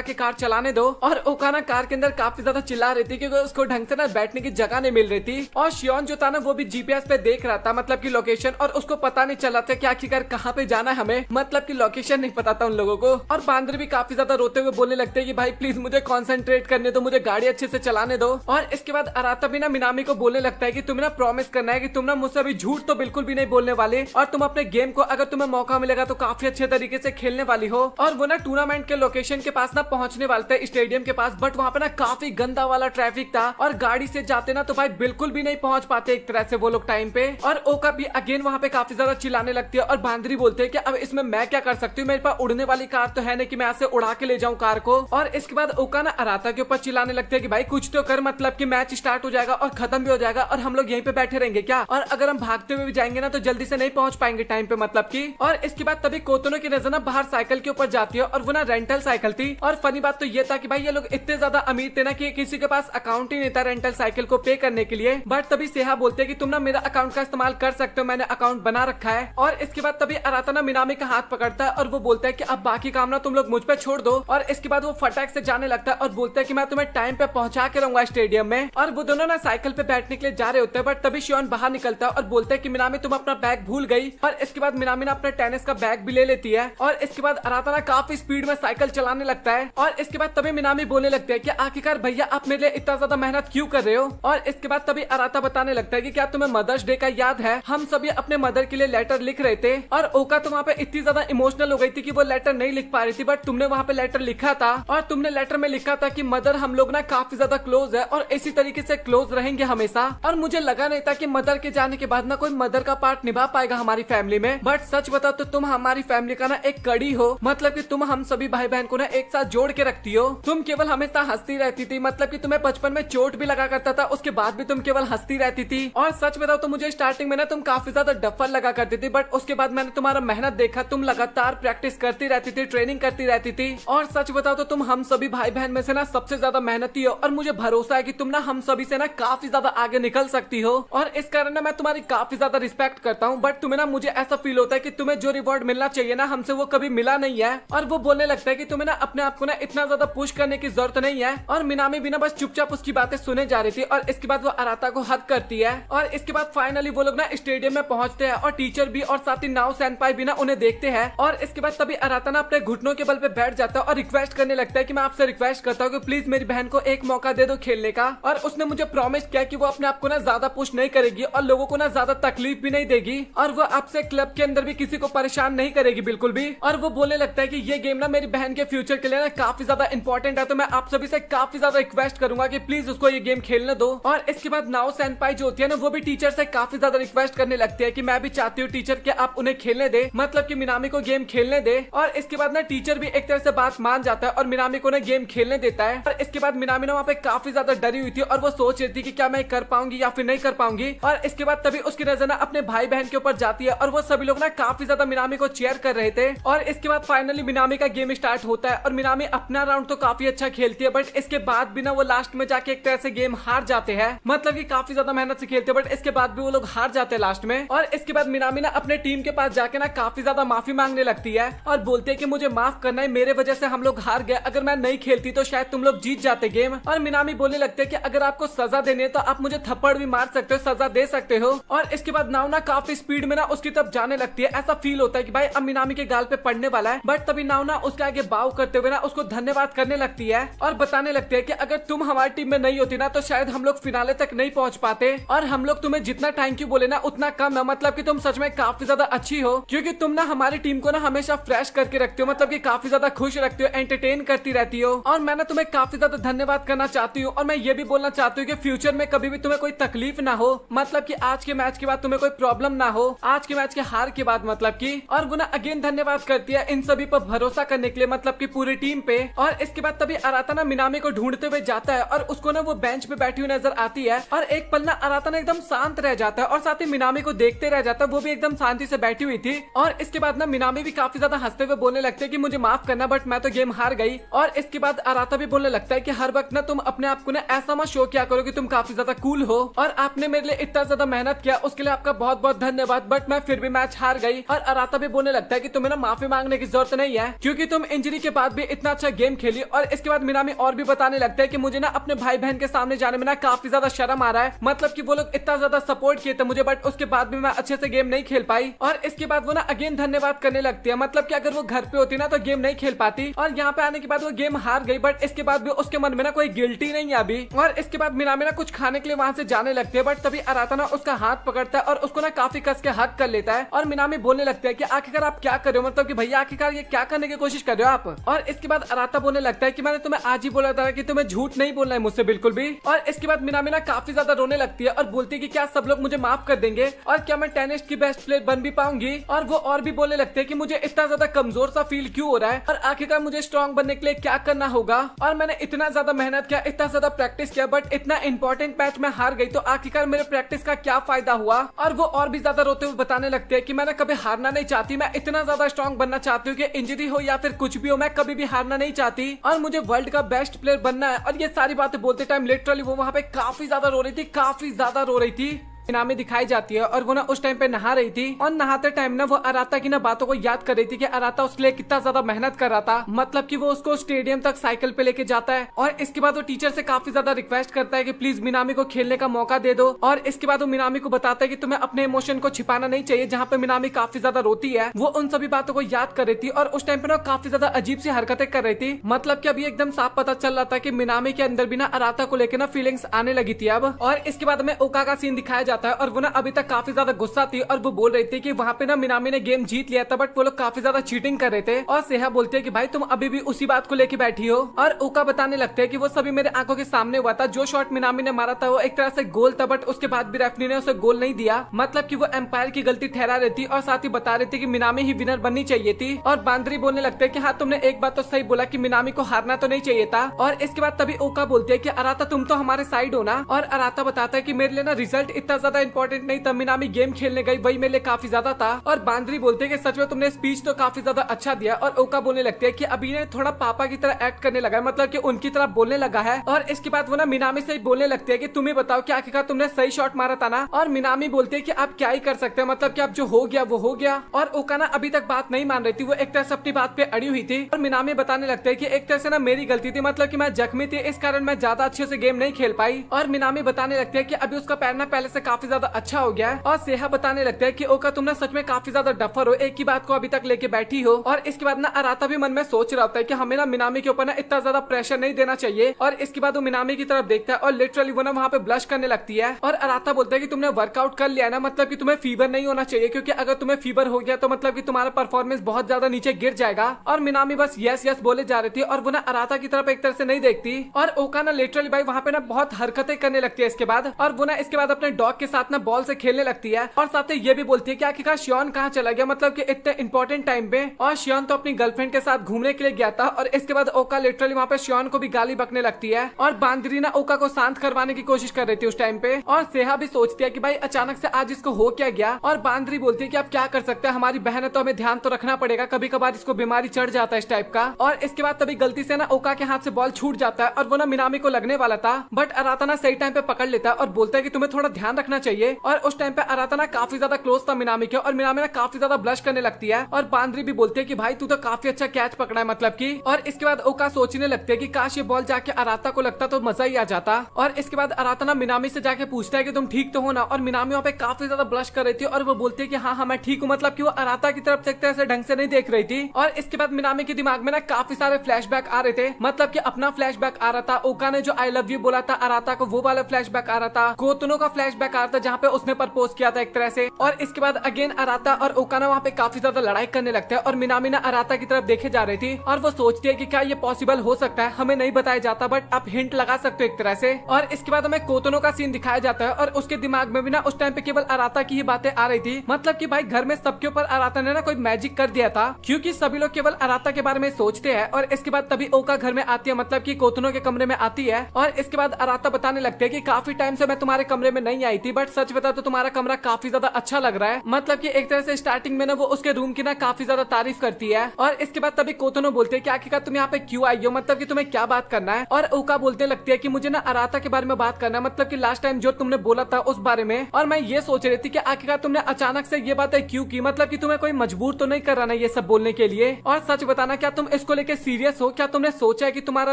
के कार चलाने दो। और ओका ना कार के अंदर काफी ज्यादा चिल्ला रही थी क्योंकि उसको ढंग से ना बैठने की जगह नहीं मिल रही थी। और शियोन जो था ना वो भी जीपीएस पे देख रहा था, मतलब की लोकेशन, और उसको पता नहीं चला था कि आखिरकार कहाँ पे जाना है हमें, मतलब की लोकेशन नहीं पता था उन लोगों को। और बांद्री भी काफी ज्यादा रोते हुए बोलने लगते हैं कि भाई प्लीज मुझे कॉन्सेंट्रेट करने दो, मुझे गाड़ी अच्छे से चलाने दो। और इसके बाद अराता भी ना मिनामी को बोलने लगता है कि तुम्हें ना प्रॉमिस करना है कि तुम ना मुझसे अभी झूठ तो बिल्कुल भी नहीं बोलने वाले, और तुम अपने गेम को अगर तुम्हें मौका मिलेगा तो काफी अच्छे तरीके से खेलने वाली हो। और वो ना टूर्नामेंट के लोकेशन के पास ना पहुंचने वाले थे, स्टेडियम के पास, बट वहाँ पे ना काफी गंदा वाला ट्रैफिक था और गाड़ी से जाते ना तो भाई बिल्कुल भी नहीं पहुंच पाते एक तरह से वो लोग टाइम पे। और ओका भी अगेन वहाँ पे काफी ज्यादा चिल्लाने लगती है और बांद्री बोलते हैं कि अब इसमें मैं क्या कर सकती हूँ, मेरे पास उड़ने वाली कार तो है नहीं कि मैं ऐसे उड़ा के ले जाऊं कार को। और इसके बाद ओका ना अराता के ऊपर चिल्लाने लगते हैं कि भाई कुछ तो कर, मतलब कि मैच स्टार्ट हो जाएगा और खत्म भी हो जाएगा और हम लोग यहीं पे बैठे रहेंगे क्या, और अगर हम भागते हुए भी जाएंगे ना तो जल्दी से नहीं पहुंच पाएंगे टाइम पे, मतलब की। और इसके बाद तभी कोतोनो की नजर ना बाहर साइकिल के ऊपर जाती है और वो ना रेंटल साइकिल थी। और फनी बात तो ये था कि भाई ये लोग इतने ज्यादा अमीर थे ना कि किसी के पास अकाउंट ही नहीं था रेंटल साइकिल को पे करने के लिए। बट तभी सेहा बोलते हैं कि तुम ना मेरा अकाउंट का इस्तेमाल कर सकते हो, मैंने अकाउंट बना रखा है। और इसके बाद तभी अराता ना मिनामी का हाथ पकड़ता है और वो बोलता है कि अब बाकी काम ना तुम लोग मुझ पे छोड़ दो। और इसके बाद वो फटाक से जाने लगता है और बोलता है कि मैं तुम्हें टाइम पे पहुंचा के रहूंगा स्टेडियम में। और वो दोनों ना साइकिल पे बैठने के लिए जा रहे होते हैं, बट तभी शियोन बाहर निकलता है और बोलता है कि मिनामी तुम अपना बैग भूल गई। और इसके बाद मिनामी ना अपना टेनिस का बैग भी ले लेती है। और इसके बाद अराता ना काफी स्पीड में साइकिल चलाने लगता है। और इसके बाद तभी मिनामी बोलने लगते हैं कि आखिरकार भैया आप मेरे लिए इतना ज्यादा मेहनत क्यों कर रहे हो। और इसके बाद तभी अराता बताने लगता है कि क्या तुम्हें मदर्स डे का याद है, हम सभी अपने मदर के लिए लेटर लिख रहे थे। और ओका तो वहाँ पे इतनी ज्यादा इमोशनल हो गई थी कि वो लेटर नहीं लिख पा रही थी, बट तुमने वहाँ पे लेटर लिखा था। और तुमने लेटर में लिखा था कि मदर हम लोग ना काफी ज्यादा क्लोज है और इसी तरीके से क्लोज रहेंगे हमेशा। और मुझे लगा नहीं था कि मदर के जाने के बाद ना कोई मदर का पार्ट निभा पाएगा हमारी फैमिली में, बट सच बताओ तो तुम हमारी फैमिली का ना एक कड़ी हो, मतलब कि तुम हम सभी भाई बहन को ना एक साथ जोड़ के रखती हो। तुम केवल हमेशा हंसती रहती थी, मतलब कि तुम्हें बचपन में चोट भी लगा करता था, उसके बाद भी तुम केवल हंसती रहती थी। और सच बताओ तो मुझे स्टार्टिंग में ना तुम काफी ज्यादा डफर लगा करती थी, बट उसके बाद मैंने तुम्हारा मेहनत देखा, तुम लगातार प्रैक्टिस करती रहती थी, ट्रेनिंग करती रहती थी। और सच बताओ तो तुम हम सभी भाई बहन में से ना सबसे ज्यादा मेहनती हो और मुझे भरोसा है कि तुम ना हम सभी से ना काफी ज्यादा आगे निकल सकती हो। और इस कारण ना मैं तुम्हारी काफी ज्यादा रिस्पेक्ट करता हूँ, बट तुम्हें ना मुझे ऐसा फील होता है कि तुम्हें जो रिवॉर्ड मिलना चाहिए ना हमसे वो कभी मिला नहीं है। और वो बोलने लगता है कि तुम्हें ना अपने आप को ना इतना ज्यादा पुश करने की जरूरत नहीं है। और मिनामी भी ना बस चुपचाप उसकी बातें सुने जा रही थी। और इसके बाद वो अराता को हक करती है। और इसके बाद फाइनली वो लोग ना स्टेडियम में पहुंचते हैं और टीचर भी और साथ ही नाओ सेनपाई भी ना उन्हें देखते हैं। और इसके बाद तभी अराता ना अपने घुटनों के बल पे बैठ जाता है और रिक्वेस्ट करने लगता है कि मैं आपसे रिक्वेस्ट करता हूँ कि प्लीज मेरी बहन को एक मौका दे दो खेलने का। और उसने मुझे प्रॉमिस किया कि वो अपने आप को ना ज्यादा पुश नहीं करेगी और लोगों को ना ज्यादा तकलीफ भी नहीं देगी और वो आपसे क्लब के अंदर भी किसी को परेशान नहीं करेगी बिल्कुल भी। और वो बोलने लगता है कि ये गेम ना मेरी बहन के फ्यूचर के लिए ना काफी ज्यादा इंपॉर्टेंट है, तो मैं आप सभी से काफी ज्यादा रिक्वेस्ट करूंगा कि प्लीज उसको ये गेम खेलने दो। और इसके बाद नाओ सेनपाई जो होती है ना वो भी टीचर से काफी ज्यादा रिक्वेस्ट करने लगती है कि मैं भी चाहती हूँ टीचर कि आप उन्हें खेलने दे, मतलब कि मिनामी को गेम खेलने दे। और इसके बाद ना टीचर भी एक तरह से बात मान जाता है और मिनामी को ना गेम खेलने देता है। और इसके बाद मिनामी मिनामी ना वहाँ पे काफी ज्यादा डरी हुई थी और वो सोच रही थी कि क्या मैं कर पाऊंगी या फिर नहीं कर पाऊंगी। और इसके बाद तभी उसकी नजर ना अपने भाई बहन के ऊपर जाती है और वो सभी लोग ना काफी ज्यादा मिनामी को चेयर कर रहे थे। और इसके बाद फाइनली मिनामी का गेम स्टार्ट होता है और मिनामी अपना राउंड तो काफी अच्छा खेलती है, बट इसके बाद भी ना वो लास्ट में जाके एक तरह से गेम हार जाते हैं। मतलब कि काफी ज्यादा मेहनत से खेलते हैं बट इसके बाद भी वो लोग हार जाते हैं लास्ट में। और इसके बाद मिनामी ना अपने टीम के पास जाके ना काफी ज्यादा माफी मांगने लगती है और बोलती है कि मुझे माफ करना है, मेरे वजह से हम लोग हार गए, अगर मैं नहीं खेलती तो शायद तुम लोग जीत जाते गेम। और मिनामी बोलने लगते हैं कि अगर आपको सजा देनी है तो आप मुझे थप्पड़ भी मार सकते हो, सजा दे सकते हो। और इसके बाद नाव ना काफी स्पीड में ना उसकी तरफ जाने लगती है। ऐसा फील होता है कि भाई अब मिनामी के गाल पे पड़ने वाला है, बट तभी नाव ना उसके आगे बाव करते हुए ना उसको धन्यवाद करने लगती है और बताने लगती है कि अगर तुम हमारी टीम में नहीं होती ना तो शायद हम लोग फिनाले तक नहीं पहुंच पाते और हम लोग तुम्हें जितना थैंक यू बोले ना उतना कम है। मतलब कि तुम सच में काफी ज्यादा अच्छी हो क्योंकि तुम ना हमारी टीम को ना हमेशा फ्रेश करके रखते हो, मतलब कि काफी ज्यादा खुश रखते हो, एंटरटेन करती रहती हो। और मैं ना तुम्हें काफी ज्यादा धन्यवाद करना चाहती हूँ और मैं ये भी बोलना चाहती हूँ कि फ्यूचर में कभी भी तुम्हें कोई तकलीफ ना हो, मतलब कि आज के मैच के बाद तुम्हें कोई प्रॉब्लम ना हो, आज के मैच के हार के बाद मतलब कि। और वो ना अगेन धन्यवाद करती है इन सभी पर भरोसा करने के लिए, मतलब कि पूरी टीम पे। और इसके बाद तभी अराता ना मिनामी को ढूंढते हुए जाता है और उसको ना वो बेंच पे बैठी हुई नजर आती है और एक पल ना अराता ना एकदम शांत रह जाता है और साथ ही मिनामी को देखते रह जाता है, वो भी एकदम शांति से बैठी हुई थी। और इसके बाद ना मिनामी भी काफी ज्यादा हंसते हुए बोलने लगते हैं कि मुझे माफ करना बट मैं तो गेम हार गई। और इसके बाद अराता भी बोलने लगता है कि हर वक्त ना तुम अपने आप को ना ऐसा मत शो किया करो कि तुम काफी ज्यादा कूल हो और आपने मेरे लिए इतना ज्यादा मेहनत किया उसके लिए आपका बहुत बहुत धन्यवाद, बट मैं फिर भी मैच हार गई। और अराता भी बोलने लगता है कि तुम्हें ना माफी मांगने की जरूरत नहीं है क्योंकि तुम इंजरी के बाद भी इतना अच्छा गेम खेली। और इसके बाद मिनामी और भी बताने लगता है कि मुझे ना अपने भाई बहन के सामने जाने में ना काफी ज्यादा शर्म आ रहा है, मतलब कि वो लोग इतना ज्यादा सपोर्ट किए थे मुझे बट उसके बाद भी मैं अच्छे से गेम नहीं खेल पाई। और इसके बाद वो ना अगेन धन्यवाद करने लगती है, मतलब कि अगर वो घर पे होती ना तो गेम नहीं खेल पाती और यहाँ पे आने के बाद वो गेम हार गई, बट इसके बाद भी उसके मन में ना कोई गिल्टी नहीं है अभी। और इसके बाद मिनामी ना कुछ खाने के लिए वहाँ से जाने लगती है, बट तभी अराता ना उसका हाथ पकड़ता है और उसको ना काफी कस के हक कर लेता है। और मिनामी बोलने लगता है कि आखिरकार आप क्या कर रहे हो, मतलब कि भैया आखिरकार ये क्या करने की कोशिश कर रहे हो आप। और इसके बाद अराता बोलने लगता है कि मैंने तुम्हें आज ही बोला था कि तुम्हें झूठ नहीं बोलना है मुझसे बिल्कुल भी। और इसके बाद मिनामी ना काफी ज्यादा रोने लगती है और बोलती है कि क्या सब लोग मुझे माफ कर देंगे और क्या मैं टेनिस की बेस्ट प्लेयर बन भी पाऊंगी। और वो और भी बोलने लगते हैं कि मुझे इतना ज्यादा कमजोर सा फील क्यों हो रहा है और आखिरकार मुझे स्ट्रॉन्ग बनने के लिए क्या करना होगा। और मैंने इतना ज्यादा मेहनत किया, इतना ज्यादा प्रैक्टिस किया, बट इतना इंपॉर्टेंट मैच में हार गई तो आखिरकार मेरे प्रैक्टिस का क्या फायदा हुआ। और वो और भी ज्यादा रोते हुए बताने लगते हैं कि मैंने कभी हारना नहीं चाहती, मैं इतना ज्यादा स्ट्रॉन्ग बनना चाहती हूँ कि इंजरी हो या फिर कुछ भी हो मैं कभी भी हारना नहीं चाहती और मुझे वर्ल्ड का बेस्ट प्लेयर बनना है। और ये सारी बातें बोलते टाइम लिटरली वो वहाँ पे काफी ज्यादा रो रही थी, काफी ज्यादा रो रही थी। मिनामी दिखाई जाती है और वो ना उस टाइम पे नहा रही थी और नहाते टाइम ना वो अराता की ना बातों को याद कर रही थी कि अराता उसके लिए कितना ज्यादा मेहनत कर रहा था, मतलब कि वो उसको स्टेडियम तक साइकिल पे लेके जाता है। और इसके बाद वो टीचर से काफी ज्यादा रिक्वेस्ट करता है कि प्लीज मिनामी को खेलने का मौका दे दो। और इसके बाद वो मिनामी को बताता है कि तुम्हें अपने इमोशन को छिपाना नहीं चाहिए, जहाँ पे मिनामी काफी ज्यादा रोती है। वो उन सभी बातों को याद कर रही थी और उस टाइम पे ना काफी ज्यादा अजीब सी हरकतें कर रही थी, मतलब कि अभी एकदम साफ पता चल रहा था कि मिनामी के अंदर भी ना अराता को लेकर ना फीलिंग्स आने लगी थी अब। और इसके बाद हमें ओका का सीन दिखाया जाता है और वो ना अभी तक काफी ज्यादा गुस्सा थी और वो बोल रही थी कि वहाँ पे ना मिनामी ने गेम जीत लिया था बट वो लोग काफी ज्यादा चीटिंग कर रहे थे। और सेहा बोलते हैं कि भाई तुम अभी भी उसी बात को लेके बैठी हो। और ओका बताने लगते हैं कि वो सभी मेरे आंखों के सामने हुआ था, जो शॉट मिनामी ने मारा था वो एक तरह से गोल था बट उसके बाद भी रेफरी ने उसे गोल नहीं दिया, मतलब कि वो एम्पायर की गलती ठहरा रही थी और साथ ही बता रही थी कि मिनामी ही विनर बननी चाहिए थी। और बांद्री बोलने लगते हैं कि हाँ तुमने एक बात तो सही बोला कि मिनामी को हारना तो नहीं चाहिए था। और इसके बाद तभी ओका बोलते हैं कि अराता तुम तो हमारे साइड हो ना। और अराता बताता है कि मेरे लिए ना रिजल्ट इतना ज्यादा इंपॉर्टेंट नहीं था, मिनामी गेम खेलने गई वही मेरे लिए काफी ज्यादा था। और बांद्री बोलते हैं कि सच में तुमने स्पीच तो काफी ज्यादा अच्छा दिया। और ओका बोलने लगते हैं कि अभी ने थोड़ा पापा की तरह एक्ट करने लगा है, मतलब कि उनकी तरह बोलने लगा है। और इसके बाद वो ना मिनामी से बोलने लगते हैं कि तुम ही बताओ कि आखिरकार तुमने सही शॉट मारा था ना। और मिनामी बोलते हैं कि आप क्या ही कर सकते हैं, मतलब कि अब जो हो गया वो हो गया। और ओका ना अभी तक बात नहीं मान रही थी, वो एक तरह से अपनी बात पे अड़ी हुई थी। और मिनामी बताने लगते हैं कि एक तरह से ना मेरी गलती थी, मतलब कि मैं जख्मी थी इस कारण मैं ज्यादा अच्छे से गेम नहीं खेल पाई। और मिनामी बताने लगते हैं कि अभी उसका पैर ना पहले से काफी ज्यादा अच्छा हो गया है। और सेहा बताने लगता है कि ओका तुम ना सच में काफी ज्यादा डफर हो, एक ही बात को अभी तक लेके बैठी हो। और इसके बाद ना अराता भी मन में सोच रहा होता है कि हमें ना मिनामी के ऊपर ना इतना ज्यादा प्रेशर नहीं देना चाहिए। और इसके बाद वो मिनामी की तरफ देखता है और लिटरली वो ना वहाँ पे ब्लश करने लगती है। और अराता बोलता है कि तुमने वर्कआउट कर लिया ना, मतलब कि तुम्हें फीवर नहीं होना चाहिए, क्योंकि अगर तुम्हें फीवर हो गया तो मतलब कि तुम्हारा परफॉर्मेंस बहुत ज्यादा नीचे गिर जाएगा। और मिनामी बस यस यस बोले जा रही थी और वो ना अराता की तरफ एक तरह से नहीं देखती। और ओका ना लिटरली भाई वहाँ पे ना बहुत हरकतें करने लगती है इसके बाद। और वो ना इसके बाद अपने डॉग के साथ ना बॉल से खेलने लगती है और साथ ही ये भी बोलती है कि आखिरकार शियोन कहाँ चला गया, मतलब कि इतने इंपॉर्टेंट टाइम पे। और शियोन तो अपनी गर्लफ्रेंड के साथ घूमने के लिए गया था और इसके बाद ओका लिटरली वहाँ पे शियोन को भी गाली बकने लगती है और बांदरी ना ओका को शांत करवाने की कोशिश कर रही थी उस टाइम पे। और सेहा भी सोचती है कि भाई अचानक से आज इसको हो क्या गया, और बांदरी बोलती है कि आप क्या कर सकते हैं, हमारी बहन है तो हमें ध्यान तो रखना पड़ेगा, कभी कभार इसको बीमारी चढ़ जाता है इस टाइप का। और इसके बाद तभी गलती से ना ओका के हाथ से बॉल छूट जाता है और वो ना मिनामी को लगने वाला था, बट अराता सही टाइम पे पकड़ लेता है और बोलता है कि तुम्हें थोड़ा ध्यान रखना चाहिए। और उस टाइम पे अराता काफी ज्यादा क्लोज था मिनामी के, और मिनामी ना काफी ज्यादा ब्लश करने लगती है और बांदरी भी बोलती है कि भाई तू तो काफी अच्छा कैच पकड़ा है मतलब की। और इसके बाद ओका सोचने लगते है कि काश ये बॉल जाके अराता को लगता तो मजा ही आ जाता। और इसके बाद अराता ना मिनामी से जाके पूछता है कि तुम ठीक तो हो ना, और मिनामी वहाँ पे काफी ज्यादा ब्लश कर रही थी और वो बोलती है कि हाँ मैं ठीक हूँ, मतलब कि वो अराता की तरफ से एक तरह से ढंग से नहीं देख रही थी। और इसके बाद मिनामी के दिमाग में ना काफी सारे फ्लैशबैक आ रहे थे, मतलब कि अपना फ्लैशबैक आ रहा था, ओका ने जो आई लव यू बोला था अराता को वो वाला फ्लैशबैक आ रहा था, कोतनो का फ्लैशबैक आ रहा था जहाँ पे उसने प्रपोज किया था एक तरह से। और इसके बाद अगेन अराता और ओका ना वहाँ पे काफी ज्यादा लड़ाई करने लगते हैं और मिनामी ना अराता की तरफ देखे जा रही थी और वो सोचती है कि क्या ये पॉसिबल हो सकता है, हमें नहीं बताया जाता बट आप हिंट लगा सकते हो एक तरह से। और इसके बाद हमें कोतनो का सीन दिखाया जाता है और उसके दिमाग में भी ना उस टाइम पे केवल अराता की ही बातें आ रही थी, मतलब कि भाई घर में सबके ऊपर अराता ने ना कोई मैजिक कर दिया था, क्योंकि सभी लोग केवल अराता के बारे में सोचते हैं। और इसके बाद तभी ओका घर में आती है, मतलब कि कोतनो के कमरे में आती है और इसके बाद अराता बताने लगते है कि काफी टाइम से मैं तुम्हारे कमरे में नहीं आई थी, बट सच बता तो तुम्हारा कमरा काफी ज्यादा अच्छा लग रहा है, मतलब कि एक तरह से स्टार्टिंग में ना वो उसके रूम की ना काफी ज्यादा तारीफ करती है। और इसके बाद तभी कोतनो बोलते हैं कि आखिरकार तुम यहाँ पे क्यों आई हो, मतलब कि तुम्हें क्या बात करना है। और ओका बोलते लगती है कि मुझे ना अराता के बारे में बात करना है, मतलब कि लास्ट टाइम जो तुमने बोला था उस बारे में, और मैं ये सोच रही थी कि आखिरकार तुमने अचानक से ये बातें क्यों की, मतलब कि तुम्हें कोई मजबूर तो नहीं कर रहा ना ये सब बोलने के लिए। और सच बताना क्या तुम इसको लेके सीरियस हो, क्या तुमने सोचा है कि तुम्हारा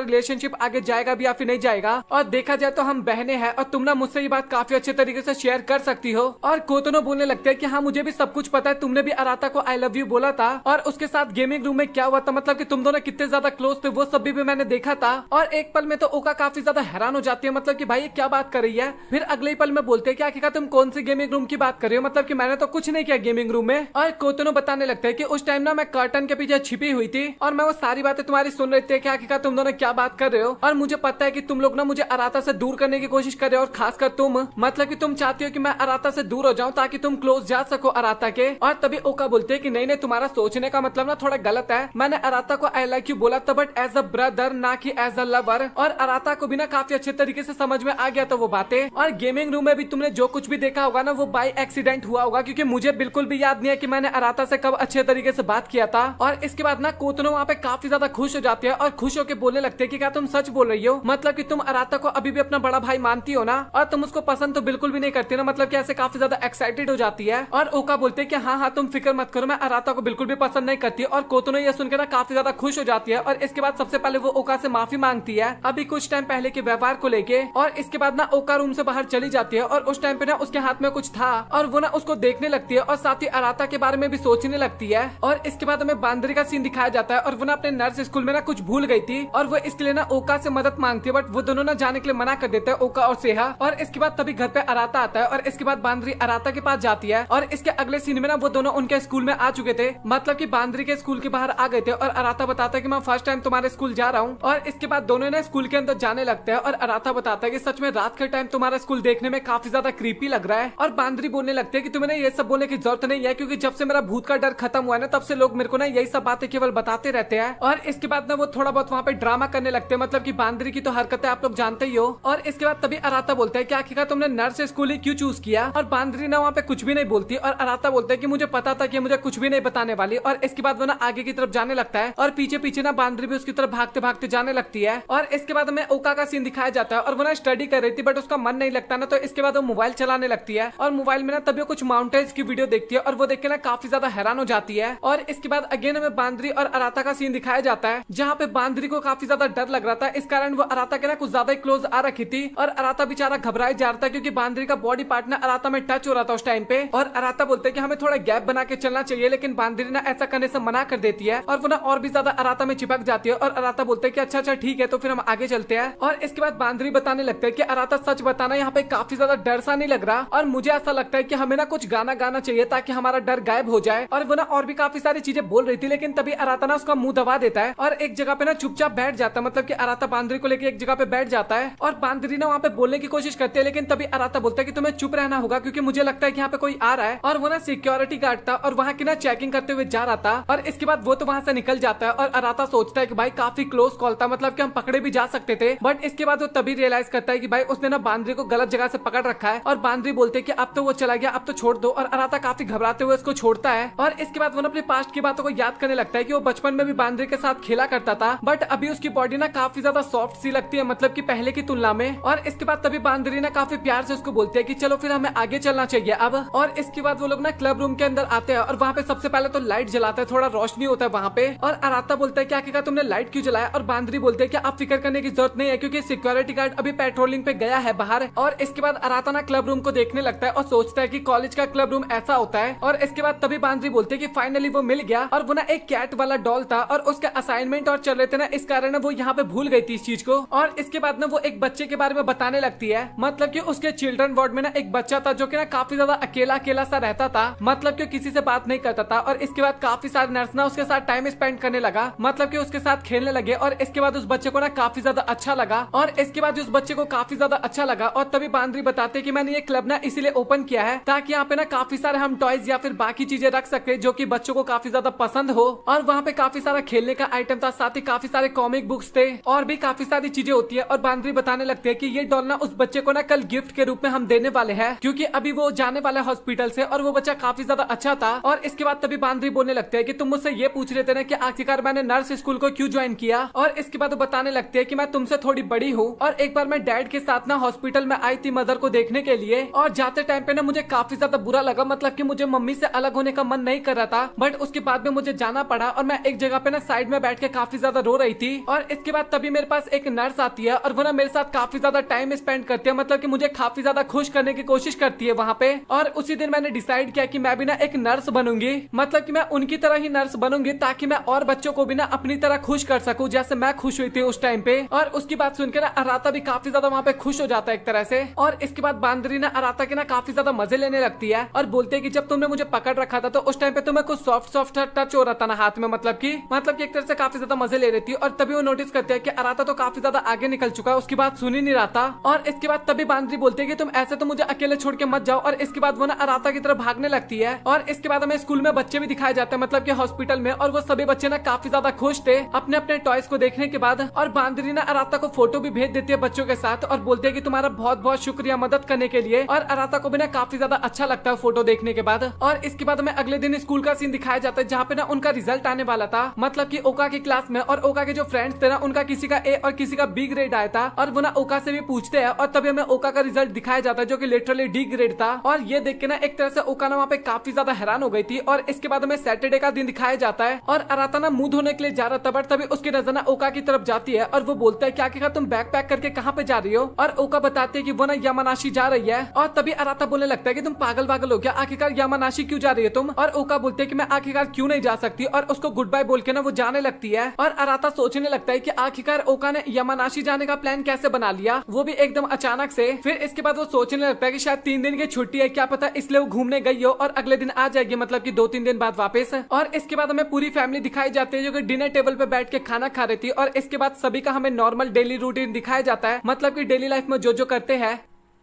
रिलेशनशिप आगे जाएगा भी या फिर नहीं जाएगा। और देखा जाए तो हम बहनें हैं और तुम ना मुझसे ये बात काफी अच्छे तरीके से शेयर कर सकती हो। और कोतनो बोलने लगते हैं कि हाँ मुझे भी सब कुछ पता है, तुमने भी अराता को आई लव यू बोला था और उसके साथ गेमिंग रूम में क्या हुआ था, मतलब कि तुम दोनों कितने ज्यादा क्लोज थे वो सब भी मैंने देखा था। और एक पल में तो ओका काफी ज्यादा हैरान हो जाती है, मतलब कि भाई ये क्या बात कर रही है। फिर अगले पल में बोलते हैं कि आखिरकार तुम कौन सी गेमिंग रूम की बात कर रही हो, मतलब कि मैंने तो कुछ नहीं किया गेमिंग रूम में। और कोतनो बताने लगता है कि उस टाइम ना मैं कर्टन के पीछे छिपी हुई थी और मैं वो सारी बातें तुम्हारी सुन रही थी कि आखिरकार तुम दोनों क्या बात कर रहे हो। और मुझे पता है कि तुम लोग ना मुझे अराता से दूर करने की कोशिश कर रहे हो, और खासकर तुम, मतलब कि तुम चाहती हो कि मैं अराता से दूर हो जाऊं ताकि तुम क्लोज जा सको अराता के। और तभी ओका बोलते हैं कि नहीं नहीं तुम्हारा सोचने का मतलब ना थोड़ा गलत है, मैंने अराता को आई लाइक यू बोला था बट एज अ ब्रदर ना कि एज अ लवर। और अराता को भी ना काफी अच्छे तरीके से समझ में आ गया था वो बातें। और गेमिंग रूम में भी तुमने जो कुछ भी देखा होगा ना वो बाय एक्सीडेंट हुआ होगा, क्योंकि मुझे बिल्कुल भी याद नहीं है कि मैंने अराता से कब अच्छे तरीके से बात किया था। और इसके बाद ना कोतनो वहाँ पे काफी ज्यादा खुश हो जाती है और खुश होकर बोलने लगते हैं कि क्या तुम सच बोल रही हो, मतलब कि तुम अराता को अभी भी अपना बड़ा भाई मानती हो ना, और तुम उसको पसंद तो बिल्कुल भी नहीं करती ना, मतलब कि ऐसे काफी ज्यादा एक्साइटेड हो जाती है। और ओका बोलते हैं कि हाँ हाँ तुम फिक्र मत करो, मैं अराता को बिल्कुल भी पसंद नहीं करती। और कोतनो ये सुनकर ना काफी ज्यादा खुश हो जाती है और इसके बाद सबसे पहले वो ओका से माफी मांगती है अभी कुछ टाइम पहले के व्यवहार को लेके। और इसके बाद ना ओका रूम से बाहर चली जाती है और उस टाइम पे ना उसके हाथ में कुछ था और वो ना उसको देखने लगती है और साथ ही अराता के बारे में भी सोचने लगती है। और इसके बाद हमें बांदरी का सीन दिखाया जाता है और वो ना अपने नर्स स्कूल में ना कुछ भूल गई थी और वो इसके लिए ना ओका से मदद मांगती है, बट वो दोनों ना जाने के लिए मना कर देते हैं, ओका और सेहा। और इसके बाद तभी घर पे अराता आता है और इसके बाद बांदरी अराता के पास जाती है और इसके अगले सीन में ना वो दोनों उनके स्कूल में आ चुके थे, मतलब कि बांदरी के स्कूल के बाहर आ गए थे और अराता बताता है कि मैं फर्स्ट टाइम तुम्हारे स्कूल जा रहा हूँ। और इसके बाद दोनों ने स्कूल के अंदर जाने लगते हैं और अराता बताता है कि सच में रात के टाइम तुम्हारा स्कूल देखने में काफी ज्यादा क्रीपी लग रहा है। और बांदरी बोलने लगते है कि तुम्हें ये सब बोलने की जरूरत नहीं है, क्योंकि जब से मेरा भूत का डर खत्म हुआ है ना तब से लोग मेरे को ना यही सब बातें केवल बताते रहते हैं। और इसके बाद ना वो थोड़ा बहुत वहाँ पे ड्रामा करने लगते हैं, मतलब कि बांदरी की तो हरकतें आप लोग जानते ही हो। और इसके बाद तभी अराता बोलता है कि आखिरकार तुमने नर्स स्कूल ही क्यों चूज किया। और बांदरी ना वहाँ पे कुछ भी नहीं बोलती और अराता बोलता है कि मुझे पता था कि मुझे कुछ भी नहीं बताने वाली। और इसके बाद वो ना आगे की तरफ जाने लगता है और पीछे पीछे ना बांदरी भी उसकी तरफ भागते भागते जाने लगती है। और इसके बाद हमें ओका का सीन दिखाया जाता है और वो ना स्टडी कर रही थी बट उसका मन नहीं लगता ना, तो इसके बाद वो मोबाइल चलाने लगती है और मोबाइल में ना तभी कुछ माउंटेन्स की वीडियो देखती है और वो देख के ना काफी ज्यादा हैरान हो जाती है। और इसके बाद अगेन हमें बांदरी और अराता का सीन दिखाया जाता है जहाँ पे बांदरी को काफी ज्यादा डर लग रहा था, इस कारण वो अराता के ना कुछ ज्यादा ही क्लोज आ रखी थी और अराता बेचारा घबराए जा रहा था क्योंकि बांदरी का बॉडी पार्ट ना अराता में टच हो रहा था उस टाइम पे। और अराता बोलते हैं कि हमें थोड़ा गैप बना के चलना चाहिए, लेकिन बांदरी ना ऐसा करने से मना कर देती है और वो ना और भी ज्यादा अराता में चिपक जाती है। और अराता बोलते हैं कि अच्छा अच्छा ठीक है तो फिर हम आगे चलते हैं। और इसके बाद बांदरी बताने लगता है कि अराता सच बताना यहाँ पे काफी ज्यादा डर सा नहीं लग रहा और मुझे ऐसा लगता है कि हमें ना कुछ गाना गाना चाहिए ताकि हमारा डर गायब हो जाए। और वो ना और भी काफी सारी चीजें बोल रही थी, लेकिन तभी अराता ना उसका मुंह दबा देता है और एक जगह पे ना चुपचाप बैठ जाता है, मतलब कि अराता बांदरी को लेके एक जगह पे बैठ जाता है और बांदरी ना वहाँ पे बोलने की कोशिश करती है, लेकिन तभी अराता बोलता बोलता है कि तुम्हें चुप रहना होगा क्योंकि मुझे लगता है कि यहाँ पे कोई आ रहा है। और वो ना सिक्योरिटी गार्ड था और वहाँ की ना चेकिंग करते हुए जा रहा था। और इसके बाद वो तो वहाँ से निकल जाता है और अराता सोचता है कि भाई काफी क्लोज कॉल था, मतलब कि हम पकड़े भी जा सकते थे। बट इसके बाद वो तभी रियलाइज करता है कि भाई उसने ना बांद्री को गलत जगह से पकड़ रखा है। और बांद्री बोलते हैं कि अब तो वो चला गया, अब तो छोड़ दो। और अराता काफी घबराते हुए उसको छोड़ता है। और इसके बाद वो अपने पास्ट की बातों को याद करने लगता है कि वो बचपन में भी बांद्री के साथ खेला करता था, बट अभी उसकी बॉडी ना काफी ज्यादा सॉफ्ट सी लगती है, मतलब कि पहले की तुलना में। और इसके बाद तभी बांद्री ना काफी प्यार से उसको बोलते हैं कि चलो फिर हमें आगे चलना चाहिए अब। और इसके बाद वो लोग ना क्लब रूम के अंदर आते हैं और वहाँ पे सबसे पहले तो लाइट जलाता है, थोड़ा रोशनी होता है वहाँ पे। और अराता बोलता है कि आखिरकार तुमने लाइट क्यों जलाया? और बांद्री बोलते हैं कि आप फिक्र करने की जरूरत नहीं है क्योंकि सिक्योरिटी गार्ड अभी पेट्रोलिंग पे गया है बाहर। और इसके बाद अराता ना क्लब रूम को देखने लगता है और सोचता है कि कॉलेज का क्लब रूम ऐसा होता है। और इसके बाद तभी बांद्री बोलते हैं कि फाइनली वो मिल गया। और वो ना एक कैट वाला डॉल था और उसके असाइनमेंट और चल रहे थे ना, इस कारण वो यहाँ पे भूल गई थी इस चीज को। और इसके बाद ना वो एक बच्चे के बारे में बताने लगती है, मतलब कि उसके चिल्ड्रन वार्ड में ना एक बच्चा था जो कि ना काफी ज्यादा अकेला अकेला सा रहता था, मतलब कि किसी से बात नहीं करता था। और इसके बाद काफी सारे नर्स ना उसके साथ टाइम स्पेंड करने लगा, मतलब कि उसके साथ खेलने लगे। और इसके बाद उस बच्चे को ना काफी ज्यादा अच्छा लगा। और इसके बाद उस बच्चे को काफी ज्यादा अच्छा लगा। और तभी बांद्री बताते कि मैंने ये क्लब ना इसीलिए ओपन किया है ताकि यहाँ पे ना काफी सारे हम टॉयज या फिर बाकी चीजें रख सकते जो कि बच्चों को काफी ज्यादा पसंद हो। और वहाँ पे काफी सारा खेलने का आइटम था, साथ ही काफी सारे कॉमिक बुक्स थे और भी काफी सारी चीजें होती है। और बांद्री बताने लगते हैं कि ये डॉल ना उस बच्चे को ना कल गिफ्ट के रूप में हम देने वाले हैं क्योंकि अभी वो जाने वाला है हॉस्पिटल से और वो बच्चा काफी ज्यादा अच्छा था। और इसके बाद तभी बांद्री बोलने लगते हैं कि तुम मुझसे ये पूछ रहे थे ना कि आखिरकार मैंने नर्स स्कूल को क्यों ज्वाइन किया। और इसके बाद वो बताने लगते हैं कि मैं तुमसे थोड़ी बड़ी हूँ और एक बार मैं डैड के साथ ना हॉस्पिटल में आई थी मदर को देखने के लिए। और जाते टाइम पे ना मुझे काफी ज्यादा बुरा लगा, मतलब कि मुझे मम्मी से अलग होने का मन नहीं कर रहा था, बट उसके बाद में मुझे जाना पड़ा और मैं एक जगह पे ना साइड में बैठ के काफी ज्यादा रो रही थी। और इसके बाद तभी मेरे पास एक नर्स आती है और वो ना मेरे साथ काफी ज्यादा टाइम स्पेंड करती है, मतलब कि मुझे काफी ज्यादा खुश करने की कोशिश करती है वहाँ पे। और उसी दिन मैंने डिसाइड किया कि मैं भी ना एक नर्स बनूंगी, मतलब कि मैं उनकी तरह ही नर्स बनूंगी ताकि मैं और बच्चों को भी ना अपनी तरह खुश कर सकूं जैसे मैं खुश हुई थी उस टाइम पे। और उसकी बात सुनकर ना अराता भी काफी ज्यादा वहाँ पे खुश हो जाता है एक तरह से। और इसके बाद बांद्री ना अराता के ना काफी ज्यादा मजे लेने लगती है और बोलते है कि जब तुमने मुझे पकड़ रखा था तो उस टाइम पे तुम्हें कुछ सॉफ्ट सॉफ्ट टच हो रहा था ना हाथ में, मतलब कि एक तरह से काफी ज्यादा मजे ले रही थी। और तभी वो नोटिस करते हैं कि अराता तो काफी ज्यादा आगे निकल चुका है, उसकी बात सुन ही नहीं रहा था। और इसके बाद तभी बांद्री बोलते है कि तुम ऐसे तो मुझे अकेले छोड़ के मत जाओ। और इसके बाद वो ना अराता की तरफ भागने लगती है। और इसके बाद हमें स्कूल में बच्चे भी दिखाए जाते हैं, मतलब कि हॉस्पिटल में। और वो सभी बच्चे ना काफी ज्यादा खुश थे अपने अपने टॉयज को देखने के बाद। और बांद्री ना अराता को फोटो भी भेज देती है बच्चों के साथ और बोलते है कि तुम्हारा बहुत बहुत शुक्रिया मदद करने के लिए। और अराता को भी ना काफी ज्यादा अच्छा लगता है फोटो देखने के बाद। और इसके बाद हमें अगले दिन स्कूल का सीन दिखाया जाता है जहाँ पे ना उनका रिजल्ट आने वाला था, मतलब कि ओका की क्लास में। और ओका के जो फ्रेंड्स थे ना उनका किसी का ए और किसी का बी ग्रेड आया था। और वो ना ओका से भी पूछते हैं और तभी हमें ओका का रिजल्ट दिखाया जाता है जो कि लिटरली डी ग्रेड था। और ये देख के ना एक तरह से ओका ना वहाँ पे काफी ज्यादा हैरान हो गई थी। और इसके बाद हमें सैटरडे का दिन दिखाया जाता है और अराता ना मुंह धोने के लिए जा रहा था, बट तभी उसकी नजर ना ओका की तरफ जाती है और वो बोलता है क्या तुम बैग पैक करके कहाँ पे जा रही हो? और ओका बताते है कि वो ना यामानाशी जा रही है। और तभी अराता बोलने लगता है कि तुम पागल वागल हो क्या, आखिरकार यामानाशी क्यों जा रही है तुम? और ओका बोलते है कि मैं आखिरकार क्यों नहीं जा सकती। और उसको गुड बाय बोल के ना वो जाने लगती है। और अराता सोचने लगता है कि आखिरकार ओका ने यामानाशी जाने का प्लान कैसे बना लिया, वो भी एकदम अचानक से। फिर इसके बाद वो सोचने लगता है कि शायद 3 दिन की छुट्टी है, क्या पता इसलिए वो घूमने गई हो और अगले दिन आ जाएगी, मतलब कि 2-3 दिन बाद वापस। और इसके बाद हमें पूरी फैमिली दिखाई जाती है जो कि डिनर टेबल पे बैठ के खाना खा रही थी। और इसके बाद सभी का हमें नॉर्मल डेली रूटीन दिखाया जाता है, मतलब कि डेली लाइफ में जो जो करते हैं।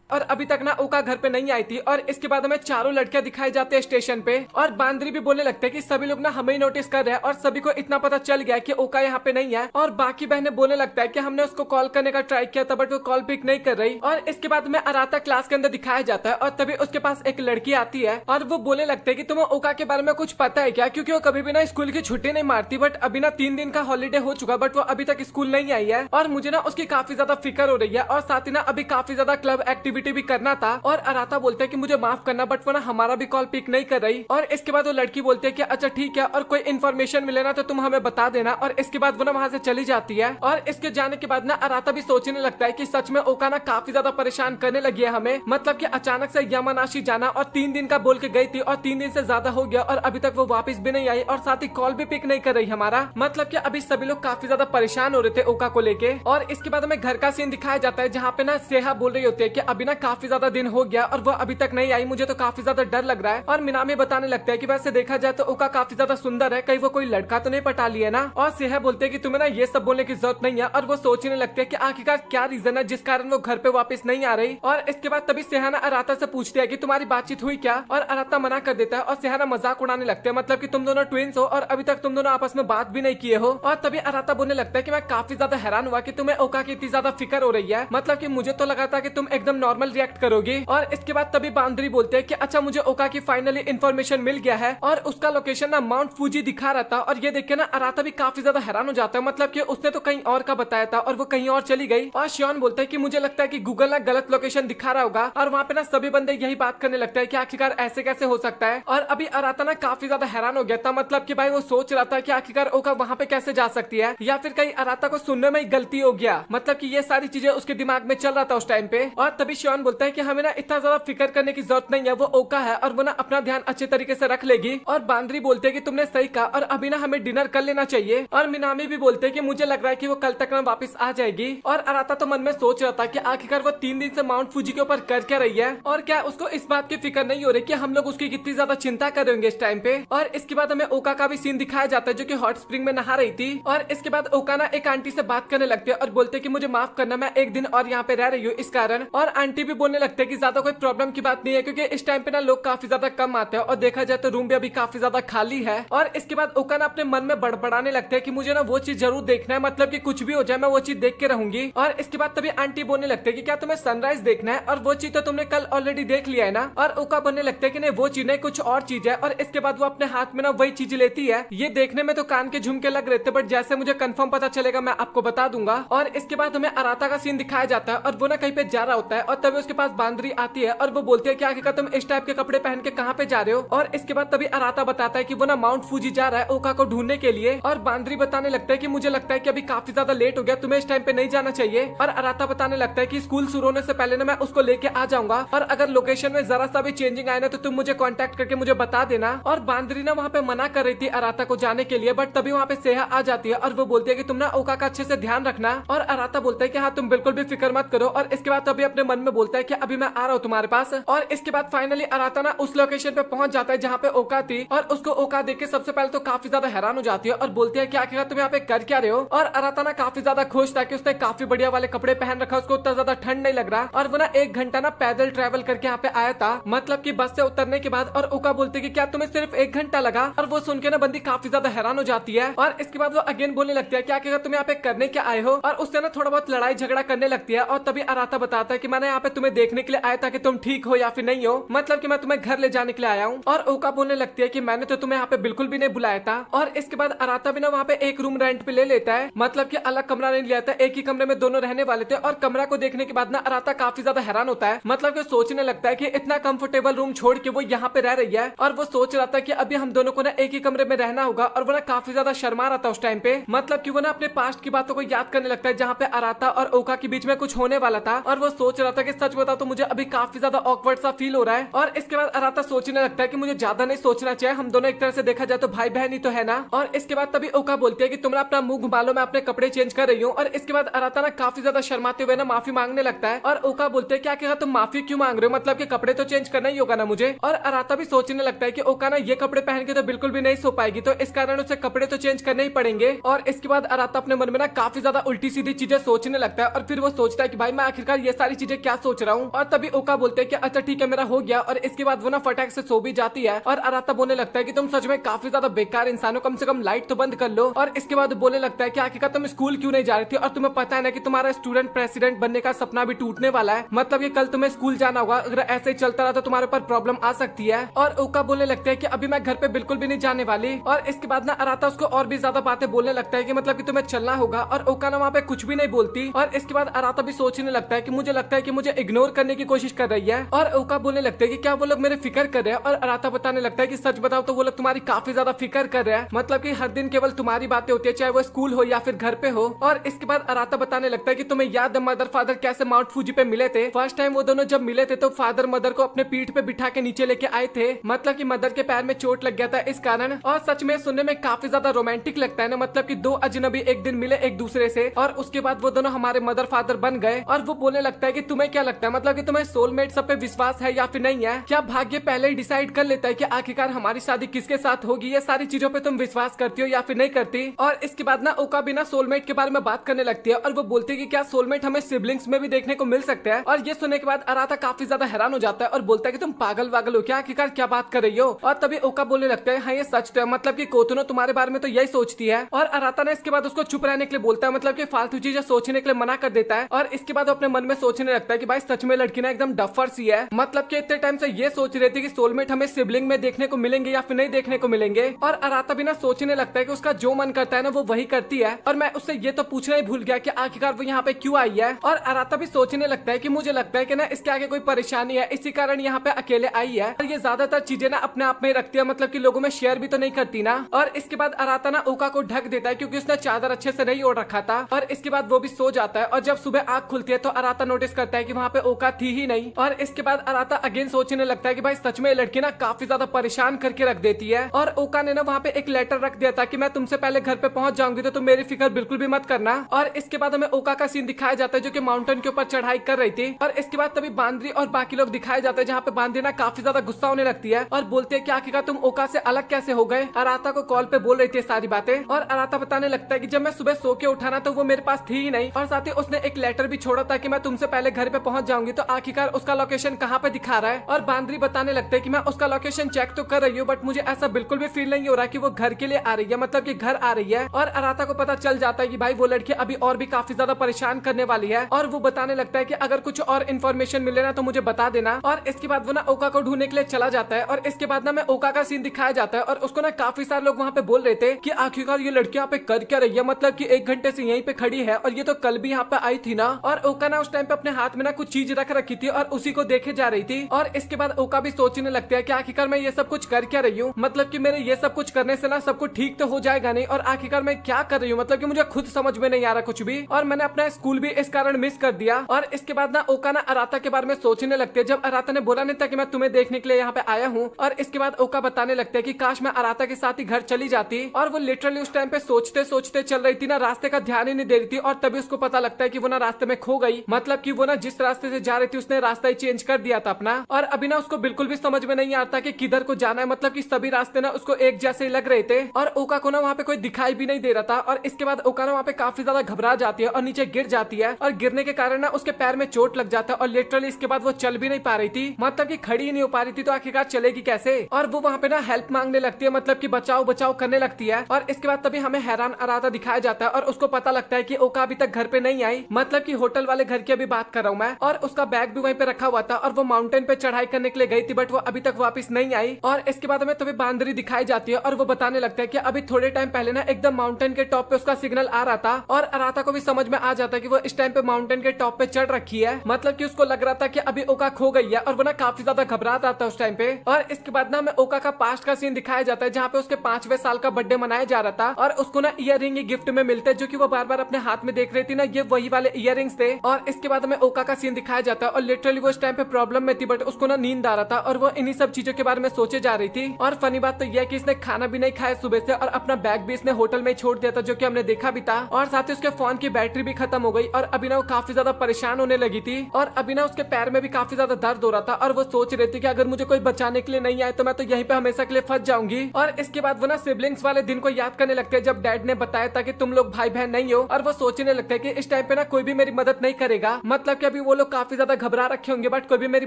और अभी तक ना ओका घर पे नहीं आई थी। और इसके बाद हमें चारों लड़कियां दिखाई जाते हैं स्टेशन पे। और बांद्री भी बोलने लगते हैं कि सभी लोग ना हमें ही नोटिस कर रहे हैं और सभी को इतना पता चल गया कि ओका यहाँ पे नहीं है। और बाकी बहनें बोलने लगता है कि हमने उसको कॉल करने का ट्राई किया था बट वो कॉल पिक नहीं कर रही। और इसके बाद हमें अराता क्लास के अंदर दिखाया जाता है और तभी उसके पास एक लड़की आती है और वो बोलने लगते है कि तुम्हें ओका के बारे में कुछ पता है क्या, क्योंकि वो कभी भी ना स्कूल की छुट्टी नहीं मारती, बट अभी ना 3 दिन का हॉलीडे हो चुका बट वो अभी तक स्कूल नहीं आई है। और मुझे ना उसकी काफी ज्यादा फिक्र हो रही है और साथ ही ना अभी काफी ज्यादा क्लब एक्टिविटी भी करना था। और अराता बोलते है कि मुझे माफ करना, बट वो ना हमारा भी कॉल पिक नहीं कर रही। और इसके बाद वो लड़की बोलती है कि अच्छा ठीक है, और कोई इन्फॉर्मेशन मिले ना तो तुम हमें बता देना। और इसके बाद वो ना वहाँ से चली जाती है। और इसके जाने के बाद ना अराता भी सोचने लगता है कि सच में ओका ना काफी ज्यादा परेशान करने लगी है हमें, मतलब कि अचानक से यामानाशी जाना और 3 दिन का बोल के गई थी और 3 दिन से ज्यादा हो गया और अभी तक वो वापस भी नहीं आई और साथ ही कॉल भी पिक नहीं कर रही हमारा, मतलब कि अभी सभी लोग काफी ज्यादा परेशान हो रहे थे ओका को लेके। और इसके बाद हमें घर का सीन दिखाया जाता है जहाँ पे ना सेहा बोल रही होती है कि अभी ना काफी ज्यादा दिन हो गया और वो अभी तक नहीं आई, मुझे तो काफी ज्यादा डर लग रहा है। और मिनामी बताने लगता है कि वैसे देखा जाए तो ओका काफी ज्यादा सुंदर है, कहीं वो कोई लड़का तो नहीं पटा लिया ना। और सेहा बोलते हैं कि तुम्हें ना ये सब बोलने की जरूरत नहीं है। और वो सोचने लगते हैं कि आखिरकार क्या रीजन है जिस कारण वो घर पे वापस नहीं आ रही। और इसके बाद तभी सेहा ना अराता से पूछती है कि तुम्हारी बातचीत हुई क्या, और अराता मना कर देता है। और सेहा ना मजाक उड़ाने लगते हैं, मतलब कि तुम दोनों ट्विंस हो और अभी तक तुम दोनों आपस में बात भी नहीं किए हो। और तभी अराता बोलने लगता है कि मैं काफी ज्यादा हैरान हुआ कि तुम्हें ओका की इतनी ज्यादा फिक्र हो रही है, मतलब कि मुझे तो लगा था कि तुम एकदम नॉर्मल रिएक्ट करोगी। और इसके बाद तभी बांद्री बोलते हैं कि अच्छा मुझे ओका की फाइनली इन्फॉर्मेशन मिल गया है और उसका लोकेशन ना माउंट फूजी दिखा रहा था। और ये देख के ना अराता भी काफी ज्यादा हैरान हो जाता है, मतलब कि उसने तो कहीं और का बताया था और वो कहीं और चली गई। और शियोन बोलता है कि मुझे लगता है कि गूगल ना गलत लोकेशन दिखा रहा होगा। और वहाँ पे ना सभी बंदे यही बात करने लगता है कि आखिरकार ऐसे कैसे हो सकता है। और अभी अराता ना काफी ज्यादा हैरान हो गया था, मतलब कि भाई वो सोच रहा था कि आखिरकार ओका वहाँ पे कैसे जा सकती है, या फिर कहीं अराता को सुनने में ही गलती हो गया, मतलब कि ये सारी चीजें उसके दिमाग में चल रहा था उस टाइम पे। और तभी शियोन बोलता है कि हमें ना इतना ज्यादा फिक्र करने की जरूरत नहीं है, वो ओका है और वो ना अपना ध्यान अच्छे तरीके से रख लेगी। और बांद्री बोलते हैं कि तुमने सही कहा और अभी ना हमें डिनर कर लेना चाहिए। और मिनामी भी बोलते हैं कि मुझे लग रहा है कि वो कल तक ना वापस आ जाएगी। और अराता तो मन में सोच रहा था कि आखिरकार वो 3 दिन से माउंट फूजी के ऊपर कर क्या रही है, और क्या उसको इस बात की फिक्र नहीं हो रही कि हम लोग उसकी कितनी ज्यादा चिंता कर रहे होंगे इस टाइम पे। और इसके बाद हमें ओका का भी सीन दिखाया जाता है जो कि हॉट स्प्रिंग में नहा रही थी। और इसके बाद ओका ना एक आंटी से बात करने लगते हैं और बोलते हैं कि मुझे माफ करना, मैं एक दिन और यहाँ पे रह रही हूँ इस कारण। और आंटी भी बोलने लगते हैं कि ज्यादा कोई प्रॉब्लम की बात नहीं है, क्योंकि इस टाइम पे ना लोग काफी ज्यादा कम आते हैं और देखा जाए तो रूम भी अभी काफी ज्यादा खाली है। और इसके बाद ओका ना अपने मन में बड़बड़ाने लगते हैं कि मुझे ना वो चीज जरूर देखना है, मतलब कि कुछ भी हो जाए मैं वो चीज देख के रहूंगी। और इसके बाद तभी आंटी बोलने लगते हैं कि क्या तुम्हें सनराइज देखना है, और वो चीज तो तुमने कल ऑलरेडी देख लिया है ना। और ओका बोलने लगते हैं कि नहीं वो चीज नहीं, कुछ और चीज है। और इसके बाद वो अपने हाथ में ना वही चीज लेती है। ये देखने में तो कान के झुमके लग रहे थे, बट जैसे मुझे कंफर्म पता चलेगा मैं आपको बता दूंगा। और इसके बाद हमें अराता का सीन दिखाया जाता है और वो ना कहीं पे जा रहा होता है। और तभी उसके पास बांद्री आती है और वो बोलती है कि आखिरकार तुम इस टाइप के कपड़े पहन के कहाँ पे जा रहे हो। और इसके बाद तभी अराता बताता है कि वो ना माउंट फूजी जा रहा है ओका को ढूंढने के लिए। और बांद्री बताने लगता है कि मुझे लगता है कि अभी काफी ज्यादा लेट हो गया, तुम्हें इस टाइम पे नहीं जाना चाहिए। और अराता बताने लगता है कि स्कूल शुरू होने से पहले ना मैं उसको लेके आ जाऊंगा, और अगर लोकेशन में जरा सा भी चेंजिंग आए ना तो तुम मुझे कांटेक्ट करके मुझे बता देना। और बांद्री ना वहाँ पे मना कर रही थी अराता को जाने के लिए, बट तभी वहाँ पे सेहा आ जाती है और वो बोलती है कि तुम ना ओका का अच्छे से ध्यान रखना। और अराता बोलता है कि हाँ तुम बिल्कुल भी फिक्र मत करो। और इसके बाद तभी अपने मन में बोलता है कि अभी मैं आ रहा हूँ तुम्हारे पास। और इसके बाद फाइनली अराता ना उस लोकेशन पे पहुंच जाता है जहाँ पे ओका थी। और उसको ओका देख के सबसे पहले तो काफी ज्यादा हैरान हो जाती है और बोलती है कि आखिर तुम यहाँ पे कर क्या रहे हो। और अराता ना काफी ज्यादा खुश था कि उसने काफी बढ़िया वाले कपड़े पहन रखा, उसको उतना ज्यादा ठंड नहीं लग रहा। और वो ना 1 घंटा ना पैदल ट्रेवल करके यहाँ पे आया था, मतलब की बस से उतरने के बाद। और ओका बोलती है कि क्या तुम्हें सिर्फ 1 घंटा लगा। और वो सुन के ना बंदी काफी ज्यादा हैरान हो जाती है। और इसके बाद वो अगेन बोलने लगती है कि आखिर तुम यहाँ पे करने क्या आए हो। और उससे ना थोड़ा बहुत लड़ाई झगड़ा करने लगती है। और तभी अराता बताता है कि मैंने यहाँ पे तुम्हें देखने के लिए आया था कि तुम ठीक हो या फिर नहीं हो, मतलब कि मैं तुम्हें घर ले जाने के लिए आया हूँ। और ओका बोलने लगती है कि मैंने तो तुम्हें यहाँ पे बिल्कुल भी नहीं बुलाया था। और इसके बाद अराता भी ना वहाँ पे एक रूम रेंट पे ले लेता है, मतलब कि अलग कमरा नहीं लिया था, एक ही कमरे में दोनों रहने वाले थे। और कमरा को देखने के बाद ना अराता काफी ज्यादा हैरान होता है, मतलब कि सोचने लगता है कि इतना कंफर्टेबल रूम छोड़ के वो यहाँ पे रह रही है। और वो सोच रहा था कि अभी हम दोनों को ना एक ही कमरे में रहना होगा। और वो ना काफी ज्यादा शर्मा रहा था उस टाइम पे, मतलब कि वो ना अपने पास्ट की बातों को याद करने लगता है जहाँ पे अराता और ओका के बीच में कुछ होने वाला था। और वो सोच रहा था कि सच बताओ तो मुझे अभी काफी ज्यादा ऑकवर्ड सा फील हो रहा है। और इसके बाद अराता सोचने लगता है कि मुझे ज्यादा नहीं सोचना चाहिए, हम दोनों एक तरह से देखा जाए तो भाई बहन ही तो है ना। और इसके बाद तभी ओका बोलती है कि तुम अपना मुंह घुमा लो, मैं अपने कपड़े चेंज कर रही हूँ। और इसके बाद अराता ना काफी ज्यादा शर्माते हुए ना माफी मांगने लगता है। और ओका बोलते हैं क्या तुम माफी क्यों मांग रहे हो, मतलब कि कपड़े तो चेंज करना ही होगा ना मुझे। और अराता भी सोचने लगता है कि ओका ना ये कपड़े पहन के तो बिल्कुल भी नहीं सो पाएगी, तो इस कारण उसे कपड़े तो चेंज करने ही पड़ेंगे। और इसके बाद अराता अपने मन में ना काफी ज्यादा उल्टी सीधी चीजें सोचने लगता है। और फिर वो सोचता है कि भाई मैं आखिरकार ये सारी चीजें क्या सोच रहा हूँ। और तभी ओका बोलते हैं कि अच्छा ठीक है मेरा हो गया। और इसके बाद वो ना फटाक से सो भी जाती है। और अराता बोलने लगता है कि तुम सच में काफी ज्यादा बेकार इंसान हो, कम से कम लाइट तो बंद कर लो। और इसके बाद बोलने लगता है कि आखिरकार तुम स्कूल क्यों नहीं जा रही थी, और तुम्हें पता है ना कि तुम्हारा स्टूडेंट प्रेसिडेंट बनने का सपना भी टूटने वाला है, मतलब कि कल तुम्हें स्कूल जाना होगा, अगर ऐसे ही चलता रहा तो तुम्हारे ऊपर प्रॉब्लम आ सकती है। और ओका बोलने लगता है कि अभी मैं घर पे बिल्कुल भी नहीं जाने वाली। और इसके बाद ना अराता उसको और भी ज्यादा बातें बोलने लगता है कि मतलब कि तुम्हें चलना होगा। और ओका ना वहाँ पे कुछ भी नहीं बोलती। और इसके बाद अराता भी सोचने लगता है कि मुझे लगता है कि मुझे इग्नोर करने की कोशिश कर रही है। और ओका बोलने लगता है कि क्या वो लोग मेरे फिक्र कर रहे हैं। और अराता बताने लगता है कि सच बताओ तो वो लोग तुम्हारी काफी ज्यादा फिक्र कर रहे हैं, मतलब कि हर दिन केवल तुम्हारी बातें होती है, चाहे वो स्कूल हो या फिर घर पे हो। और इसके बाद अराता बताने लगता है कि तुम्हें याद है मदर फादर कैसे माउंट फूजी पे मिले थे। फर्स्ट टाइम वो दोनों जब मिले थे तो फादर मदर को अपने पीठ पे बिठा के नीचे लेके आए थे, मतलब कि मदर के पैर में चोट लग गया था इस कारण। और सच में सुनने में काफी ज्यादा रोमांटिक लगता है ना, मतलब कि 2 अजनबी एक दिन मिले एक दूसरे से और उसके बाद वो दोनों हमारे मदर फादर बन गए। और वो बोलने लगता है कि तुम्हें क्या लगता है, मतलब कि तुम्हें सोलमेट सब पे विश्वास है या फिर नहीं है? क्या भाग्य पहले ही डिसाइड कर लेता है कि आखिरकार हमारी शादी किसके साथ होगी? ये सारी चीजों पे तुम विश्वास करती हो या फिर नहीं करती? और इसके बाद ना ओका भी ना सोलमेट के बारे में बात करने लगती है और वो बोलती है कि क्या सोलमेट हमें सिबलिंग्स में भी देखने को मिल सकता है? और ये सुनने के बाद अराता काफी ज्यादा हैरान हो जाता है और बोलता है कि तुम पागल वागल हो क्या, आखिरकार क्या बात कर रही हो? और तभी ओका बोलने लगता है हाँ ये सच तो है, मतलब कि कोतुनो तुम्हारे बारे में तो यही सोचती है। और अराता ने इसके बाद उसको चुप रहने के लिए बोलता है, मतलब कि फालतू चीजें सोचने के लिए मना कर देता है। और इसके बाद अपने मन में सोचने लगता है कि भाई सच में लड़की ना एकदम डफर सी है, मतलब कि इतने टाइम से ये सोच रही थी कि सोलमेट हमें सिबलिंग में देखने को मिलेंगे या फिर नहीं देखने को मिलेंगे। और अराता भी ना सोचने लगता है कि उसका जो मन करता है ना वो वही करती है। और मैं उससे ये तो पूछना ही भूल गया कि आखिरकार वो यहाँ पे क्यों आई है। और अराता भी सोचने लगता है कि मुझे लगता है कि ना इसके आगे कोई परेशानी है, इसी कारण यहाँ पे अकेले आई है। और ये ज्यादातर चीजें ना अपने आप में रखती है, मतलब कि लोगों में शेयर भी तो नहीं करती ना। और इसके बाद अराता ना ओका को ढक देता है क्योंकि उसने चादर अच्छे से नहीं ओढ़ रखा था। और इसके बाद वो भी सो जाता है। और जब सुबह आंख खुलती है तो अराता नोटिस करता है कि वहाँ पे ओका थी ही नहीं। और इसके बाद अराता अगेन सोचने लगता है कि भाई सच में लड़की ना काफी ज्यादा परेशान करके रख देती है। और ओका ने ना वहाँ पे एक लेटर रख दिया था कि मैं तुमसे पहले घर पे पहुंच जाऊंगी तो तुम मेरी फिक्र बिल्कुल भी मत करना। और इसके बाद हमें ओका का सीन दिखाया जाता है जो कि माउंटेन के ऊपर चढ़ाई कर रही थी। और इसके बाद तभी बांद्री और बाकी लोग दिखाए जाते हैं जहाँ पे बांद्री ना काफी ज्यादा गुस्सा होने लगती है और बोलते हैं कि आखिरकार तुम ओका से अलग कैसे हो गए। अराता को कॉल पे बोल रही थी सारी बातें। और अराता बताने लगता है कि जब मैं सुबह सो के उठा ना तो वो मेरे पास थी ही नहीं। और साथ ही उसने एक लेटर भी छोड़ा था कि मैं तुमसे पहले घर पे पहुंच जाऊंगी, तो आखिरकार उसका लोकेशन कहाँ पे दिखा रहा है। और बांद्री बताने लगते हैं कि मैं उसका लोकेशन चेक तो कर रही हूँ बट मुझे ऐसा बिल्कुल भी फील नहीं हो रहा कि वो घर के लिए आ रही है, मतलब कि घर आ रही है। और अराता को पता चल जाता है कि भाई वो लड़की अभी और भी काफी ज्यादा परेशान करने वाली है। और वो बताने लगता है कि अगर कुछ और इन्फॉर्मेशन मिले ना तो मुझे बता देना। और इसके बाद वो ना ओका को ढूंढने के लिए चला जाता है। और इसके बाद ना मैं ओका का सीन दिखाया जाता है और उसको ना काफी सारे लोग वहाँ पे बोल रहे थे कि आखिरकार ये लड़की यहाँ पे कर क्या रही है, मतलब कि 1 घंटे से यहीं पे खड़ी है और ये तो कल भी यहाँ पे आई थी ना। और ओका ना उस टाइम पे अपने हाथ में ना कुछ चीज रख रखी थी और उसी को देखे जा रही थी। और इसके बाद ओका भी सोचने लगता है कि आखिरकार मैं ये सब कुछ कर क्या रही हूँ, मतलब कि मेरे ये सब कुछ करने से ना सब कुछ ठीक तो हो जाएगा नहीं, और आखिरकार मैं क्या कर रही हूँ, मतलब कि मुझे खुद समझ में नहीं आ रहा कुछ भी। और मैंने अपना स्कूल भी इस कारण मिस कर दिया। और इसके बाद ना ओका ना अराता के बारे में सोचने लगते हैं जब अराता ने बोला नहीं था कि मैं तुम्हें देखने के लिए यहाँ पे आया हूँ। और इसके बाद ओका बताने लगते हैं कि काश मैं अराता के साथ ही घर चली जाती। और वो लिटरली उस टाइम पे सोचते सोचते चल रही थी ना, रास्ते का ध्यान ही नहीं दे रही थी। और तभी उसको पता लगता है कि वो ना रास्ते में खो गई, मतलब कि वो ना जिस रास्ते से जा रही थी उसने रास्ता ही चेंज कर दिया था अपना। और अभी ना उसको बिल्कुल भी समझ में नहीं आता कि किधर को जाना है, मतलब कि सभी रास्ते ना उसको एक जैसे ही लग रहे थे। और ओका को ना वहाँ पे कोई दिखाई भी नहीं दे रहा था। और इसके बाद ओका ना वहाँ पे काफी ज्यादा घबरा जाती है और नीचे गिर जाती है। और गिरने के कारण ना उसके पैर में चोट लग जाता है और लिटरली इसके बाद वो चल भी नहीं पा रही थी, मतलब कि खड़ी ही नहीं हो पा रही थी, तो आखिरकार चलेगी कैसे। और वो वहाँ पे ना हेल्प मांगने लगती है, मतलब कि बचाओ बचाओ करने लगती है। और इसके बाद तभी हमें हैरान अराता दिखाया जाता है और उसको पता लगता है कि ओका अभी तक घर पे नहीं आई, मतलब कि होटल वाले घर की अभी बात कर रहा हूँ मैं। और उसका बैग भी वहीं पे रखा हुआ था और वो माउंटेन पे चढ़ाई करने के लिए गई थी बट वो अभी तक वापस नहीं आई। और इसके बाद हमें तभी बांदरी दिखाई जाती है और वो बताने लगता है कि अभी थोड़े टाइम पहले ना एकदम माउंटेन के टॉप पे उसका सिग्नल आ रहा था। और अराता को भी समझ में आ जाता है कि वो इस टाइम पे माउंटेन के टॉप पे चढ़ रखी है, मतलब कि उसको लग रहा था कि अभी ओका खो गई है। और वो ना काफी ज्यादा घबरा था उस टाइम पे। और इसके बाद ना हमें ओका का पास्ट का सीन दिखाया जाता है जहाँ पे उसके 5वें साल का बर्थडे मनाया जा रहा था। और उसको ना ईयर रिंग गिफ्ट में मिलते जो कि वो बार बार अपने हाथ में देख रही थी ना, ये वही वाले ईयर रिंग्स थे। और इसके बाद हमें ओका का सीन दिखाया जाता है और लिटरली वो इस टाइम पे प्रॉब्लम में थी बट उसको ना नींद आ रहा था और वो इन्हीं सब चीजों के बारे में सोचे जा रही थी। और फनी बात तो यह है कि इसने खाना भी नहीं खाया सुबह से और अपना बैग भी इसने होटल में छोड़ दिया था जो कि हमने देखा भी था। और साथ ही उसके फोन की बैटरी भी खत्म हो गई और अभी ना वो काफी ज्यादा परेशान होने लगी थी। और अभी ना उसके पैर में भी काफी ज्यादा दर्द हो रहा था और वो सोच रही थी कि अगर मुझे कोई बचाने के लिए नहीं आए तो मैं तो यहीं पे हमेशा के लिए फंस जाऊंगी। और इसके बाद वो ना सिबलिंग्स वाले दिन को याद करने लगते हैं जब डैड ने बताया था कि तुम लोग भाई बहन नहीं हो। और वो सोचने लगता है कि इस टाइम पे ना कोई भी मेरी मदद नहीं करेगा, मतलब कि अभी वो लोग काफी ज्यादा घबरा रखे होंगे बट कोई भी मेरी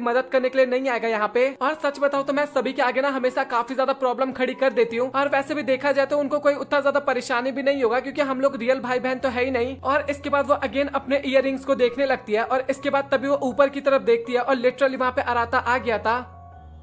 मदद करने के लिए नहीं आएगा यहाँ पे। और सच बताओ तो मैं सभी के आगे ना हमेशा काफी ज्यादा प्रॉब्लम खड़ी कर देती हूँ। और वैसे भी देखा जाए तो उनको कोई उतना ज्यादा परेशानी भी नहीं होगा क्योंकि हम लोग रियल भाई बहन तो है ही नहीं। और इसके बाद वो अगेन अपने इयर रिंग्स को देखने लगती है और इसके बाद तभी वो ऊपर की तरफ देखती है और लिटरली वहाँ पे अराता आ गया था।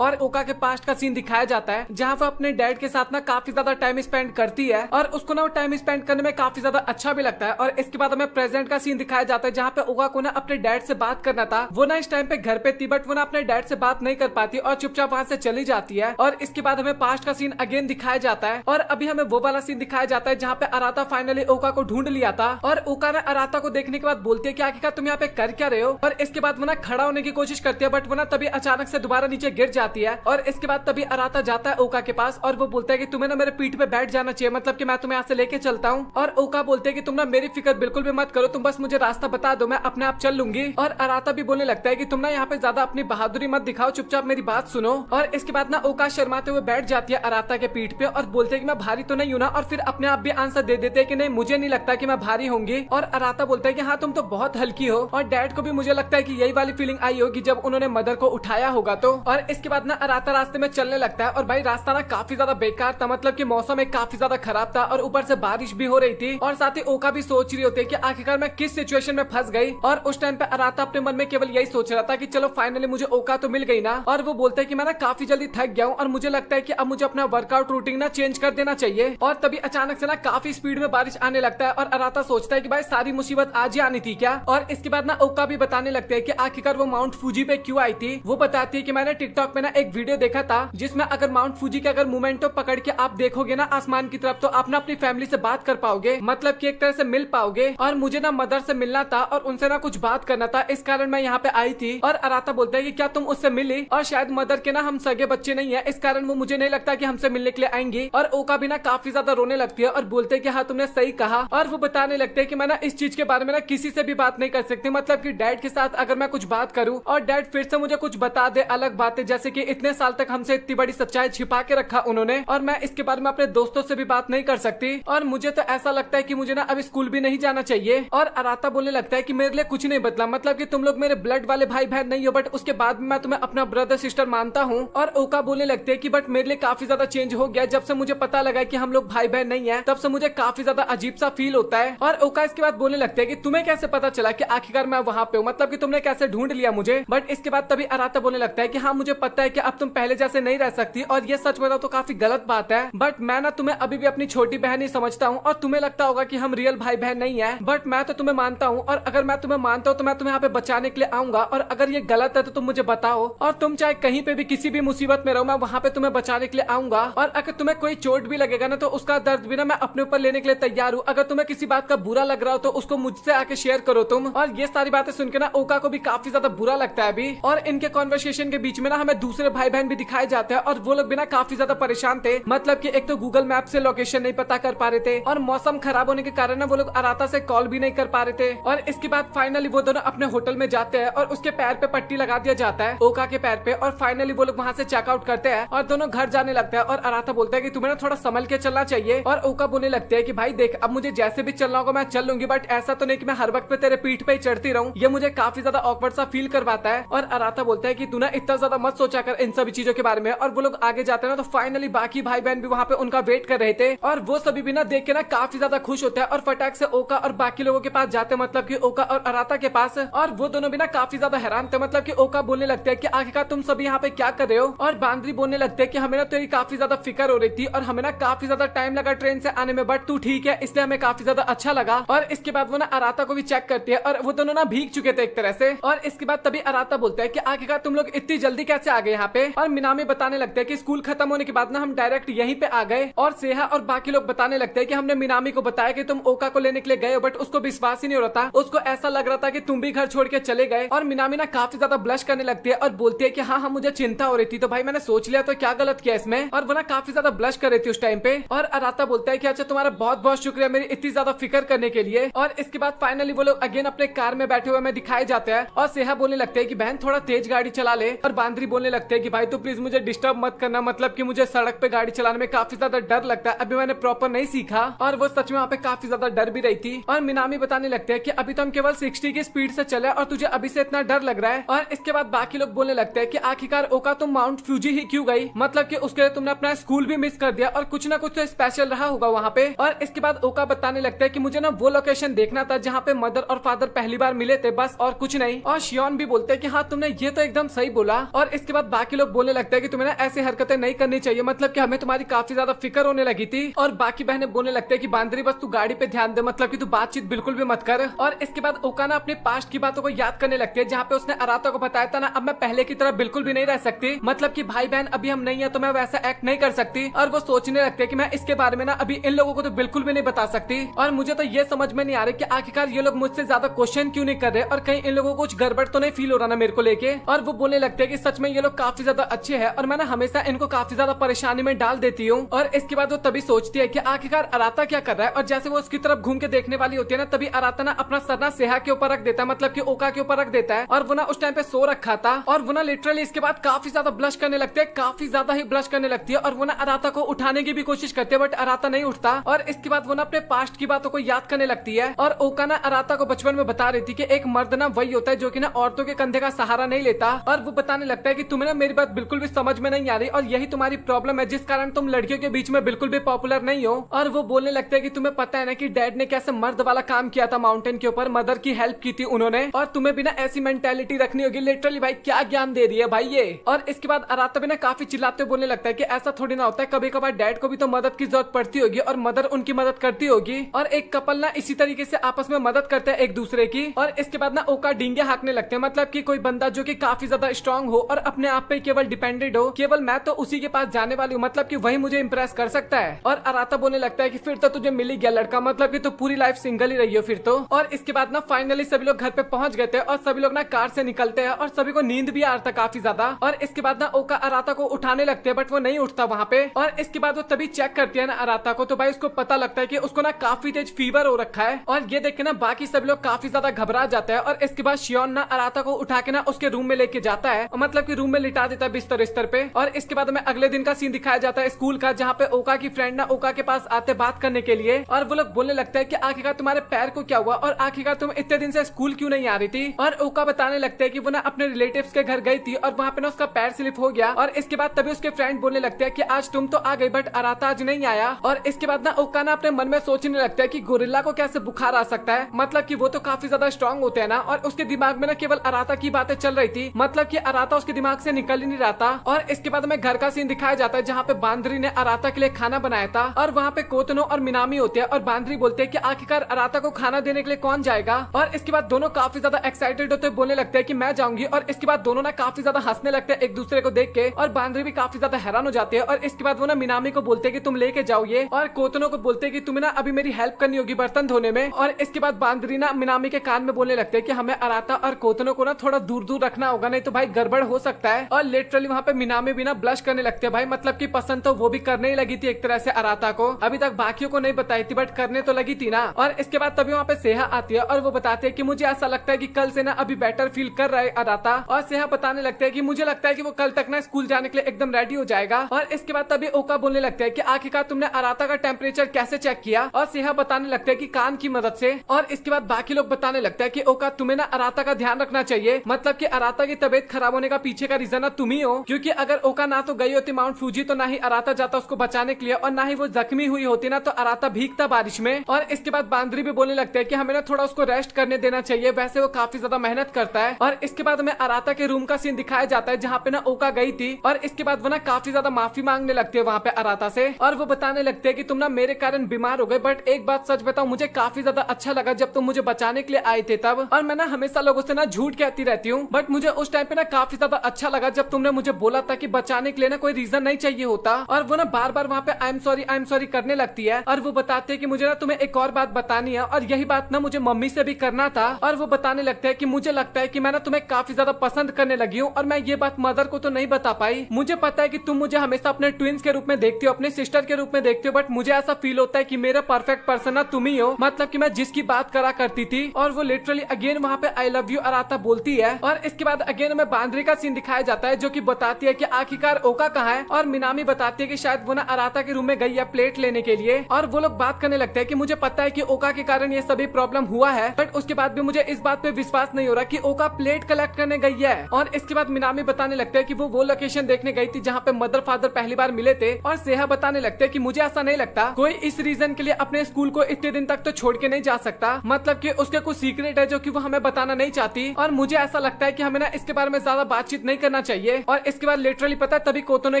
और ओका के पास्ट का सीन दिखाया जाता है जहाँ वो अपने डैड के साथ ना काफी ज्यादा टाइम स्पेंड करती है और उसको ना वो टाइम स्पेंड करने में काफी ज्यादा अच्छा भी लगता है। और इसके बाद हमें प्रेजेंट का सीन दिखाया जाता है जहाँ पे ओका को ना अपने डैड से बात करना था। वो ना इस टाइम पे घर पे थी बट वो ना अपने डैड से बात नहीं कर पाती और चुपचाप वहाँ से चली जाती है। और इसके बाद हमें पास्ट का सीन अगेन दिखाया जाता है और अभी हमें वो वाला सीन दिखाया जाता है जहाँ पे अराता फाइनली ओका को ढूंढ लिया था। और ओका ना अराता को देखने के बाद बोलती है कि आखिरकार तुम यहाँ पे कर क्या रहे हो। और इसके बाद वो ना खड़ा होने की कोशिश करती है बट वो ना तभी अचानक से दोबारा नीचे गिर जाती जाती है। और इसके बाद तभी अराता जाता है ओका के पास और वो बोलता है कि तुम्हें ना मेरे पीठ पे बैठ जाना चाहिए, मतलब कि मैं तुम्हें यहाँ से लेके चलता हूँ। और ओका बोलते हैं कि तुम ना मेरी फिक्र बिल्कुल भी मत करो, तुम बस मुझे रास्ता बता दो, मैं अपने आप चल लूंगी। और अराता भी बोलने लगता है कि तुम ना यहाँ पे ज्यादा अपनी बहादुरी मत दिखाओ, चुपचाप मेरी बात सुनो। और इसके बाद ना ओका शर्माते हुए बैठ जाती है अराता के पीठ पे और बोलते हैं कि मैं भारी तो नहीं हूं ना, और फिर अपने आप भी आंसर दे देते हैं कि नहीं मुझे नहीं लगता कि मैं भारी होंगी। और अराता बोलता है कि हाँ तुम तो बहुत हल्की हो। और डैड को भी मुझे लगता है कि यही वाली फीलिंग आई होगी जब उन्होंने मदर को उठाया होगा तो। और इसके बाद ना अराता रास्ते में चलने लगता है और भाई रास्ता ना काफी ज्यादा बेकार था, मतलब कि मौसम एक काफी ज्यादा खराब था और ऊपर से बारिश भी हो रही थी। और साथ ही ओका भी सोच रही होती है कि आखिरकार मैं किस सिचुएशन में फंस गई। और उस टाइम पे अराता अपने मन में केवल यही सोच रहा था कि चलो फाइनली मुझे ओका तो मिल गई ना। और वो बोलते हैं कि मैं ना काफी जल्दी थक गया हूँ और मुझे लगता है कि अब मुझे अपना वर्कआउट रूटीन ना चेंज कर देना चाहिए। और तभी अचानक से ना काफी स्पीड में बारिश आने लगता है और अराता सोचता है कि भाई सारी मुसीबत आज ही आनी थी क्या। और इसके बाद ना ओका भी बताने लगते हैं कि आखिरकार वो माउंट फूजी पे क्यों आई थी। वो बताती है कि मैंने टिकटॉक पे ना एक वीडियो देखा था जिसमें अगर माउंट फूजी के अगर मोमेंटो पकड़ के आप देखोगे ना आसमान की तरफ तो आप ना अपनी फैमिली से बात कर पाओगे, मतलब कि एक तरह से मिल पाओगे। और मुझे ना मदर से मिलना था और उनसे ना कुछ बात करना था, इस कारण मैं यहाँ पे आई थी। और अराता बोलता है कि क्या तुम उससे मिली, और शायद मदर के ना हम सगे बच्चे नहीं है, इस कारण वो मुझे नहीं लगता कि हमसे मिलने के लिए आएंगी। और ओका भी ना काफी ज्यादा रोने लगती है और बोलते हैं कि हाँ तुमने सही कहा। और वो बताने लगते हैं कि मैं ना इस चीज के बारे में ना किसी से भी बात नहीं कर सकती, मतलब कि डैड के साथ अगर मैं कुछ बात करूं और डैड फिर से मुझे कुछ बता दे अलग बातें, जैसे कि इतने साल तक हमसे इतनी बड़ी सच्चाई छिपा के रखा उन्होंने, और मैं इसके बारे में अपने दोस्तों से भी बात नहीं कर सकती। और मुझे तो ऐसा लगता है कि मुझे ना अब स्कूल भी नहीं जाना चाहिए। और अराता बोलने लगता है कि मेरे लिए कुछ नहीं बदला, मतलब कि तुम लोग मेरे ब्लड वाले भाई बहन नहीं हो, बट उसके बाद भी मैं तुम्हें अपना ब्रदर सिस्टर मानता हूँ। और ओका बोलने लगते हैं कि बट मेरे लिए काफी ज्यादा चेंज हो गया, जब से मुझे पता लगा कि हम लोग भाई बहन नहीं है तब से मुझे काफी ज्यादा अजीब सा फील होता है। और ओका इसके बाद बोलने लगते हैं कि तुम्हें कैसे पता चला कि आखिरकार मैं वहाँ पे हूँ, मतलब कि तुमने कैसे ढूंढ लिया मुझे। बट इसके बाद तभी अराता बोलने लगता है कि हाँ मुझे पता है कि अब तुम पहले जैसे नहीं रह सकती, और ये सच बताओ तो काफी गलत बात है, बट मैं ना तुम्हें अभी भी अपनी छोटी बहन ही समझता हूँ और तुम्हें लगता होगा कि हम रियल भाई बहन नहीं है, बट मैं तो तुम्हें मानता हूँ। और अगर मैं तुम्हें मानता हूँ तो मैं तुम्हें यहाँ पे बचाने के लिए आऊंगा, और अगर ये गलत है तो तुम मुझे बताओ, और तुम चाहे कहीं पे भी किसी भी मुसीबत में रहो मैं वहाँ पे तुम्हें बचाने के लिए आऊंगा। और अगर तुम्हें कोई चोट भी लगेगा ना तो उसका दर्द भी ना मैं अपने ऊपर लेने के लिए तैयार हूँ। अगर तुम्हें किसी बात का बुरा लग रहा हो तो उसको मुझसे आके शेयर करो तुम। और ये सारी बातें सुन के ना ओका को भी काफी ज्यादा बुरा लगता है अभी। और इनके कॉन्वर्सेशन के बीच में ना हमें दूसरे भाई बहन भी दिखाए जाते हैं और वो लोग भी ना काफी ज्यादा परेशान थे, मतलब कि एक तो गूगल मैप से लोकेशन नहीं पता कर पा रहे थे और मौसम खराब होने के कारण ना वो लोग अराता से कॉल भी नहीं कर पा रहे थे। और इसके बाद फाइनली वो दोनों अपने होटल में जाते हैं और उसके पैर पे पट्टी लगा दिया जाता है, ओका के पैर पे। और फाइनली वो लोग वहाँ से चेकआउट करते हैं और दोनों घर जाने लगते हैं। और अराता बोलता है कि तुम्हें ना थोड़ा संभल के चलना चाहिए। और ओका बोलने लगते हैं कि भाई देख अब मुझे जैसे भी चलना होगा मैं चल लूंगी, बट ऐसा तो नहीं कि मैं हर वक्त पे तेरे पीठ पे ही चढ़ती रहूं, ये मुझे काफी ज्यादा ऑकवर्ड सा फील करवाता है। और अराता बोलता है कि तू ना इतना ज्यादा मत सोचा कर इन सभी चीजों के बारे में। और वो लोग आगे जाते हैं ना तो फाइनली बाकी भाई बहन भी वहाँ पे उनका वेट कर रहे थे और वो सभी भी ना देख के ना काफी ज्यादा खुश होता है और फटाक से ओका और बाकी लोगों के पास जाते हैं, मतलब कि ओका और अराता के पास। और वो दोनों भी ना काफी ज्यादा हैरान थे, मतलब कि ओका बोलने लगते हैं कि आखिरकार तुम सभी यहाँ पे क्या कर रहे हो। और बांद्री बोलने लगते हैं कि हमें ना तेरी काफी ज्यादा फिक्र हो रही थी और हमें ना काफी ज्यादा टाइम लगा ट्रेन से आने में, बट तू ठीक है इसलिए हमें काफी ज्यादा अच्छा लगा। और इसके बाद वो ना अराता को भी चेक करती है और वो दोनों ना भीग चुके थे एक तरह से। और इसके बाद तभी अराता बोलता है कि आखिरकार तुम लोग इतनी जल्दी कैसे आ गए यहाँ पे। और मिनामी बताने लगते हैं कि स्कूल खत्म होने के बाद ना हम डायरेक्ट यहीं पे आ गए। और सेहा और बाकी लोग बताने लगते हैं कि हमने मिनामी को बताया कि तुम ओका को लेने के लिए गए हो, बट उसको विश्वास ही नहीं हो रहा था, उसको ऐसा लग रहा था कि तुम भी घर छोड़ के चले गए। और मिनामी ना काफी ज्यादा ब्लश करने लगती है और बोलती है कि हाँ हाँ मुझे चिंता हो रही थी, तो भाई मैंने सोच लिया तो क्या गलत किया इसमें। और वो ना काफी ज्यादा ब्लश कर रही थी उस टाइम पे। और अराता बोलता है कि अच्छा तुम्हारा बहुत बहुत शुक्रिया मेरी इतनी ज्यादा फिक्र करने के लिए। और इसके बाद फाइनली वो लोग अगेन अपने कार में बैठे हुए हमें दिखाए जाते हैं और सेहा बोलने लगते हैं कि बहन थोड़ा तेज गाड़ी चला ले। और बांद्री बोलने लगते हैं कि भाई तो प्लीज मुझे डिस्टर्ब मत करना, मतलब कि मुझे सड़क पे गाड़ी चलाने में काफी ज्यादा डर लगता है, अभी मैंने प्रॉपर नहीं सीखा। और वो सच में वहाँ पे काफी ज्यादा डर भी रही थी। और मिनामी बताने लगते हैं कि अभी तो हम केवल 60 की स्पीड से चले और तुझे अभी से इतना डर लग रहा है। और इसके बाद बाकी लोग बोलने लगते हैं कि आखिरकार ओका तुम माउंट फ्यूजी ही क्यों गई, मतलब कि उसके लिए तुमने अपना स्कूल भी मिस कर दिया और कुछ ना कुछ तो स्पेशल रहा होगा वहाँ पे। और इसके बाद ओका बताने लगता है कि मुझे ना वो लोकेशन देखना था जहाँ पे मदर और फादर पहली बार मिले थे, बस और कुछ नहीं। और शियोन भी बोलते हैं कि हाँ तुमने ये तो एकदम सही बोला। और इसके बाद बाकी लोग बोलने लगते हैं कि तुम्हें ना ऐसी हरकतें नहीं करनी चाहिए, मतलब कि हमें तुम्हारी काफी ज्यादा फिक्र होने लगी थी। और बाकी बहनें बोलने लगते हैं कि बांद्री बस तू गाड़ी पे ध्यान दे, मतलब कि तू बातचीत बिल्कुल भी मत कर। और इसके बाद ओका ना अपने पास्ट की बातों को याद करने लगती है जहाँ पे उसने अराता को बताया था ना अब मैं पहले की तरह बिल्कुल भी नहीं रह सकती, मतलब कि भाई बहन अभी हम नहीं है तो मैं वैसा एक्ट नहीं कर सकती। और वो सोचने लगते हैं कि मैं इसके बारे में ना अभी इन लोगों को तो बिल्कुल भी नहीं बता सकती। और मुझे तो ये समझ में नहीं आ रहा कि आखिरकार ये लोग मुझसे ज्यादा क्वेश्चन क्यों नहीं कर रहे और कहीं इन लोगों को कुछ गड़बड़ तो नहीं फील हो रहा ना मेरे को लेके। और वो बोलने लगते हैं कि सच में ये लोग काफी ज्यादा अच्छे है और मैं ना हमेशा इनको काफी ज्यादा परेशानी में डाल देती हूँ। और इसके बाद वो तभी सोचती है कि आखिरकार अराता क्या कर रहा है, और जैसे वो उसकी तरफ घूम के देखने वाली होती है ना, तभी अराता ना अपना सर ना सेहा के ऊपर रख देता है, मतलब कि ओका के ऊपर रख देता है। और वो ना उस टाइम पे सो रखा था और वो ना लिटरली इसके बाद काफी ज्यादा ब्लश करने लगते हैं, काफी ज्यादा ही ब्लश करने लगती है। और वो ना अराता को उठाने की भी कोशिश करते हैं, बट अराता नहीं उठता। और इसके बाद वो ना अपने पास्ट की बातों को याद करने लगती है। और ओका ना अराता को बचपन में बता रही थी कि एक मर्द ना वही होता है जो कि ना औरतों के कंधे का सहारा नहीं लेता। और वो बताने लगता है कि तुम्हें ना मेरी बात बिल्कुल भी समझ में नहीं आ रही और यही तुम्हारी प्रॉब्लम है जिस कारण तुम लड़कियों के बीच में बिल्कुल भी पॉपुलर नहीं हो। और वो बोलने लगता है कि तुम्हें पता है ना कि डैड ने कैसे मर्द वाला काम किया था माउंटेन के ऊपर, मदर की हेल्प की थी उन्होंने, और तुम्हें भी ना ऐसी मेंटेलिटी रखनी होगी। लिटरली भाई क्या ज्ञान दे रही है भाई ये। और इसके बाद अराता भी ना काफी चिल्लाते बोलने लगता है कि ऐसा थोड़ी ना होता है, कभी कभार डैड को भी तो मदद की जरूरत पड़ती होगी और मदर उनकी मदद करती होगी। और एक कपल ना इसी तरीके से आपस में मदद करते हैं एक दूसरे की। और इसके बाद ना ओका डींगे हाँकने लगते हैं, मतलब कि कोई बंदा जो कि काफी ज्यादा स्ट्रांग हो और अपने आप पे केवल डिपेंडेंट हो, केवल मैं तो उसी के पास जाने वाली हूँ, मतलब कि वही मुझे इंप्रेस कर सकता है। और अराता बोलने लगता है कि फिर तो तुझे मिल ही गया लड़का, मतलब कि तो पूरी लाइफ सिंगल ही रही हो फिर तो। और इसके बाद ना फाइनली सभी लोग घर पे पहुंच गए थे और सभी लोग ना कार से निकलते हैं और सभी को नींद भी आ रहा था काफी ज्यादा। और इसके बाद ना ओका अराता को उठाने लगते हैं, बट वो नहीं उठता वहाँ पे। और इसके बाद वो तभी चेक करती है ना अराता को, तो भाई उसको पता लगता है कि उसको ना काफी तेज फीवर हो रखा है। और ये देख के ना बाकी सभी लोग काफी ज्यादा घबरा जाते हैं। और इसके बाद शियोन ना अराता को उठा के ना उसके रूम में लेके जाता है, मतलब कि रूम में लिटा देता है बिस्तर पे। और इसके बाद में अगले दिन का सीन दिखाया जाता है स्कूल का, जहाँ पे ओका की फ्रेंड ना ओका के पास आते बात करने के लिए। और वो लोग बोलने लगते हैं कि आखिरकार तुम्हारे पैर को क्या हुआ और आखिरकार तुम इतने दिन से स्कूल क्यों नहीं आ रही थी। और ओका बताने लगते हैं कि वो ना अपने रिलेटिव्स के घर गई थी और वहाँ पे ना उसका पैर स्लिप हो गया। और इसके बाद तभी उसके फ्रेंड बोलने लगते हैं कि आज तुम तो आ गई बट अराता आज नहीं आया। और इसके बाद ना ओका ना अपने मन में सोचने लगता है कि गोरिल्ला को कैसे बुखार आ सकता है, मतलब कि वो तो काफी ज्यादा स्ट्रांग होते हैं ना। और उसके दिमाग में ना केवल अराता की बातें चल रही थी, मतलब कि अराता उसके दिमाग से निकल ही नहीं रहा था। और इसके बाद में घर का सीन दिखाया जाता है जहाँ पे बांदरी ने अराता के लिए खाना बनाया था। और वहाँ पे कोतनो और मिनामी होते हैं और बांदरी बोलते हैं कि आखिरकार अराता को खाना देने के लिए कौन जाएगा। और इसके बाद दोनों काफी ज्यादा एक्साइटेड होते बोलने लगते हैं कि मैं जाऊंगी। और इसके बाद दोनों ना काफी ज्यादा हंसने लगते हैं एक दूसरे को देख के, और बांदरी भी काफी ज्यादा हैरान हो जाती है। और इसके बाद वो ना मिनामी को बोलते हैं कि तुम लेके जाओ ये, और कोतनो को बोलते हैं कि तुम्हें ना अभी मेरी हेल्प करनी होगी बर्तन धोने में। और इसके बाद बांदरी ना मिनामी के कान में बोलने लगते हैं कि हमें अराता और कोतनो को ना थोड़ा दूर दूर रखना होगा, नहीं तो भाई गड़बड़ हो सकता है। और लिटरली वहाँ पे मिनामी भी ना ब्लश करने लगते हैं भाई, मतलब कि पसंद तो वो भी करने ही लगी थी एक तरह से अराता को, अभी तक बाकियों को नहीं बताई थी बट करने तो लगी थी ना। और इसके बाद तभी वहाँ पे सेहा आती है और वो बताते हैं कि मुझे ऐसा लगता है कि कल से ना अभी बेटर फील कर रहा है अराता। और सेहा बताने लगते हैं कि मुझे लगता है कि वो कल तक ना स्कूल जाने के लिए एकदम रेडी हो जाएगा। और इसके बाद तभी ओका बोलने लगता है कि आखिरकार तुमने अराता का टेम्परेचर कैसे चेक किया। और सेहा बताने लगता है कि कान की मदद से। और इसके बाद बाकी लोग बताने लगता है कि ओका तुम्हें ना अराता का ध्यान रखना चाहिए, मतलब कि अराता की तबीयत खराब होने का पीछे का रीजन ना तुम ही हो, क्योंकि अगर ओका ना तो गई होती माउंट फूजी तो ना ही अराता जाता उसको बचाने के लिए, और ना ही वो जख्मी हुई होती ना तो अराता भीगता बारिश में। और इसके बाद बांदरी भी बोलने लगते हैं कि हमें ना थोड़ा उसको रेस्ट करने देना चाहिए, वैसे वो काफी ज्यादा मेहनत करता है। और इसके बाद हमें अराता के रूम का सीन दिखाया जाता है जहाँ पे ना ओका गई थी। और इसके बाद वो ना काफी ज्यादा माफी मांगने लगती है वहाँ पे अराता से। और वो बताने लगते हैं कि तुम ना मेरे कारण बीमार हो गए, बट एक बात सच बताऊं, मुझे काफी ज्यादा अच्छा लगा जब तुम मुझे बचाने के लिए आए थे तब। और मैं ना हमेशा लोगों से ना झूठ कहती रहती हूँ, बट मुझे उस टाइम पे ना काफी ज्यादा अच्छा लगा जब तुमने मुझे बोला था कि बचाने के लिए ना कोई रीजन नहीं चाहिए होता। और वो ना बार बार वहाँ पे आई एम सॉरी करने लगती है। और वो बताते हैं कि मुझे ना तुम्हें एक और बात बतानी है, और यही बात ना मुझे मम्मी से भी करना था। और वो बताने लगते हैं कि मुझे लगता है कि मैं ना तुम्हें काफी ज्यादा पसंद करने लगी हूँ, और मैं ये बात मदर को तो नहीं बता पाई। मुझे पता है कि तुम मुझे हमेशा अपने ट्विंस के रूप में देखती हो, अपने सिस्टर के रूप में देखते हो, बट मुझे ऐसा फील होता है कि मेरा परफेक्ट पर्सन ना तुम ही हो, मतलब कि मैं जिसकी बात करा करती थी। और वो लिटरली अगेन वहाँ पे आई लव यू अराता बोलती है। और इसके बाद अगेन हमें बांदरी का सीन दिखाया जाता है जो कि बताती है कि आखिरकार ओका कहाँ है। और मिनामी बताती है कि शायद वो ना अराता के रूम में गई है प्लेट लेने के लिए। और वो लोग बात करने लगते हैं कि मुझे पता है कि ओका के कारण ये सभी प्रॉब्लम हुआ है, बट उसके बाद भी मुझे इस बात पे विश्वास नहीं हो रहा कि ओका प्लेट कलेक्ट करने गई है। और इसके बाद मिनामी बताने लगते हैं कि वो लोकेशन देखने गई थी जहाँ पे मदर फादर पहली बार मिले थे। और सेहा बताने लगते हैं कि मुझे ऐसा नहीं लगता कोई इस रीजन के लिए अपने स्कूल को इतने दिन तक तो छोड़ के नहीं जा सकता, मतलब कि उसके कुछ सीक्रेट है जो कि वो हमें बताना नहीं चाहती। और मुझे ऐसा लगता है कि हमें ना इसके बारे में ज्यादा बातचीत नहीं करना चाहिए। और इसके बाद लिटरली पता है तभी कोतो ने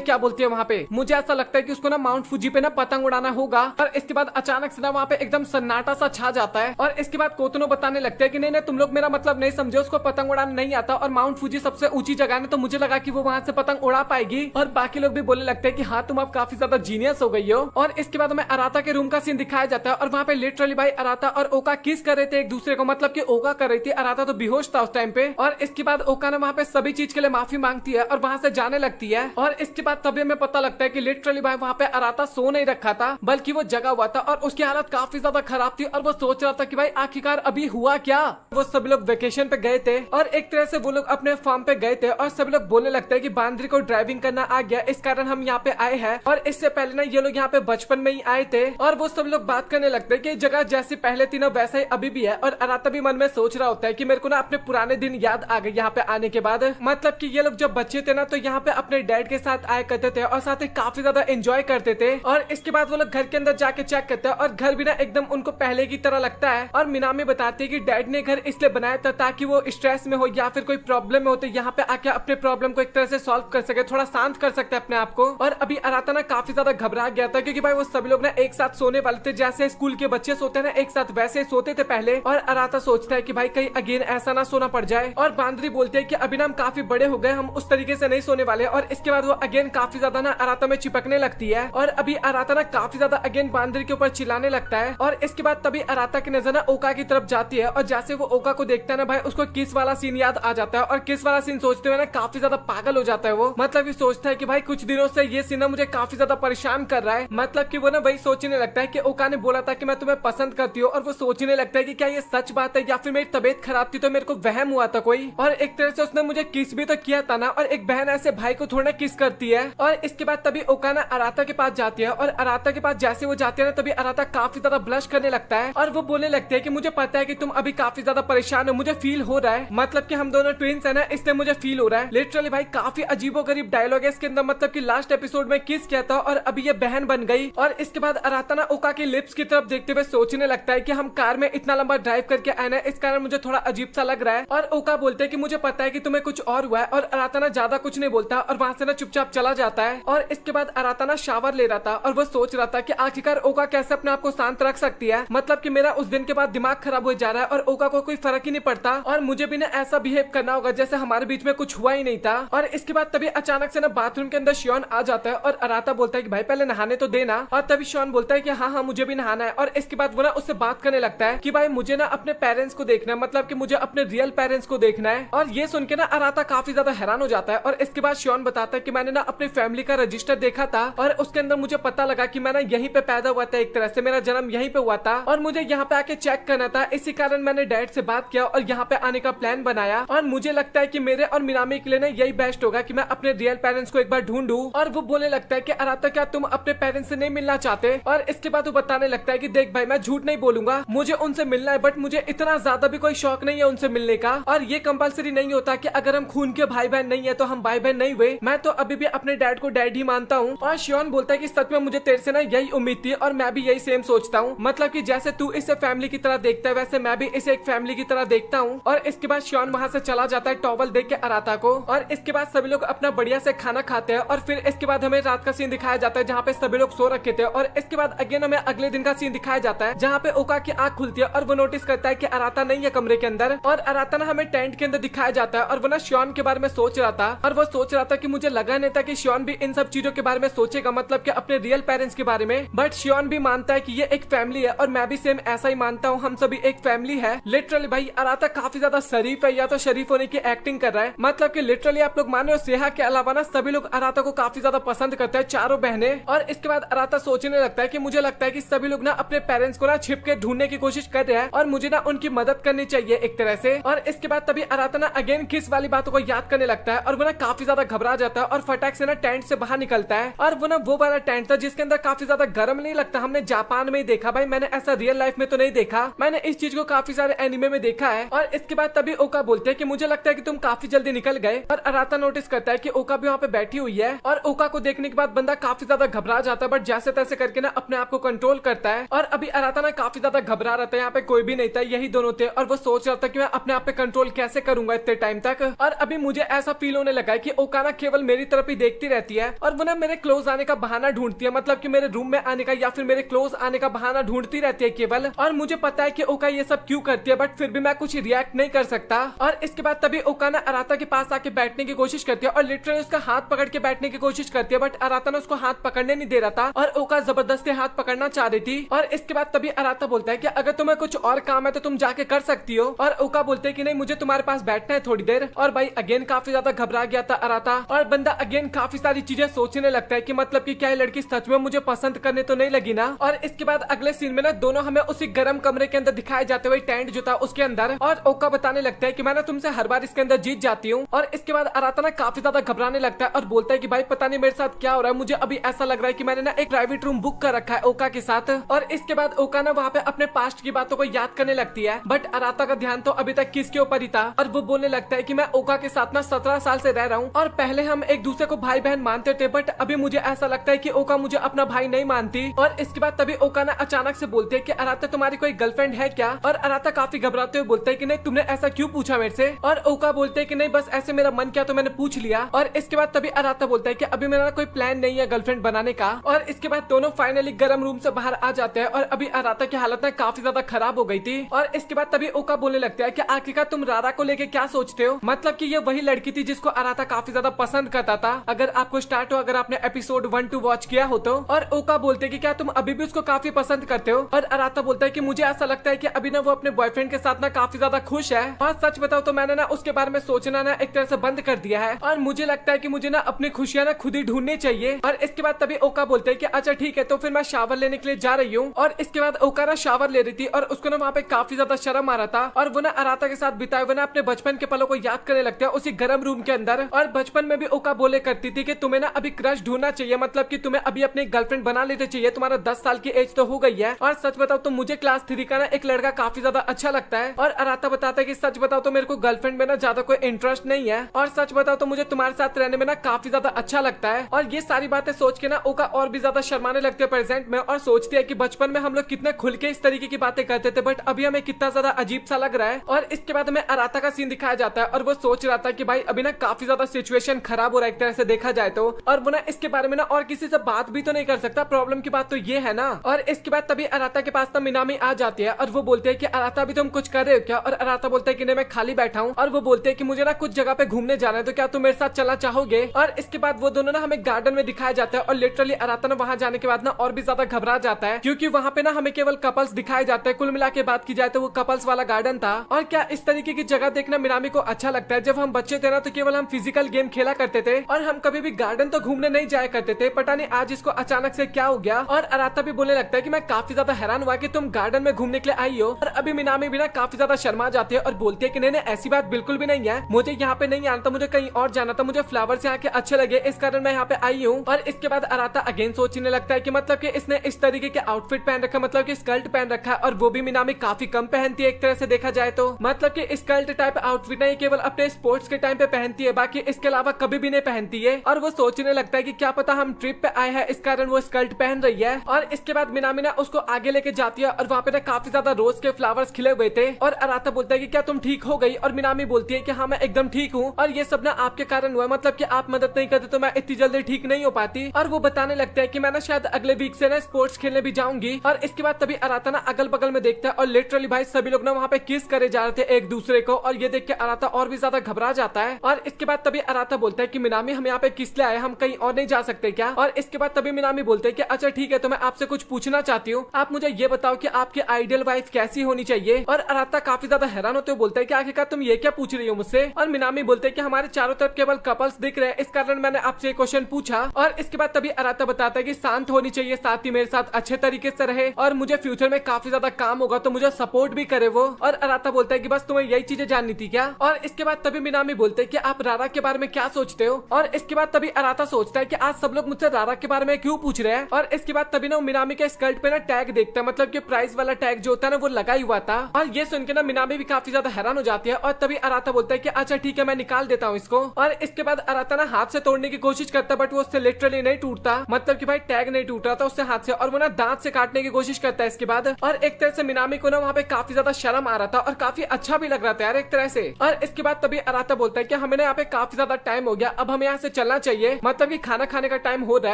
क्या बोलती है वहाँ पे, मुझे ऐसा लगता है कि उसको ना माउंट फूजी पे ना पतंग उड़ाना होगा। और इसके बाद अचानक से ना वहाँ पे एकदम सन्नाटा सा छा जाता है। और इसके बाद कोतनो बताने लगते हैं कि नहीं नहीं तुम लोग मेरा मतलब नहीं समझे, उसको पतंग उड़ाना नहीं आता, और माउंट फूजी सबसे ऊंची जगह है, तो मुझे लगा कि वो वहाँ से पतंग उड़ा पाएगी। और बाकी लोग भी बोलने लगते हैं कि हाँ तुम अब काफी ज्यादा जीनियस हो गई हो। और इसके बाद हमें अराता के रूम का सीन दिखाया जाता है, और वहाँ पे लिटरली भाई अराता और ओका किस कर रहे थे एक दूसरे को, मतलब कि ओका कर रही थी, अराता तो बेहोश था उस टाइम पे। और इसके बाद ओका ने वहाँ पे सभी चीज के लिए माफी मांगती है और वहाँ से जाने लगती है। और इसके बाद तभी हमें पता लगता है कि लिटरली भाई वहाँ पे अराता सो नहीं रखा था, बल्कि वो जगा हुआ था और उसकी हालत काफी ज्यादा खराब थी और वो सोच रहा था कि भाई आखिरकार अभी हुआ क्या। वो सभी लोग वेकेशन पे गए थे और एक तरह से वो लोग अपने फार्म पे गए थे और सभी लोग बोलने लगते हैं कि बांद्री को ड्राइविंग करना आ गया, इस कारण हम यहाँ पे आए हैं। और इससे पहले ना ये लोग यहाँ पे बचपन में ही आए थे और वो सब लोग बात करने लगते हैं कि जगह जैसी पहले थी ना वैसा ही अभी भी है। और अराता भी मन में सोच रहा होता है कि मेरे को ना अपने पुराने दिन याद आ गए यहाँ पे आने के बाद। मतलब कि ये लोग जब बच्चे थे ना तो यहाँ पे अपने डैड के साथ आया करते थे और साथ ही काफी ज्यादा एंजॉय करते थे। और इसके बाद वो लोग घर के अंदर जाके चेक करते हैं और घर भी ना एकदम उनको पहले की तरह लगता है। और मिनामी बताती है कि डैड ने घर इसलिए बनाया था ताकि वो स्ट्रेस में हो या फिर कोई प्रॉब्लम में हो तो यहाँ पे आके अपने प्रॉब्लम को एक तरह से सॉल्व कर सके, थोड़ा शांत कर सकते हैं अपने आप को। और अभी अराता ना काफी ज्यादा घबरा गया था क्योंकि भाई वो सभी लोग ना एक साथ सोने वाले थे, जैसे स्कूल के बच्चे सोते हैं ना एक साथ वैसे सोते थे पहले। और अराता सोचता है कि भाई कहीं अगेन ऐसा ना सोना पड़ जाए। और बांद्री बोलते हैं कि अभी ना हम काफी बड़े हो गए, हम उस तरीके से नहीं सोने वाले। और इसके बाद वो अगेन काफी ज्यादा ना अराता में चिपकने लगती है और अभी अराता ना काफी ज्यादा अगेन बांद्री के ऊपर चिल्लाने लगता है। और इसके बाद तभी अराता की नजर ना ओका की तरफ जाती है और जैसे वो ओका को देखता है ना भाई उसको किस वाला सीन याद आ जाता है। और किस वाला सीन सोचते हुए ना काफी ज्यादा पागल हो जाता है वो। मतलब ये सोचता है कि भाई कुछ दिनों से ये सीन मुझे काफी ज्यादा परेशान कर रहा है। मतलब कि वो ना वही सोचने लगता है कि ओका ने बोला था कि मैं तुम्हें पसंद करती हूँ। और वो सोचने लगता है कि क्या ये सच बात है या फिर मेरी तबीयत खराब थी तो मेरे को वहम हुआ था कोई। और एक तरह से उसने मुझे किस भी तो किया था ना, और एक बहन ऐसे भाई को थोड़ा किस करती है। और इसके बाद तभी ओका ना अराता के पास जाती है और अराता के पास जैसे वो जाती है ना तभी अराता काफी ज्यादा ब्लश करने लगता है और वो बोलने लगती है कि मुझे पता है कि तुम अभी काफी ज्यादा परेशान हो, मुझे फील हो रहा है। मतलब कि हम दोनों ट्विंस है ना इसलिए मुझे फील हो रहा है। लिटरली भाई काफी अजीबोगरीब डायलॉग है इसके अंदर। मतलब कि लास्ट एपिसोड में किस किया था और अभी ये बहन बन गई। और इसके बाद अराता ना ओका की लिप्स की तरफ देखते हुए सोचने लगता है कि हम कार में इतना लंबा ड्राइव करके आए ना, इस कारण मुझे थोड़ा अजीब सा लग रहा है। और ओका बोलते हैं कि मुझे पता है कि तुम्हें कुछ और हुआ है। और अराता ना ज्यादा कुछ नहीं बोलता और वहां से ना चुपचाप चला जाता है। और इसके बाद अराता ना शावर ले रहा था और वो सोच रहा था कि आखिरकार ओका कैसे अपने आप को शांत रख सकती है। मतलब कि मेरा उस दिन के बाद दिमाग खराब हो जा रहा है और ओका को कोई फर्क ही नहीं पड़ता और मुझे भी ना ऐसा बिहेव करना होगा जैसे हमारे बीच में कुछ हुआ ही नहीं था। और इसके बाद तभी अचानक से ना बाथरूम के अंदर शियोन आ जाता है और अराता बोलता है कि भाई पहले नहाने तो देना। और तभी शियोन बोलता है कि हाँ हाँ मुझे भी नहाना है। और इसके बाद वो ना उससे बात करने लगता है कि भाई मुझे ना अपने पेरेंट्स को देखना है, मतलब कि मुझे अपने रियल पेरेंट्स को देखना है। और ये सुन के ना अराता काफी ज्यादा हैरान हो जाता है। और इसके बाद शियोन बताता है कि मैंने ना अपनी फैमिली का रजिस्टर देखा था और उसके अंदर मुझे पता लगा कि मैं ना यहीं पे पैदा हुआ था, एक तरह से मेरा जन्म यहीं पे हुआ था और मुझे यहाँ पे आके चेक करना था। इसी कारण मैंने डैड से बात किया और यहाँ पे आने का प्लान बनाया। और मुझे लगता है कि मेरे और मिनामी के लिए ना यही बेस्ट होगा कि मैं अपने रियल पेरेंट्स को एक बार ढूंढूं। और वो बोलने लगता है कि अराता क्या तुम अपने पेरेंट्स से नहीं मिलना चाहते? और इसके बाद वो बताने लगता है कि देख भाई मैं झूठ नहीं बोलूंगा, मुझे उनसे मिलना है, बट मुझे इतना ज्यादा भी कोई शौक नहीं है उनसे मिलने का। और ये कंपलसरी नहीं होता कि अगर हम खून के भाई बहन नहीं है तो हम भाई बहन नहीं हुए। मैं तो अभी भी अपने डैड को डैड ही मानता हूँ। और शियोन बोलता है कि सच में मुझे तेरे से ना यही उम्मीद थी और मैं भी यही सेम सोचता हूँ। मतलब कि जैसे तू इसे फैमिली की तरह देखता है वैसे मैं भी इसे एक फैमिली की तरह देखता हूँ। और इसके बाद शियोन वहाँ से चला जाता है टॉवल देख के अराता को। और इसके बाद सभी लोग अपना बढ़िया से खाना खाते हैं और फिर इसके बाद हमें रात का सीन दिखाया जाता है जहाँ पे सभी लोग सो रखे थे। और इसके बाद अगेन हमें अगले दिन का सीन दिखाया जाता है जहाँ पे ओका की आंख खुलती है और वो नोटिस करता है कि अराता नहीं है कमरे के अंदर। और अराता ना हमें टेंट के अंदर दिखाया जाता है और वो ना शियोन के बारे में सोच रहा था। और वो सोच रहा था कि मुझे लगा नहीं था कि शियोन भी इन सब चीजों के बारे में सोचेगा, मतलब कि अपने रियल पेरेंट्स के बारे में। बट शियोन भी मानता है कि ये एक फैमिली है और मैं भी सेम ऐसा ही मानता हूँ, हम सभी एक फैमिली है। लिटरली भाई अराता काफी ज्यादा शरीफ है या तो शरीफ होने की एक्टिंग कर रहा है। मतलब कि लिटरली आप लोग मान रहे हो सेहा के अलावा ना सभी लोग अराता को काफी ज्यादा पसंद करते हैं, चारों बहनें। और इसके बाद अराता सोचने लगता है कि मुझे लगता है कि सभी लोग ना अपने पेरेंट्स को ना छिप के ढूंढने की कोशिश कर रहे हैं और मुझे ना उनकी मदद करनी चाहिए एक तरह से। और इसके बाद तभी अराता ना अगेन किस वाली बातों को याद करने लगता है और वो ना काफी ज्यादा घबरा जाता है और फटाक से ना टेंट से बाहर निकलता है। और वो ना वो वाला टेंट था जिसके अंदर काफी ज्यादा गर्म नहीं लगता, हमने जापान में ही देखा भाई, मैंने ऐसा रियल लाइफ में तो नहीं देखा, मैंने इस चीज को काफी सारे एनिमे में देखा है। और इसके बाद तभी ओका बोलते हैं कि मुझे लगता है कि तुम काफी जल्दी निकल गए। और अराता नोटिस करता है कि ओका भी वहाँ पे बैठी हुई है। और ओका को देखने के बाद बंदा काफी ज्यादा घबरा जाता है बट जैसे तैसे करके ना अपने आप को कंट्रोल करता है। और अभी अराता ना काफी ज्यादा घबरा रहा था, यहाँ पे कोई भी नहीं था, यही दोनों थे। और वो सोच रहा था कि मैं अपने आप पे कंट्रोल कैसे करूंगा इतने टाइम तक। और अभी मुझे ऐसा फील होने लगा है कि ओका ना केवल मेरी तरफ ही देखती रहती है और वो ना मेरे क्लोज आने का बहाना ढूंढती है, मतलब कि मेरे रूम में आने का या फिर मेरे क्लोज आने का बहाना ढूंढती रहती है केवल। और मुझे पता है कि ओका ये सब क्यों करती है बट फिर भी मैं कुछ रिएक्ट नहीं कर सकता। और इसके बाद तभी ओका ना अराता के पास आके बैठने की कोशिश करती है और लिटरली उसका हाथ पकड़ के बैठने की कोशिश करती है बट अराता ने उसको हाथ पकड़ने नहीं दे रहा था और ओका जबरदस्ती हाथ पकड़ना चाह रही थी। और इसके बाद तभी अराता बोलता है कि अगर तुम्हें कुछ और काम है तो तुम जाके कर सकती हो। और ओका बोलते है कि नहीं मुझे तुम्हारे पास बैठना है थोड़ी देर। और भाई अगेन काफी काफी ज्यादा घबरा गया था अराता, और बंदा अगेन काफी सारी चीजें सोचने लगता है कि मतलब कि क्या ये लड़की सच में मुझे पसंद करने तो नहीं लगी ना। और इसके बाद अगले सीन में ना दोनों हमें उसी गर्म कमरे के अंदर दिखाए जाते हुए टेंट जो था उसके अंदर, और ओका बताने लगता है कि मैं ना तुमसे हर बार इसके अंदर जीत जाती हूँ। और इसके बाद अराता ना काफी ज्यादा घबराने लगता है और बोलता है कि भाई पता नहीं मेरे साथ क्या हो रहा है, मुझे अभी ऐसा लग रहा है कि मैंने ना एक प्राइवेट रूम बुक कर रखा है ओका के साथ। और इसके बाद ओका ना वहाँ पे अपने पास्ट की बातों को याद करने लगती है, बट अराता का ध्यान तो अभी तक किसके ऊपर ही था, और वो बोलने लगता है कि मैं ओका के साथ ना 17 साल से रह रहा हूँ, और पहले हम एक दूसरे को भाई बहन मानते थे, बट अभी मुझे ऐसा लगता है कि ओका मुझे अपना भाई नहीं मानती। और इसके बाद तभी ओका ना अचानक से बोलते है कि अराता तुम्हारी कोई गर्लफ्रेंड है क्या? और अराता काफी घबराते हुए बोलते है कि नहीं, तुमने ऐसा क्यों पूछा मेरे से? और ओका बोलते है कि नहीं बस ऐसे मेरा मन किया तो मैंने पूछ लिया। और इसके बाद तभी अराता बोलता है कि अभी मेरा कोई प्लान नहीं है गर्लफ्रेंड बनाने का। और इसके बाद दोनों फाइनली गर्म रूम से बाहर आ जाते हैं, और अभी अराता की हालत ना काफी ज्यादा खराब हो गई थी। और इसके बाद तभी ओका बोलने लगता है कि आखिरकार तुम रारा को लेके क्या सोचते हो? मतलब कि ये वही लड़की थी जिसको अराता काफी ज्यादा पसंद करता था, अगर आपको स्टार्ट हो, अगर आपने एपिसोड 1-2 वॉच किया हो तो। और ओका बोलते कि क्या तुम अभी भी उसको काफी पसंद करते हो? और अराता बोलता है कि मुझे ऐसा लगता है कि अभी ना वो अपने बॉयफ्रेंड के साथ ना काफी ज्यादा खुश है, और सच बताओ तो मैंने ना उसके बारे में सोचना ना एक तरह से बंद कर दिया है, और मुझे लगता है कि मुझे ना अपनी खुशियां ना खुद ही ढूंढनी चाहिए। और इसके बाद तभी ओका बोलते है कि अच्छा ठीक है, तो फिर मैं शावर लेने के लिए जा रही हूँ। और इसके बाद ओका ना शावर ले रही थी, और उसको ना वहाँ पे काफी ज्यादा शर्म आ रहा था, और वो ना अराता के साथ बिताए हुए ना अपने बचपन के पलों को याद करने लगता है उसी गर्म रूम के अंदर। और बचपन में भी ओका बोले करती थी कि तुम्हें ना अभी क्रश ढूंढना चाहिए, मतलब कि तुम्हें अभी अपनी गर्लफ्रेंड बना लेते चाहिए, तुम्हारा 10 साल की एज तो हो गई है। और सच बताओ तो मुझे क्लास 3 का ना एक लड़का काफी ज्यादा अच्छा लगता है। और अराता बताता है कि सच बताओ तो मेरे को गर्लफ्रेंड में ना ज्यादा कोई इंटरेस्ट नहीं है, और सच बताओ तो मुझे तुम्हारे साथ रहने में ना काफी ज्यादा अच्छा लगता है। और ये सारी बातें सोच के ना ओका और भी ज्यादा शर्माने लगते हैं प्रेजेंट में, और सोचती है कि बचपन में हम लोग कितने खुल के इस तरीके की बातें करते थे, बट अभी हमें कितना ज्यादा अजीब सा लग रहा है। और इसके बाद हमें अराता का सीन दिखाया जाता है, और वो सोच रहा था कि भाई अभी ना काफी ज्यादा सिचुएशन खराब हो रहा है एक तरह से देखा जाए तो, और वो ना इसके बारे में ना और किसी से बात भी तो नहीं कर सकता, प्रॉब्लम की बात तो ये है ना। और इसके बाद तभी अराता के पास ना मिनामी आ जाती है, और वो बोलते है कि अराता अभी तुम कुछ कर रहे हो क्या? और अराता बोलते है कि नहीं मैं खाली बैठा हूँ। और वो बोलते है कि मुझे ना कुछ जगह पे घूमने जाना है, तो क्या तुम मेरे साथ चलना चाहोगे? और इसके बाद वो दोनों ना हमें गार्डन में दिखाया जाता है, और लिटरली अराता ना वहाँ जाने के बाद ना और भी ज्यादा घबरा जाता है, क्योंकि वहाँ पे ना हमें केवल कपल्स दिखाए जाते हैं। कुल मिला के बात की जाए तो वो कपल्स वाला गार्डन था। और क्या इस तरीके की जगह देखना मिनामी को अच्छा लगता है? जब हम बच्चे थे ना तो केवल हम फिजिकल गेम खेला करते थे, और हम कभी भी गार्डन तो घूमने नहीं जाया करते थे। पता नहीं आज इसको अचानक से क्या हो गया। और अराता भी बोलने लगता है कि मैं काफी ज्यादा हैरान हुआ कि तुम गार्डन में घूमने के लिए आई हो। और अभी मिनामी भी ना काफी ज्यादा शर्मा जाती है और बोलती है कि नहीं ऐसी बात बिल्कुल भी नहीं है, मुझे यहाँ पे नहीं आना था, मुझे कहीं और जाना था, मुझे फ्लावर्स यहाँ के अच्छे लगे इस कारण मैं यहाँ पे आई हूँ। और इसके बाद अराता अगेन सोचने लगता है कि मतलब कि इसने इस तरीके के आउटफिट पहन रखा, मतलब कि स्कर्ट पहन रखा है, और वो भी मिनामी काफी कम पहनती है एक तरह से देखा जाए तो। मतलब कि स्कर्ट टाइप आउटफिट नहीं केवल अपने स्पोर्ट्स के टाइम पे पहनती है, बाकी इसके अलावा कभी भी नहीं पहनती है। और वो सोचने लगता है कि क्या पता हम ट्रिप पे आए हैं इस कारण वो स्कर्ट पहन रही है। और इसके बाद मिनामी ना उसको आगे लेके जाती है, और वहाँ पे ना काफी ज्यादा रोज के फ्लावर्स खिले हुए थे। और अराता बोलता है कि क्या तुम ठीक हो गई? और मिनामी बोलती है कि हाँ मैं एकदम ठीक हूँ, और ये सब ना आपके कारण हुआ, मतलब कि आप मदद नहीं करते तो मैं इतनी जल्दी ठीक नहीं हो पाती। और वो बताने लगता है कि मैं ना शायद अगले वीक से ना स्पोर्ट्स खेलने भी जाऊंगी। और इसके बाद तभी अराता ना अगल बगल में देखता है, और लिटरली भाई सभी लोग ना वहाँ पे किस करे जा रहे थे एक दूसरे को, और ये देख के अराता और भी ज्यादा घबरा जाता है। और इसके बाद तभी अराता बोलता है कि मिनामी हम यहाँ पे किस लिए आए, हम कहीं और नहीं जा सकते क्या? और इसके बाद तभी मिनामी बोलते हैं कि अच्छा ठीक है, तो मैं आपसे कुछ पूछना चाहती हूँ, आप मुझे ये बताओ कि आपकी आइडियल वाइफ कैसी होनी चाहिए? और अराता काफी ज्यादा हैरान होते हुए बोलता है कि आखिरकार तुम ये क्या पूछ रही हो मुझसे? और मिनामी बोलते हैं कि हमारे चारों तरफ केवल कपल्स दिख रहे हैं, इस कारण मैंने आपसे क्वेश्चन पूछा। और इसके बाद तभी अराता बताता है कि शांत होनी चाहिए, साथ ही मेरे साथ अच्छे तरीके से रहे, और मुझे फ्यूचर में काफी ज्यादा काम होगा तो मुझे सपोर्ट भी करे वो। और अराता बोलता है कि बस तुम्हें यही चीजें जाननी थी क्या? और इसके बाद तभी मिनामी बोलते हैं कि आप रारा के बारे में क्या सोचते हो? और इसके बाद तभी अराता सोचता है कि आज सब लोग मुझसे रारा के बारे में क्यों पूछ रहे हैं। और इसके बाद तभी ना मिनामी के स्कर्ट पे ना टैग देखता है, मतलब कि प्राइस वाला टैग जो होता है ना वो लगा ही हुआ था। और ये सुन के ना मिनामी भी काफी ज्यादा हैरान हो जाती है, और तभी अराता बोलता है कि अच्छा ठीक है मैं निकाल देता हूँ इसको। और इसके बाद अराता ना हाथ से तोड़ने की कोशिश करता है, बट वो उससे लिटरली नहीं टूटता, मतलब कि भाई टैग नहीं टूट रहा था उससे हाथ से, और वो ना दांत से काटने की कोशिश करता है इसके बाद। और एक तरह से मिनामी को ना वहाँ पे काफी ज्यादा शर्म आ रहा था, और काफी अच्छा भी लग रहा था यार एक तरह से। और इसके बाद तभी अराता बोलता है कि हमें ना यहाँ पे काफी ज्यादा टाइम हो गया, अब हमें यहाँ से चलना चाहिए, मतलब कि खाना खाने का टाइम हो रहा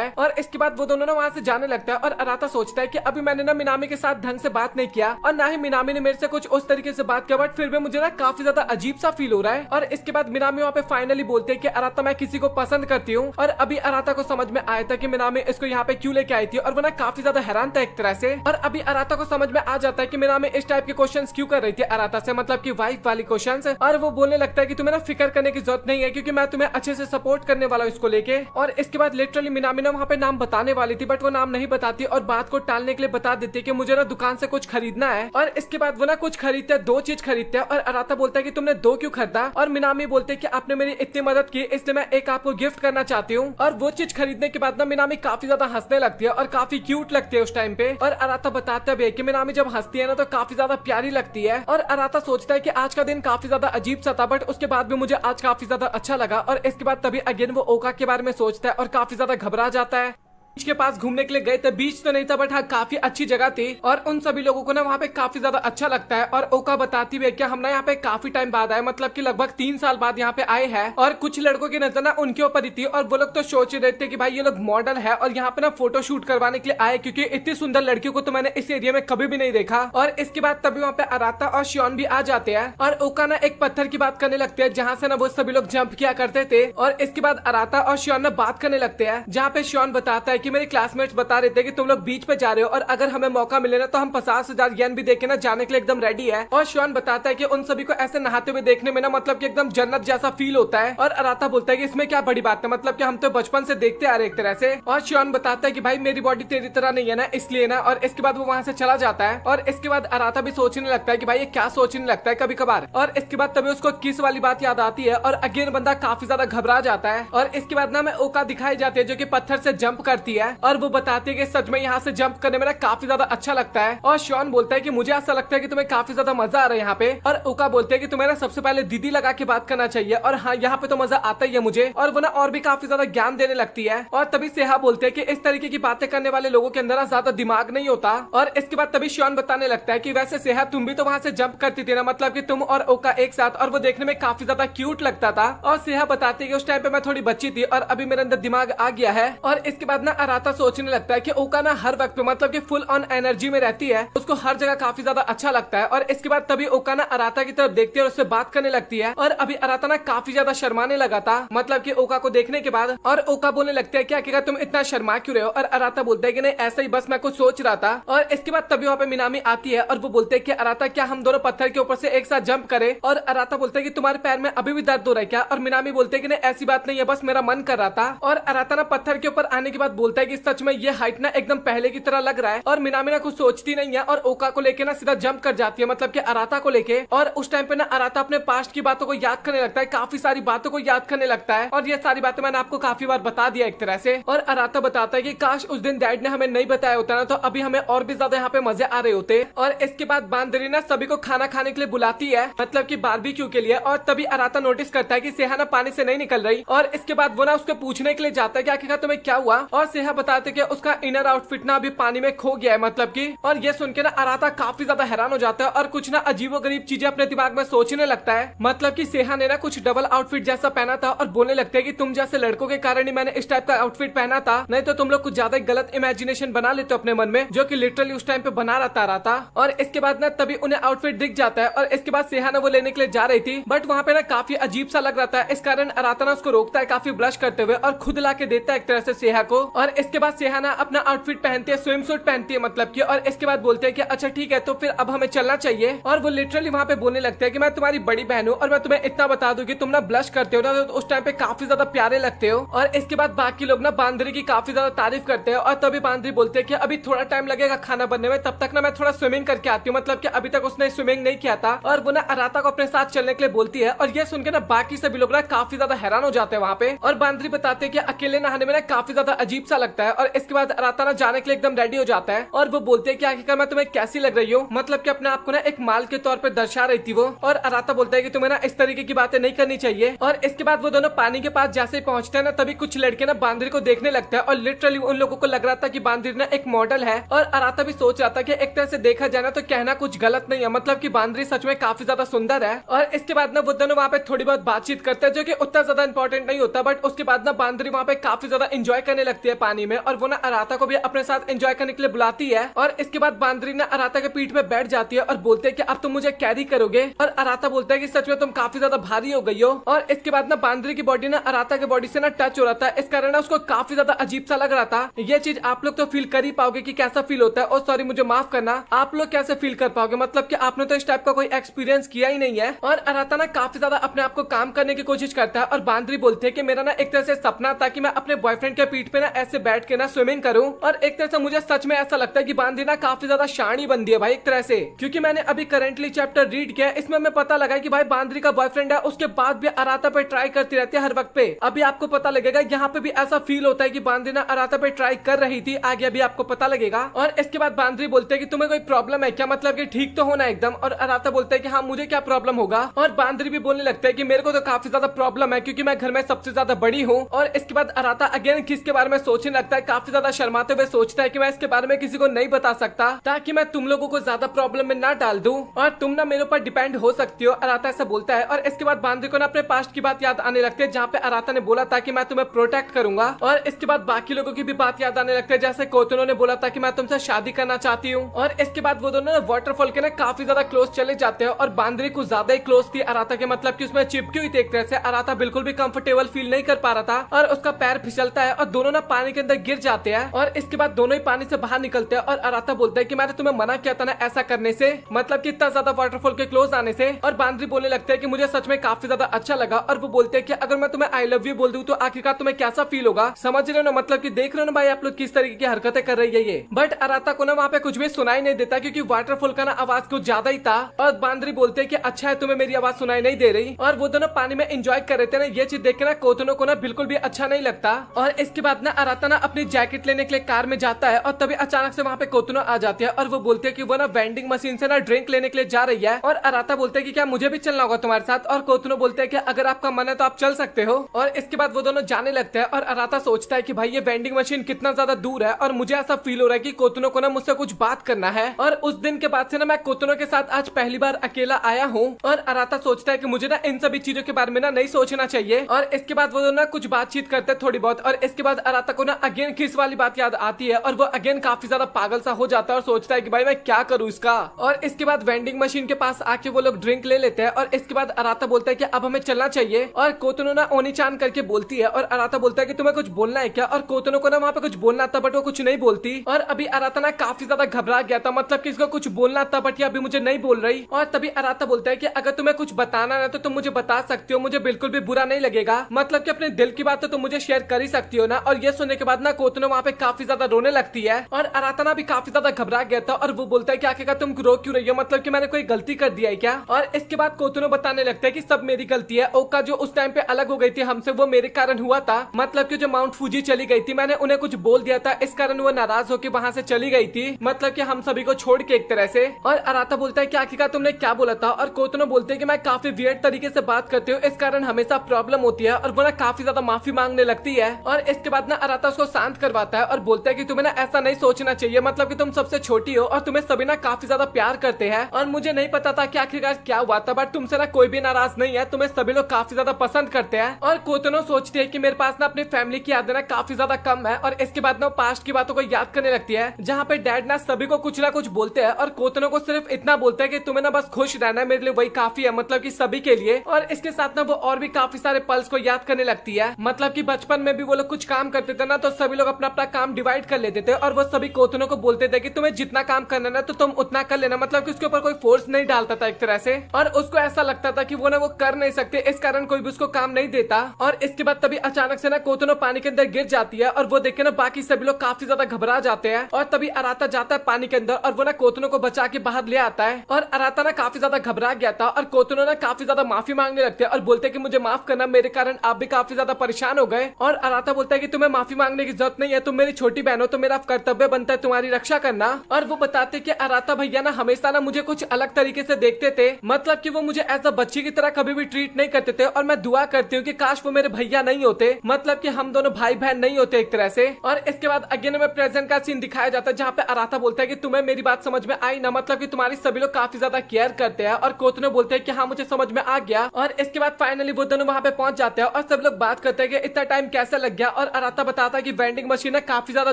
है। और इसके बाद वो दोनों ना वहाँ से जाने लगता है, और अराता सोचता है कि अभी मैंने ना मिनामी के साथ ढंग से बात नहीं किया, और ना ही मिनामी ने मेरे से कुछ उस तरीके से बात किया, बट फिर भी मुझे ना काफी ज्यादा अजीब सा फील हो रहा है। और इसके बाद मिनामी वहाँ पे फाइनली बोलते हैं कि अराता मैं किसी को पसंद करती हूँ। और अभी अराता को समझ में आया था कि मिनामी इसको यहाँ पे क्यों लेके आई थी, और वो ना काफी ज्यादा हैरान था एक तरह से। और अभी अराता को समझ में आ जाता है कि मिनामी इस टाइप के क्वेश्चंस क्यों कर रही थी अराता से, मतलब कि वाइफ वाली क्वेश्चंस। और वो बोलने लगता है कि तुम्हें ना फिक्र करने करने की जरूरत नहीं है क्योंकि मैं तुम्हें अच्छे से सपोर्ट करने वाला हूँ इसको लेके। और इसके बाद लिटरली मिनामी ना वहाँ पे नाम बताने वाली थी बट वो नाम नहीं बताती और बात को टालने के लिए बता देती है कि मुझे ना दुकान से कुछ खरीदना है। और इसके बाद वो ना कुछ खरीदते हैं, 2 चीज खरीदते हैं और अराता बोलता है कि तुमने 2 क्यों खरीदा। और मिनामी बोलते हैं कि आपने मेरी इतनी मदद की इसलिए मैं एक आपको गिफ्ट करना चाहती हूँ। और वो चीज खरीदने के बाद ना मिनामी काफी ज्यादा हंसने लगती है और काफी क्यूट लगती है उस टाइम पे। और अराता बताता भी है कि मिनामी जब हंसती है ना तो काफी ज्यादा प्यारी लगती है। और अराता सोचता है कि आज का दिन काफी ज्यादा अजीब सा था बट उसके बाद भी मुझे आज काफी ज्यादा अच्छा लगा। और इसके बाद तभी अगेन वो ओका के बारे में सोचता है और काफी ज्यादा घबरा जाता है। बीच के पास घूमने के लिए गए थे, बीच तो नहीं था बट हाँ काफी अच्छी जगह थी और उन सभी लोगों को ना वहाँ पे काफी ज्यादा अच्छा लगता है। और ओका बताती है कि हम ना यहाँ पे काफी टाइम बाद आए, मतलब कि लगभग 3 साल बाद यहाँ पे आए हैं। और कुछ लड़कों की नजर ना उनके ऊपर ही थी और वो लोग तो सोच रहे थे कि भाई ये लोग मॉडल है और यहाँ पे ना फोटो शूट करवाने के लिए आए क्योंकि इतनी सुंदर लड़कियों को तो मैंने इस एरिया में कभी भी नहीं देखा। और इसके बाद तभी वहाँ पे अराता और शियोन भी आ जाते हैं और ओका ना एक पत्थर की बात करने लगते हैं जहाँ से ना वो सभी लोग जंप किया करते थे। और इसके बाद अराता और शियोन ना बात करने लगते हैं जहाँ पे शियोन बताता है कि मेरे क्लासमेट्स बता रहे थे कि तुम लोग बीच पे जा रहे हो और अगर हमें मौका मिले ना तो हम 50,000 येन भी देके ना जाने के लिए एकदम रेडी है। और शियोन बताता है कि उन सभी को ऐसे नहाते हुए देखने में ना मतलब कि एकदम जन्नत जैसा फील होता है। और अराता बोलता है कि इसमें क्या बड़ी बात है, मतलब कि हम तो बचपन से देखते आ रहे एक तरह से। और शियोन बताता है कि भाई मेरी बॉडी तेरी तरह नहीं है ना इसलिए ना। और इसके बाद वो वहाँ से चला जाता है और इसके बाद अराता भी सोचने लगता है कि भाई ये क्या सोचने लगता है कभी कभार। और इसके बाद तभी उसको किस वाली बात याद आती है और अगेन बंदा काफी ज्यादा घबरा जाता है। और इसके बाद ना मैं ओका दिखाई जाती है जो कि पत्थर से जंप करती है और वो बताती है कि सच में यहाँ से जंप करने में ना काफी ज्यादा अच्छा लगता है। और शियोन बोलता है कि मुझे ऐसा लगता है कि तुम्हें काफी ज्यादा मजा आ रहा है यहाँ पे। और ओका बोलते हैं कि तुम्हें ना सबसे पहले दीदी लगा के बात करना चाहिए और हाँ यहाँ पे तो मजा आता ही है मुझे। और वो ना और भी काफी ज्यादा ज्ञान देने लगती है। और तभी सेहा बोलते हैं कि इस तरीके की बातें करने वाले लोगों के अंदर ज्यादा दिमाग नहीं होता। और इसके बाद तभी शियोन बताने लगता है कि वैसे सेहा तुम भी तो वहाँ से जंप करती थी ना, मतलब कि तुम और ओका एक साथ, और वो देखने में काफी ज्यादा क्यूट लगता था। और सेहा बताती है कि उस टाइम पे मैं थोड़ी बच्ची थी और अभी मेरे अंदर दिमाग आ गया है। और इसके बाद ना अराता सोचने लगता है कि ओका ना हर वक्त मतलब कि फुल ऑन एनर्जी में रहती है, उसको हर जगह काफी ज्यादा अच्छा लगता है। और इसके बाद तभी ओका ना अराता की तरफ देखती है और उससे बात करने लगती है। और अभी अराता ना काफी ज्यादा शर्माने लगा था मतलब कि ओका को देखने के बाद। और ओका बोलने लगता है क्या तुम इतना शर्मा क्यों रहे हो। और अराता बोलता है कि नहीं ऐसा ही बस मैं कुछ सोच रहा था। और इसके बाद तभी वहाँ पे मिनामी आती है और वो बोलते हैं कि अराता क्या हम दोनों पत्थर के ऊपर से एक साथ जंप करें। और अराता बोलता है कि तुम्हारे पैर में अभी भी दर्द हो रहा है क्या। और मिनामी बोलते हैं कि नहीं ऐसी बात नहीं है, बस मेरा मन कर रहा था। और अराता ना पत्थर के ऊपर आने के बाद बोलता है कि सच में ये हाइट ना एकदम पहले की तरह लग रहा है। और मिनामी ना कुछ सोचती नहीं है और ओका को लेके ना सीधा जंप कर जाती है, मतलब कि अराता को लेके। और उस टाइम पे ना अराता अपने पास्ट की बातों को याद करने लगता है, काफी सारी बातों को याद करने लगता है। और ये सारी बातें मैंने आपको काफी बार बता दिया एक तरह से। और अराता बताता है कि काश उस दिन डैड ने हमें नहीं बताया होता ना तो अभी हमें और भी ज्यादा यहाँ पे मजे आ रहे होते। और इसके बाद बांदरी ना सभी को खाना खाने के लिए बुलाती है, मतलब कि बारबेक्यू के लिए। और तभी अराता नोटिस करता है कि सेहा ना पानी से नहीं निकल रही। और इसके बाद वो ना उसको पूछने के लिए जाता है कि आखिरकार तुम्हें क्या हुआ। और सेहा बताते कि उसका इनर आउटफिट ना अभी पानी में खो गया है, मतलब कि। और ये सुन के ना अराता काफी ज्यादा हैरान हो जाता है और कुछ ना अजीबोगरीब चीजें अपने दिमाग में सोचने लगता है, मतलब कि सेहा ने ना कुछ डबल आउटफिट जैसा पहना था और बोलने लगता है कि तुम जैसे लड़कों के कारण ही मैंने इस टाइप का आउटफिट पहना था, नहीं तो तुम लोग कुछ ज्यादा गलत इमेजिनेशन बना लेते हो अपने मन में, जो कि लिटरली उस टाइम पे बना रहा था। और इसके बाद ना तभी उन्हें आउटफिट दिख जाता है और इसके बाद सेहा ना वो लेने के लिए जा रही थी बट वहाँ पे ना काफी अजीब सा लग रहा था। इस कारण अराता ना उसको रोकता है काफी ब्लश करते हुए और खुद ला के देता है एक तरह से सेहा को। और इसके बाद सेहा ना अपना आउटफिट पहनती है, स्विम सूट पहनती है मतलब की। और इसके बाद बोलते हैं कि अच्छा ठीक है तो फिर अब हमें चलना चाहिए। और वो लिटरली वहाँ पे बोलने लगते हैं कि मैं तुम्हारी बड़ी बहन हूँ और मैं तुम्हें इतना बता दूं कि तुम ना ब्लश करते हो ना तो उस टाइम पे काफी ज्यादा प्यारे लगते हो। और इसके बाद बाकी लोग ना बांदरी की काफी ज्यादा तारीफ करते हैं और तभी बांदरी बोलते हैं कि अभी थोड़ा टाइम लगेगा खाना बनने में, तब तक ना मैं थोड़ा स्विमिंग करके आती हूँ, मतलब कि अभी तक उसने स्विमिंग नहीं किया था। और वो ना अराता को अपने साथ चलने के लिए बोलती है। और ये सुन के ना बाकी सभी लोग ना काफी ज्यादा हैरान हो जाते हैं वहाँ पे। और बांदरी बताते हैं कि अकेले नहाने में ना काफी ज्यादा अजीब सा लगता है। और इसके बाद अराता ना जाने के लिए एकदम रेडी हो जाता है और वो बोलते हैं कि आखिरकार मैं तुम्हें कैसी लग रही हूँ, मतलब कि अपने आप को ना एक माल के तौर पे दर्शा रही थी वो। और अराता बोलता है कि तुम्हें ना इस तरीके की बातें नहीं करनी चाहिए। और इसके बाद वो दोनों पानी के पास जैसे ही पहुंचते हैं ना तभी कुछ लड़के ना बांदरी को देखने लगते हैं और लिटरली उन लोगों को लग रहा था कि बांदरी ना एक मॉडल है। और अराता भी सोच रहा था कि एक तरह से देखा जाए ना तो कहना कुछ गलत नहीं है, मतलब कि बांदरी सच में काफी ज्यादा सुंदर है। और इसके बाद ना वो दोनों वहाँ पे थोड़ी बहुत बातचीत करते हैं जो कि उतना ज्यादा इंपॉर्टेंट नहीं होता, बट उसके बाद ना बांदरी वहाँ पे काफी ज्यादा इंजॉय करने लगती है पानी में और वो ना अराता को भी अपने साथ एंजॉय करने के लिए बुलाती है। और इसके बाद बांदरी ना अराता के पीठ पे बैठ जाती है और बोलते हैं कि अब तुम मुझे कैरी करोगे। और अराता बोलता है कि सच में तुम काफी ज्यादा भारी हो गई हो। और इसके बाद ना बांदरी की बॉडी ना अराता के बॉडी से ना टच हो रहा था, इस कारण ना उसको काफी ज्यादा अजीब सा लग रहा था। ये चीज आप लोग तो फील कर ही पाओगे कि कैसा फील होता है। और सॉरी मुझे माफ करना, आप लोग कैसे फील कर पाओगे, मतलब कि आपने तो इस टाइप का कोई एक्सपीरियंस किया ही नहीं है। और अराता ना काफी ज्यादा अपने आप को काम करने की कोशिश करता है और बांदरी बोलते है कि मेरा ना एक तरह से सपना था कि मैं अपने बॉयफ्रेंड के पीठ पे ना ऐसे बैठ के ना स्विमिंग करूं। और एक तरह से मुझे सच में ऐसा लगता है कि बांदरी ना काफी ज्यादा शानी बन दी है भाई एक तरह से, क्योंकि मैंने अभी करंटली चैप्टर रीड किया, इसमें हमें पता लगा कि भाई बांदरी का बॉयफ्रेंड है, उसके बाद भी अराता पे ट्राई करती रहती है हर वक्त पे। अभी आपको पता लगेगा यहाँ पे भी ऐसा फील होता है कि बांदरी ना अराता पे ट्राई कर रही थी, आगे अभी आपको पता लगेगा। और इसके बाद बांदरी बोलते हैं कि तुम्हें कोई प्रॉब्लम है क्या, मतलब कि ठीक तो होना एकदम। और अराता बोलते हैं कि हाँ मुझे क्या प्रॉब्लम होगा। और बांदरी भी बोलने लगता है कि मेरे को तो काफी ज्यादा प्रॉब्लम है क्योंकि मैं घर में सबसे ज्यादा बड़ी हूँ। और इसके बाद अराता अगेन किसके बारे में सोचने लगता है, काफी ज्यादा शर्माते हुए सोचता है कि मैं इसके बारे में किसी को नहीं बता सकता ताकि मैं तुम लोगों को ज्यादा प्रॉब्लम में ना डाल दूं और तुम ना मेरे ऊपर डिपेंड हो सकती हो। अराता ऐसा बोलता है। और इसके बाद बांदरी को ना अपने पास्ट की बात याद आने लगती है जहाँ पे अराता ने बोला था कि मैं तुम्हें प्रोटेक्ट करूंगा। और इसके बाद बाकी लोगों की भी बात याद आने लगती है, जैसे कोतुनो ने बोला था कि मैं तुमसे शादी करना चाहती हूँ। और इसके बाद वो दोनों वाटरफॉल के ना काफी ज्यादा क्लोज चले जाते हैं और बांदरी कुछ ज्यादा ही क्लोज थी अराता के, मतलब कि उसमें चिपकी हुई थी एक तरह से। अराता बिल्कुल भी कंफर्टेबल फील नहीं कर पा रहा था और उसका पैर फिसलता है और दोनों ना पानी के अंदर गिर जाते हैं। और इसके बाद दोनों ही पानी से बाहर निकलते हैं और अराता बोलता है कि मैंने तुम्हें मना किया था ना ऐसा करने से, मतलब कि इतना ज्यादा वाटरफॉल के क्लोज आने से। और बांदरी बोलने लगता है कि मुझे सच में काफी ज्यादा अच्छा लगा। और वो बोलते हैं कि अगर मैं तुम्हें आई लव यू बोल दूं तो आखिरकार तुम्हें कैसा फील होगा, समझ रहे हो ना, मतलब कि देख रहे हो ना भाई आप लोग किस तरीके की हरकतें कर रही है ये। बट अराता को ना वहाँ पे कुछ भी सुनाई नहीं देता क्योंकि वाटरफॉल का ना आवाज कुछ ज्यादा ही था। और बांदरी बोलते हैं कि अच्छा है तुम्हें मेरी आवाज सुनाई नहीं दे रही। और वो दोनों पानी में एंजॉय कर रहे थे ना, ये चीज देख के ना कोतुनो को ना बिल्कुल भी अच्छा नहीं लगता। और इसके बाद ना अराता ना अपनी जैकेट लेने के लिए कार में जाता है और तभी अचानक से वहाँ पे कोतुनो आ जाती है और वो बोलते हैं कि वो ना वेंडिंग मशीन से ना ड्रिंक लेने के लिए जा रही है। और अराता बोलते हैं कि क्या मुझे भी चलना होगा तुम्हारे साथ। और कोतुनो बोलते हैं कि अगर आपका मन है तो आप चल सकते हो। और इसके बाद वो दोनों जाने लगते हैं और अराता सोचता है कि भाई ये वेंडिंग मशीन कितना ज्यादा दूर है और मुझे ऐसा फील हो रहा है कि कोतुनो को ना मुझसे कुछ बात करना है। और उस दिन के बाद से ना मैं कोतुनो के साथ आज पहली बार अकेला आया हूँ। और अराता सोचता है कि मुझे ना इन सभी चीजों के बारे में ना नहीं सोचना चाहिए। और इसके बाद वो ना कुछ बातचीत करते हैं थोड़ी बहुत। और इसके बाद अराता को ना अगेन किस वाली बात याद आती है और वो अगेन काफी ज्यादा पागल सा हो जाता है और सोचता है कि भाई मैं क्या करूँ इसका। और इसके बाद वेंडिंग मशीन के पास आके वो लोग ड्रिंक ले लेते हैं। और इसके बाद अराता बोलता है कि अब हमें चलना चाहिए। और कोतुनो ना ओनी चान करके बोलती है और अराता बोलता है कि तुम्हें कुछ बोलना है क्या। और कोतुनो को ना वहाँ पे कुछ बोलना था बट वो कुछ नहीं बोलती। और अभी अराता ना काफी ज्यादा घबरा गया था, मतलब कि इसको कुछ बोलना था बट ये अभी मुझे नहीं बोल रही। और तभी अराता बोलता है कि अगर तुम्हें कुछ बताना है तो तुम मुझे बता सकती हो, मुझे बिल्कुल भी बुरा नहीं लगेगा, मतलब कि अपने दिल की बात तो तुम मुझे शेयर कर ही सकती हो ना। और ये सुनने के बाद ना कोतुनो वहाँ पे काफी ज्यादा रोने लगती है और अराता ना भी काफी ज्यादा घबरा गया था और वो बोलता है कि आखिरकार तुम रो क्यों रही हो, मतलब कि मैंने कोई गलती कर दिया है क्या। और इसके बाद कोतुनो बताने लगता है कि सब मेरी गलती है, ओका जो उस टाइम पे अलग हो गई थी हमसे वो मेरे कारण हुआ था, मतलब कि जो माउंट फूजी चली गई थी मैंने उन्हें कुछ बोल दिया था, इस कारण वो नाराज होकर वहाँ से चली गई थी, मतलब कि हम सभी को छोड़ के एक तरह से। और अराता बोलता है कि आखिरकार तुमने क्या बोला था। और कोतुनो बोलते हैं कि मैं काफी वियर्ड तरीके से बात करती हूँ, इस कारण हमेशा प्रॉब्लम होती है। और वो ना काफी ज्यादा माफी मांगने लगती है। और इसके बाद ना अराता उसको शांत करवाता है और बोलता है कि तुम्हें ना ऐसा नहीं सोचना चाहिए, मतलब कि तुम सबसे छोटी हो और तुम्हें सभी ना काफी ज्यादा प्यार करते हैं। और मुझे नहीं पता था कि आखिरकार क्या हुआ था बट तुमसे ना कोई भी नाराज नहीं है, तुम्हें सभी लोग काफी ज्यादा पसंद करते हैं। और कोतुनो सोचती है कि मेरे पास ना अपनी फैमिली की यादें ना काफी ज्यादा कम है। और इसके बाद ना पास्ट की बातों को याद करने लगती है जहाँ पे डैड ना सभी को कुछ ना कुछ बोलते हैं और कोतुनो को सिर्फ इतना बोलता है कि तुम्हें ना बस खुश रहना है, मेरे लिए वही काफी है, मतलब कि सभी के लिए। और इसके साथ ना वो और भी काफी सारे पल्स को याद करने लगती है, मतलब कि बचपन में भी वो लोग कुछ काम करते थे ना तो सभी लोग अपना अपना काम डिवाइड कर लेते थे और वो सभी कोतुनो को बोलते थे कि तुम्हें जितना काम करना ना तो तुम उतना कर लेना, मतलब कि उसके ऊपर कोई फोर्स नहीं डालता था एक तरह से। और उसको ऐसा लगता था कि वो ना वो कर नहीं सकते, इस कारण कोई भी उसको काम नहीं देता। और इसके बाद तभी अचानक से ना कोतुनो पानी के अंदर गिर जाती है और वो देख के ना बाकी सभी लोग काफी ज्यादा घबरा जाते हैं। और तभी अराता जाता है पानी के अंदर और वो ना कोतुनो को बचा के बाहर ले आता है। और अराता ना काफी ज्यादा घबरा गया था और कोतुनो ना काफी ज्यादा माफी मांगने लगते हैं और बोलते हैं कि मुझे माफ करना, मेरे कारण आप भी काफी ज्यादा परेशान हो गए। और अराता बोलता है कि तुम्हें माफी मांगने की जरूरत नहीं है, तुम मेरी छोटी बहन हो तो मेरा कर्तव्य बनता है तुम्हारी रक्षा करना। और वो बताते कि अराता भैया ना हमेशा ना मुझे कुछ अलग तरीके से देखते थे, मतलब कि वो मुझे एज अ बच्ची की तरह कभी भी ट्रीट नहीं करते थे। और मैं दुआ करती हूँ कि काश वो मेरे भैया नहीं होते, मतलब कि हम दोनों भाई बहन नहीं होते एक तरह से। और इसके बाद अगेन में प्रेजेंट का सीन दिखाया जाता है जहाँ पे अराता बोलता है कि तुम्हें मेरी बात समझ में आई ना, मतलब कि तुम्हारी सभी लोग काफी ज्यादा केयर करते हैं। और कोतुनो बोलते हैं कि हाँ मुझे समझ में आ गया। और इसके बाद फाइनली वो दोनों वहाँ पे पहुंच जाते हैं और सब लोग बात करते हैं कि इतना टाइम कैसे लग गया। और अराता बताता था कि वेंडिंग मशीन ना काफी ज्यादा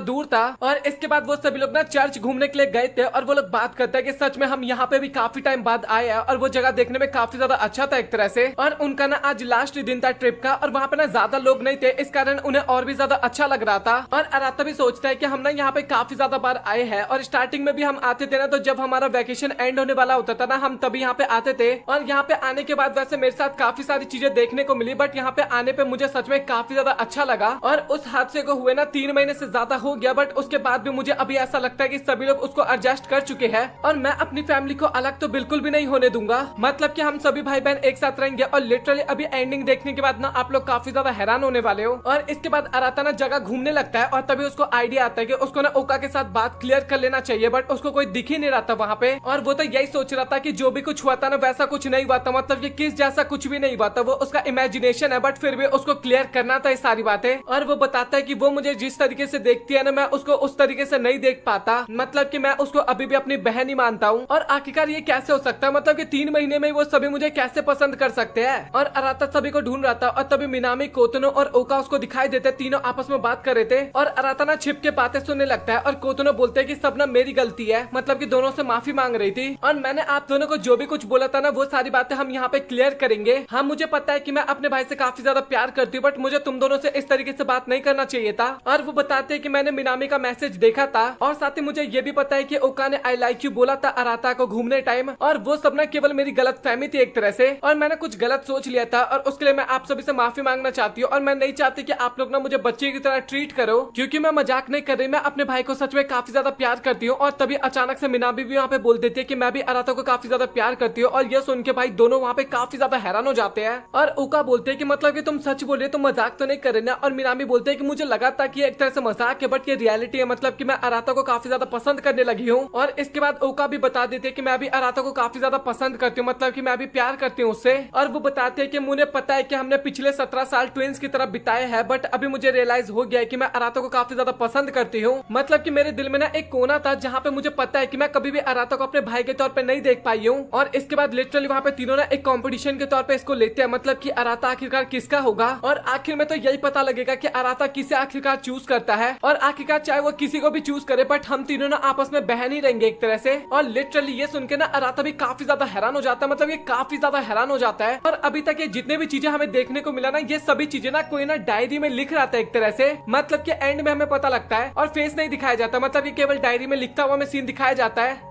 दूर था। और इसके बाद वो सभी लोग ना चर्च घूमने के लिए गए थे और वो लोग बात करते हैं कि सच में हम यहाँ पे भी काफी टाइम बाद आए हैं और वो जगह देखने में काफी ज्यादा अच्छा था एक तरह से। और उनका ना आज लास्ट दिन था ट्रिप का और वहाँ पे ना ज्यादा लोग नहीं थे, इस कारण उन्हें और भी ज्यादा अच्छा लग रहा था। और अराता भी सोचता है कि हम ना यहाँ पे काफी ज्यादा बार आए हैं और स्टार्टिंग में भी हम आते थे ना, तो जब हमारा वेकेशन एंड होने वाला होता था ना हम तभी यहाँ पे आते थे। और यहाँ पे आने के बाद वैसे मेरे साथ काफी सारी चीजें देखने को मिली, बट यहाँ पे आने पे मुझे सच में काफी ज्यादा अच्छा लगा। और उस हादसे को हुए ना 3 महीने से ज्यादा हो गया, बट उसके बाद भी मुझे अभी ऐसा लगता है कि सभी लोग उसको एडजस्ट कर चुके हैं और मैं अपनी फैमिली को अलग तो बिल्कुल भी नहीं होने दूंगा। मतलब कि हम सभी भाई बहन एक साथ रहेंगे। और लिटरली अभी एंडिंग देखने के बाद ना आप लोग काफी ज्यादा हैरान होने वाले हो। और इसके बाद अराता ना जगह घूमने लगता है और तभी उसको आइडिया आता है कि उसको ना ओका के साथ बात क्लियर कर लेना चाहिए, बट उसको कोई दिख ही नहीं रहा था वहाँ पे। और वो तो यही सोच रहा था कि जो भी कुछ हुआ था ना वैसा कुछ नहीं हुआ था, मतलब कि किस जैसा कुछ भी नहीं हुआ था, वो उसका इमेजिनेशन है, बट फिर भी उसको क्लियर करना था ये सारी बातें। और वो बताता है कि वो मुझे जिस तरीके से देखती है ना मैं उसको उस तरीके से नहीं देख पाता, मतलब कि मैं उसको अभी भी अपनी बहन ही मानता हूँ। और आखिरकार ये कैसे हो सकता है, मतलब कि 3 महीने में वो सभी मुझे कैसे पसंद कर सकते हैं। और अराता सभी को ढूंढ रहा था और तभी मिनामी, कोतोनो और ओका उसको दिखाई देते, तीनों आपस में बात कर रहे थे। और अराता ना छिप के बातें सुनने लगता है और कोतोनो बोलते हैं कि सब ना मेरी गलती है, मतलब कि दोनों से माफी मांग रही थी और मैंने आप दोनों को जो भी कुछ बोला था ना वो सारी बातें हम यहाँ पे क्लियर करेंगे। हाँ मुझे पता है कि मैं अपने भाई से काफी ज्यादा प्यार करती हूँ, बट मुझे तुम दोनों से इस तरीके से बात नहीं करना चाहिए था। और वो बताते हैं कि मैंने मिनामी का मैसेज देखा था और साथ ही मुझे ये भी पता है कि ओका ने आई लाइक यू बोला था अराता को घूमने टाइम, और वो सब ना केवल मेरी गलत फहमी थी एक तरह से, और मैंने कुछ गलत सोच लिया था और उसके लिए मैं आप सभी से माफी मांगना चाहती हूँ। और मैं नहीं चाहती कि आप लोग ना मुझे बच्चे की तरह ट्रीट करो, क्योंकि मैं मजाक नहीं कर रही, मैं अपने भाई को सच में काफी ज्यादा प्यार करती हूँ। और तभी अचानक से मिनामी भी वहाँ पे बोल देती है कि मैं भी अराता को काफी ज्यादा प्यार करती हूँ। और ये सुन के भाई दोनों वहाँ पे काफी ज्यादा हैरान हो जाते हैं। और ओका बोलते हैं कि मतलब कि तुम सच बोल रहे हो, तुम मजाक तो नहीं कर रहे ना। और मिनामी बोलते हैं कि मुझे लगा था कि एक तरह से मजाक है, बट ये रियलिटी है, मतलब कि मैं अराता को काफी ज्यादा पसंद करने लगी हूँ। और इसके बाद ओका भी बता देते हैं कि मैं भी अराता को काफी ज्यादा पसंद करती हूँ, मतलब कि मैं भी प्यार करती हूँ उससे। और वो बताते हैं कि मुझे पता है कि हमने पिछले 17 साल ट्विंस की तरफ बिताए हैं, बट अभी मुझे रियलाइज हो गया है कि मैं अराता को काफी ज्यादा पसंद करती हूँ। मतलब कि मेरे दिल में ना एक कोना था जहाँ पे मुझे पता है कि मैं कभी भी अराता को अपने भाई के तौर पे नहीं देख पाई हूँ। और इसके बाद लिटरली वहाँ पे तीनों ना एक कंपटीशन के तौर पे इसको लेते हैं, मतलब कि अराता आखिरकार किसका होगा। और आखिर में तो यही पता लगेगा कि अराता किसे आखिरकार चूज करता है। और आखिरकार चाहे वो किसी को भी चूज करे, बट हम तीनों ना आपस में बहन ही रहेंगे एक तरह से। और लिटरली ये सुन के ना अराता भी काफी ज्यादा हैरान हो जाता है, मतलब ये काफी ज्यादा हैरान हो जाता है। और अभी तक ये जितने भी चीजें हमें देखने को मिला ना, ये सभी चीजें ना कोई ना डायरी में लिख रहा था एक तरह से, मतलब कि एंड में हमें पता लगता है और फेस नहीं दिखाया जाता, मतलब ये केवल डायरी में लिखता हुआ हमें सीन दिखाया जाता है।